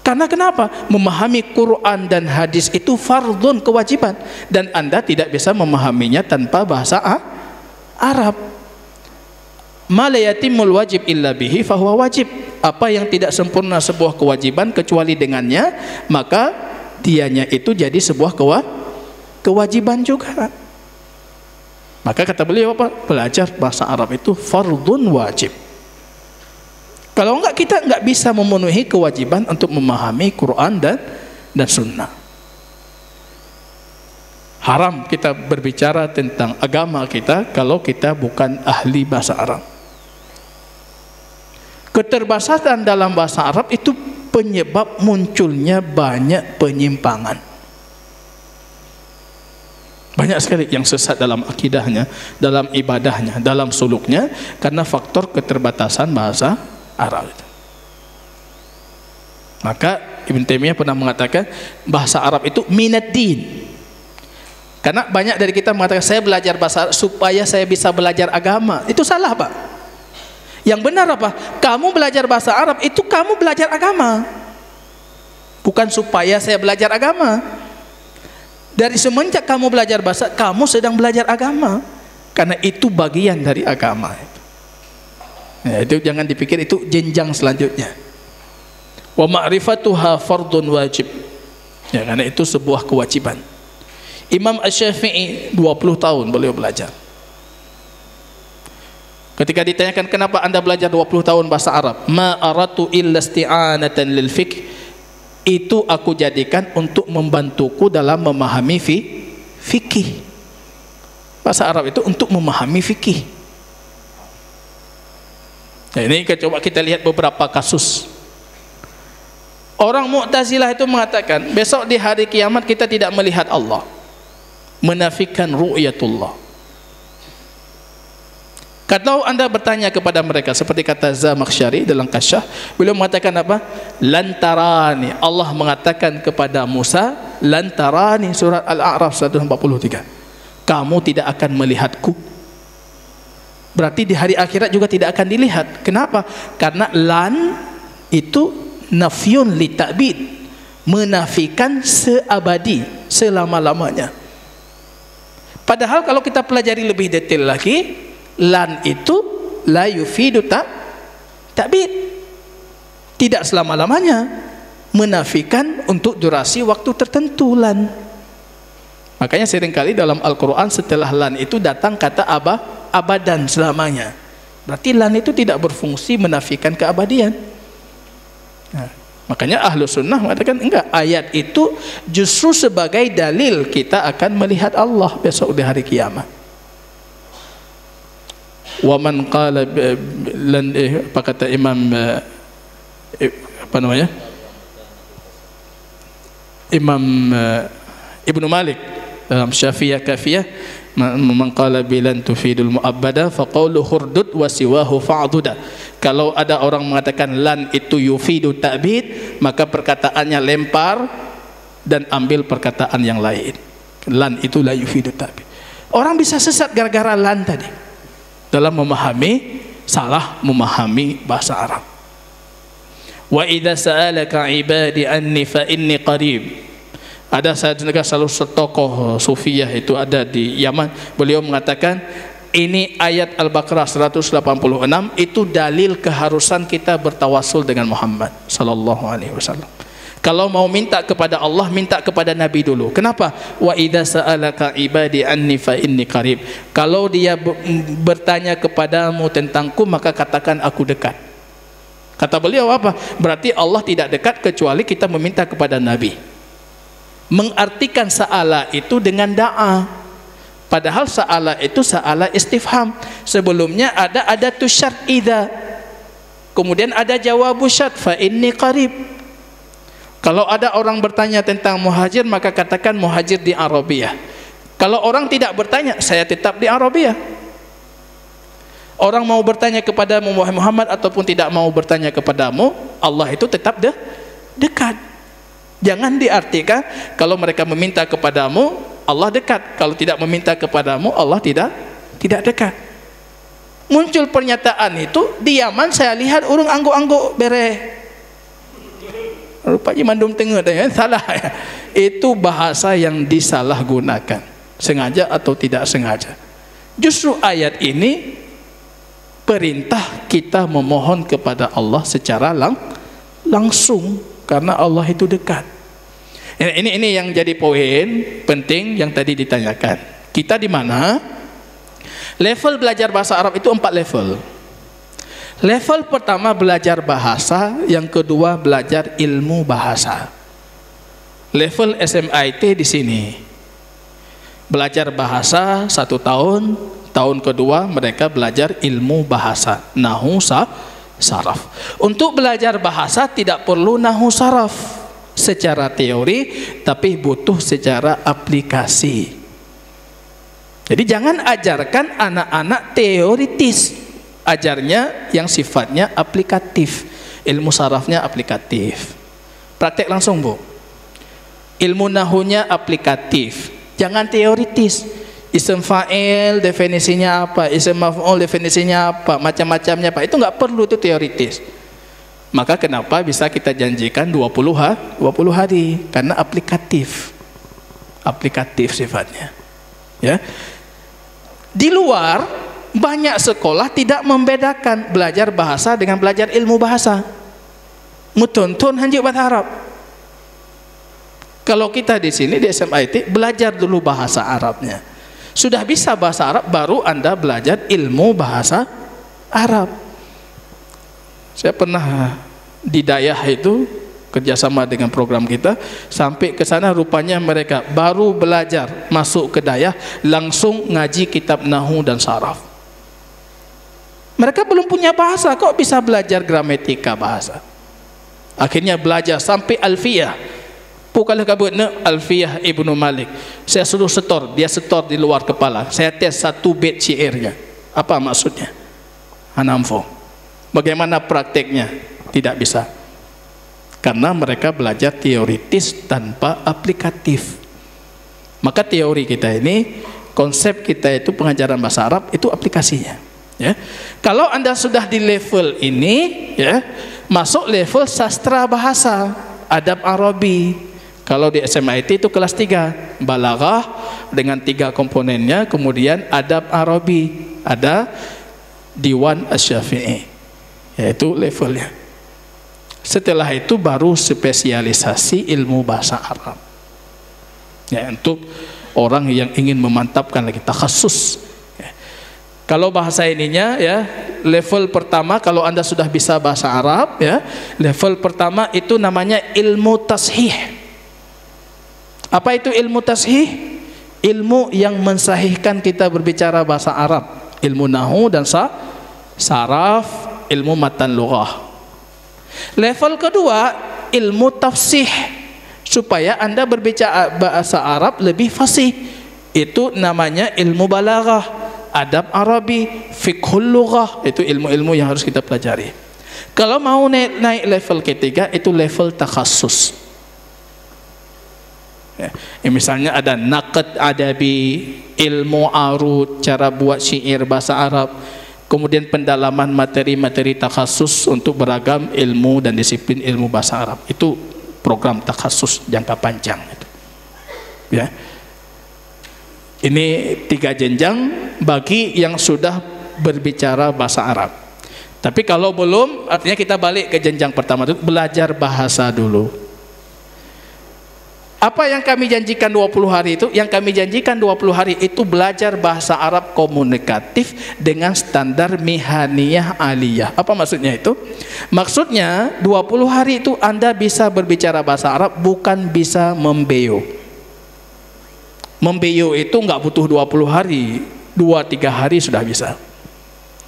Karena kenapa? Memahami Quran dan hadis itu fardun, kewajiban, dan Anda tidak bisa memahaminya tanpa bahasa Arab. Ma la yatimul wajib illa bihi fahuwa wajib. Apa yang tidak sempurna sebuah kewajiban kecuali dengannya, maka dianya itu jadi sebuah kewajiban juga. Maka kata beliau apa? Belajar bahasa Arab itu fardun wajib. Kalau enggak, kita enggak bisa memenuhi kewajiban untuk memahami Quran dan sunnah. Haram kita berbicara tentang agama kita kalau kita bukan ahli bahasa Arab. Keterbatasan dalam bahasa Arab itu penyebab munculnya banyak penyimpangan. Banyak sekali yang sesat dalam akidahnya, dalam ibadahnya, dalam suluknya, karena faktor keterbatasan bahasa Arab. Maka Ibn Taimiyah pernah mengatakan bahasa Arab itu minad din. Karena banyak dari kita mengatakan saya belajar bahasa Arab supaya saya bisa belajar agama. Itu salah, Pak. Yang benar apa? Kamu belajar bahasa Arab itu kamu belajar agama, bukan supaya saya belajar agama. Dari semenjak kamu belajar bahasa, kamu sedang belajar agama, karena itu bagian dari agama. Ya, itu jangan dipikir itu jenjang selanjutnya. Wa ma'rifatuha fardun wajib. Ya, karena itu sebuah kewajiban. Imam Asy-Syafi'i 20 tahun beliau belajar. Ketika ditanyakan kenapa anda belajar 20 tahun bahasa Arab, ma aratu illa isti'anatan lil fiqh, itu aku jadikan untuk membantuku dalam memahami fikih. Bahasa Arab itu untuk memahami fikih. Nah, ini coba kita lihat beberapa kasus. Orang Mu'tazilah itu mengatakan besok di hari kiamat kita tidak melihat Allah, menafikan ru'yatullah. Kalau anda bertanya kepada mereka seperti kata Zamakhsyari dalam Kasyaf, beliau mengatakan apa? Lantarani. Allah mengatakan kepada Musa, lantarani, surat Al-A'raf 143. kamu tidak akan melihatku. Berarti di hari akhirat juga tidak akan dilihat. Kenapa? Karena lan itu nafyun li ta'bid, menafikan seabadi, selama-lamanya. Padahal kalau kita pelajari lebih detail lagi, lan itu la yufidu ta'bid, tidak selama-lamanya, menafikan untuk durasi waktu tertentu lan. Makanya seringkali dalam Al-Quran setelah lan itu datang kata abadan, selamanya. Berarti lan itu tidak berfungsi menafikan keabadian. Nah, makanya ahlu sunnah mengatakan enggak, ayat itu justru sebagai dalil kita akan melihat Allah besok di hari kiamat. Wa man qala lan apa kata Imam apa namanya? Imam Ibnu Malik dalam Syafi'iyah Kafiyah, man qala bilan tufidul mu'abbada faqaulu hurdud wa siwahu fa'duda. Kalau ada orang mengatakan lan itu yufidu ta'bid, maka perkataannya lempar dan ambil perkataan yang lain. Lan itu la yufidu ta'bid. Orang bisa sesat gara-gara lan tadi dalam memahami, salah memahami bahasa Arab. Wa idza sa'alaka ibadi anni fa inni qarib. Ada salah satu tokoh sufiyah itu ada di Yaman, beliau mengatakan ini ayat Al-Baqarah 186 itu dalil keharusan kita bertawasul dengan Muhammad sallallahu alaihi wasallam. Kalau mau minta kepada Allah, minta kepada Nabi dulu. Kenapa? Wa idza sa'alaka ibadi anni fa inni qarib. Kalau dia bertanya kepadamu tentangku, maka katakan aku dekat. Kata beliau apa? Berarti Allah tidak dekat kecuali kita meminta kepada Nabi. Mengartikan sa'ala itu dengan da'a, padahal sa'ala itu sa'ala istifham. Sebelumnya ada adatus syart idza, kemudian ada jawabu syart fa inni qarib. Kalau ada orang bertanya tentang muhajir, maka katakan muhajir di Arabiyah. Kalau orang tidak bertanya, saya tetap di Arabiyah. Orang mau bertanya kepadamu Muhammad ataupun tidak mau bertanya kepadamu, Allah itu tetap dekat. Jangan diartikan kalau mereka meminta kepadamu Allah dekat, kalau tidak meminta kepadamu Allah tidak dekat. Muncul pernyataan itu di Yaman, saya lihat urung angguk-angguk bere. Rupanya mandum tengah ya, salah ya. Itu bahasa yang disalahgunakan, sengaja atau tidak sengaja. Justru ayat ini perintah kita memohon kepada Allah secara langsung, karena Allah itu dekat. Ini yang jadi poin penting yang tadi ditanyakan. Kita di mana? Level belajar bahasa Arab itu 4 level. Level pertama belajar bahasa, yang kedua belajar ilmu bahasa. Level SMIT di sini. Belajar bahasa 1 tahun, tahun kedua mereka belajar ilmu bahasa, nahwu saraf. Untuk belajar bahasa tidak perlu nahwu saraf secara teori, tapi butuh secara aplikasi. Jadi jangan ajarkan anak-anak teoritis, ajarnya yang sifatnya aplikatif. Ilmu sarafnya aplikatif, praktek langsung Bu. Ilmu nahwunya aplikatif, jangan teoritis. Ism fa'il definisinya apa, ism maf'ul definisinya apa, macam-macamnya apa, itu nggak perlu, itu teoritis. Maka kenapa bisa kita janjikan 20 hari? Karena aplikatif sifatnya. Ya. Di luar banyak sekolah tidak membedakan belajar bahasa dengan belajar ilmu bahasa. Mutuntun hanjik bahasa Arab. Kalau kita di sini di SMIT belajar dulu bahasa Arabnya. Sudah bisa bahasa Arab, baru Anda belajar ilmu bahasa Arab. Saya pernah di Dayah itu kerjasama dengan program kita, sampai ke sana rupanya mereka baru belajar masuk ke Dayah langsung ngaji kitab nahwu dan saraf. Mereka belum punya bahasa, kok bisa belajar gramatika bahasa. Akhirnya belajar sampai alfiyah. Pukalah kabutnya alfiyah Ibnu Malik. Saya suruh setor, dia setor di luar kepala. Saya tes 1 bait syairnya. Apa maksudnya? Hanamfo. Bagaimana prakteknya? Tidak bisa. Karena mereka belajar teoritis tanpa aplikatif. Maka teori kita ini konsep kita itu pengajaran bahasa Arab itu aplikasinya. Ya. Kalau Anda sudah di level ini, ya, masuk level sastra bahasa, adab Arabi. Kalau di SMIT itu kelas 3, balaghah dengan 3 komponennya, kemudian adab Arabi, ada Diwan Asy-Syafi'i, yaitu levelnya. Setelah itu baru spesialisasi ilmu bahasa Arab. Ya, untuk orang yang ingin memantapkan lagi takhasus. Ya. Kalau bahasa ininya, ya, level pertama kalau Anda sudah bisa bahasa Arab, ya, level pertama itu namanya ilmu tashih. Apa itu ilmu tashih? Ilmu yang mensahihkan kita berbicara bahasa Arab, ilmu nahwu dan saraf, ilmu matan lughah. Level kedua ilmu tafsih, supaya Anda berbicara bahasa Arab lebih fasih. Itu namanya ilmu balaghah, adab Arabi, fiqhul lughah. Itu ilmu-ilmu yang harus kita pelajari. Kalau mau naik level ketiga itu level takhasus. Ya, misalnya ada naqd adabi, ilmu arud, cara buat syair bahasa Arab, kemudian pendalaman materi-materi takhasus untuk beragam ilmu dan disiplin ilmu bahasa Arab. Itu program takhasus jangka panjang itu. Ya. Ini 3 jenjang bagi yang sudah berbicara bahasa Arab. Tapi kalau belum, artinya kita balik ke jenjang pertama itu, belajar bahasa dulu. Apa yang kami janjikan 20 hari itu? Yang kami janjikan 20 hari itu belajar bahasa Arab komunikatif dengan standar mihaniyah aliyah. Apa maksudnya itu? Maksudnya 20 hari itu Anda bisa berbicara bahasa Arab, bukan bisa membeo. Membeo itu nggak butuh 20 hari, 2-3 hari sudah bisa.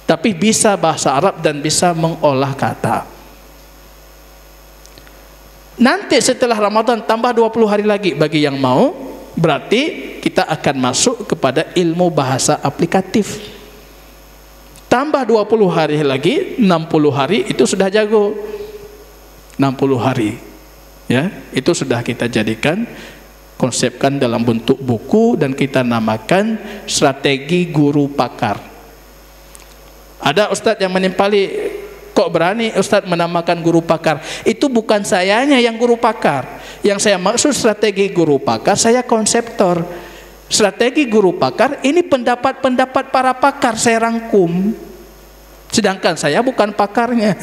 Tapi bisa bahasa Arab dan bisa mengolah kata. Nanti setelah Ramadan tambah 20 hari lagi bagi yang mau, berarti kita akan masuk kepada ilmu bahasa aplikatif. Tambah 20 hari lagi, 60 hari itu sudah jago. 60 hari. Ya, itu sudah kita jadikan, konsepkan dalam bentuk buku dan kita namakan strategi guru pakar. Ada ustadz yang menimpali, kok berani Ustadz menamakan guru pakar? Itu bukan sayanya yang guru pakar. Yang saya maksud strategi guru pakar, saya konseptor. Strategi guru pakar ini pendapat-pendapat para pakar saya rangkum. Sedangkan saya bukan pakarnya.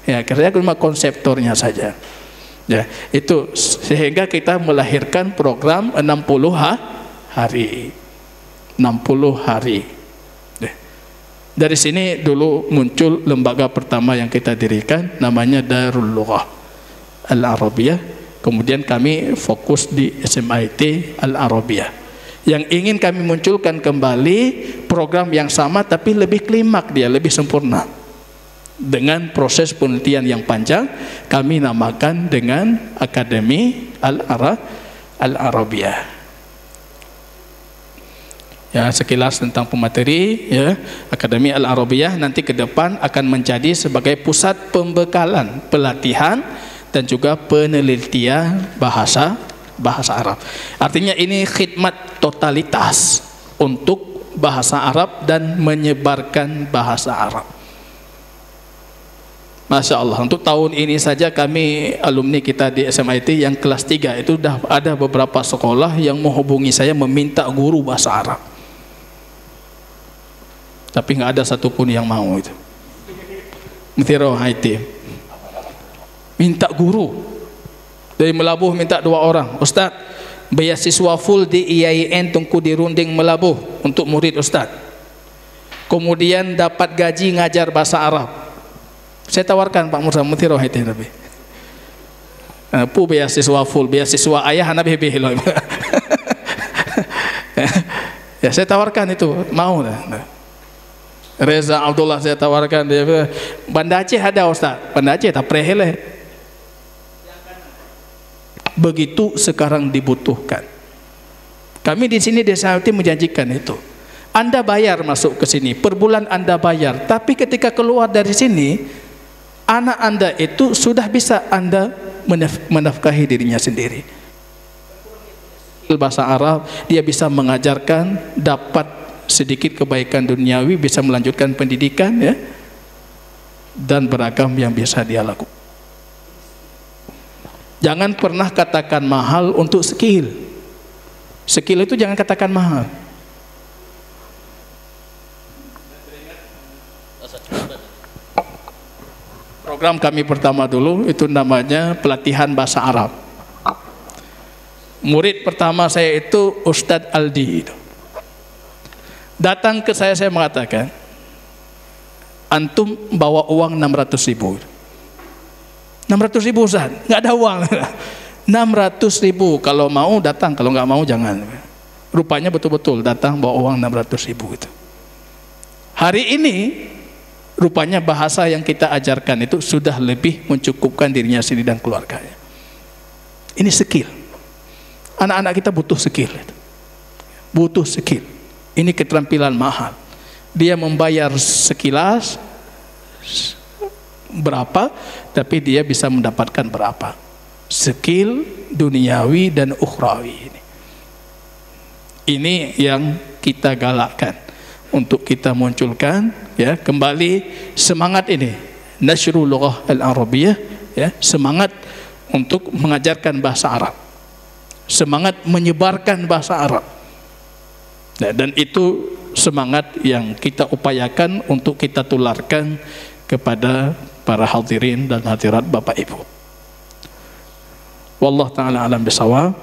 Ya, saya cuma konseptornya saja. Ya, itu sehingga kita melahirkan program 60 hari. 60 hari. Dari sini dulu muncul lembaga pertama yang kita dirikan, namanya Darul Lughah Al-Arabiyah. Kemudian kami fokus di SMIT Al-Arabiyah. Yang ingin kami munculkan kembali program yang sama tapi lebih klimak dia, lebih sempurna. Dengan proses penelitian yang panjang, kami namakan dengan Akademi Al-Arabiyah. Ya, sekilas tentang pemateri, ya, Akademi Al-Arabiyah nanti ke depan akan menjadi sebagai pusat pembekalan, pelatihan dan juga penelitian bahasa Arab. Artinya ini khidmat totalitas untuk bahasa Arab dan menyebarkan bahasa Arab. Masya Allah, untuk tahun ini saja kami alumni kita di SMIT yang kelas 3 itu sudah ada beberapa sekolah yang menghubungi saya meminta guru bahasa Arab. Tapi nggak ada satupun yang mau itu. Mutiro Haiti minta guru dari Melabuh, minta 2 orang. Ustaz, beasiswa full di IAIN Tungku di Runding Melabuh untuk murid Ustaz. Kemudian dapat gaji ngajar bahasa Arab. Saya tawarkan Pak Mursa Mutiro Haiti tapi. Pu beasiswa full, beasiswa ayah anak bebe loh. Ya, saya tawarkan itu, mau dah. Reza Abdullah saya tawarkan, dia Banda Aceh ada Ustaz, Banda Aceh tak prehele. Begitu sekarang dibutuhkan. Kami di sini desa itu menjanjikan itu. Anda bayar masuk ke sini, per bulan Anda bayar, tapi ketika keluar dari sini, anak Anda itu sudah bisa Anda menafkahi dirinya sendiri. bahasa Arab, dia bisa mengajarkan, dapat sedikit kebaikan duniawi, bisa melanjutkan pendidikan, ya, dan beragam yang bisa dia lakukan. Jangan pernah katakan mahal untuk skill. Skill itu jangan katakan mahal. Program kami pertama dulu itu namanya pelatihan bahasa Arab. Murid pertama saya itu Ustadz Aldi. Datang ke saya mengatakan, antum bawa uang 600.000. 600.000 Ustaz, nggak ada uang. 600.000, kalau mau datang, kalau nggak mau jangan. Rupanya betul-betul datang bawa uang 600.000 itu. Hari ini rupanya bahasa yang kita ajarkan itu sudah lebih mencukupkan dirinya sendiri dan keluarganya. Ini skill. Anak-anak kita butuh skill. Butuh skill. Ini keterampilan mahal. Dia membayar sekilas berapa, tapi dia bisa mendapatkan berapa. Skill duniawi dan ukhrawi ini. Ini yang kita galakkan untuk kita munculkan, ya, kembali semangat ini. Nashrul lughah al-arabiyyah, ya, semangat untuk mengajarkan bahasa Arab. Semangat menyebarkan bahasa Arab. Nah, dan itu semangat yang kita upayakan untuk kita tularkan kepada para hadirin dan hadirat Bapak Ibu. Wallahu ta'ala alam bisawab.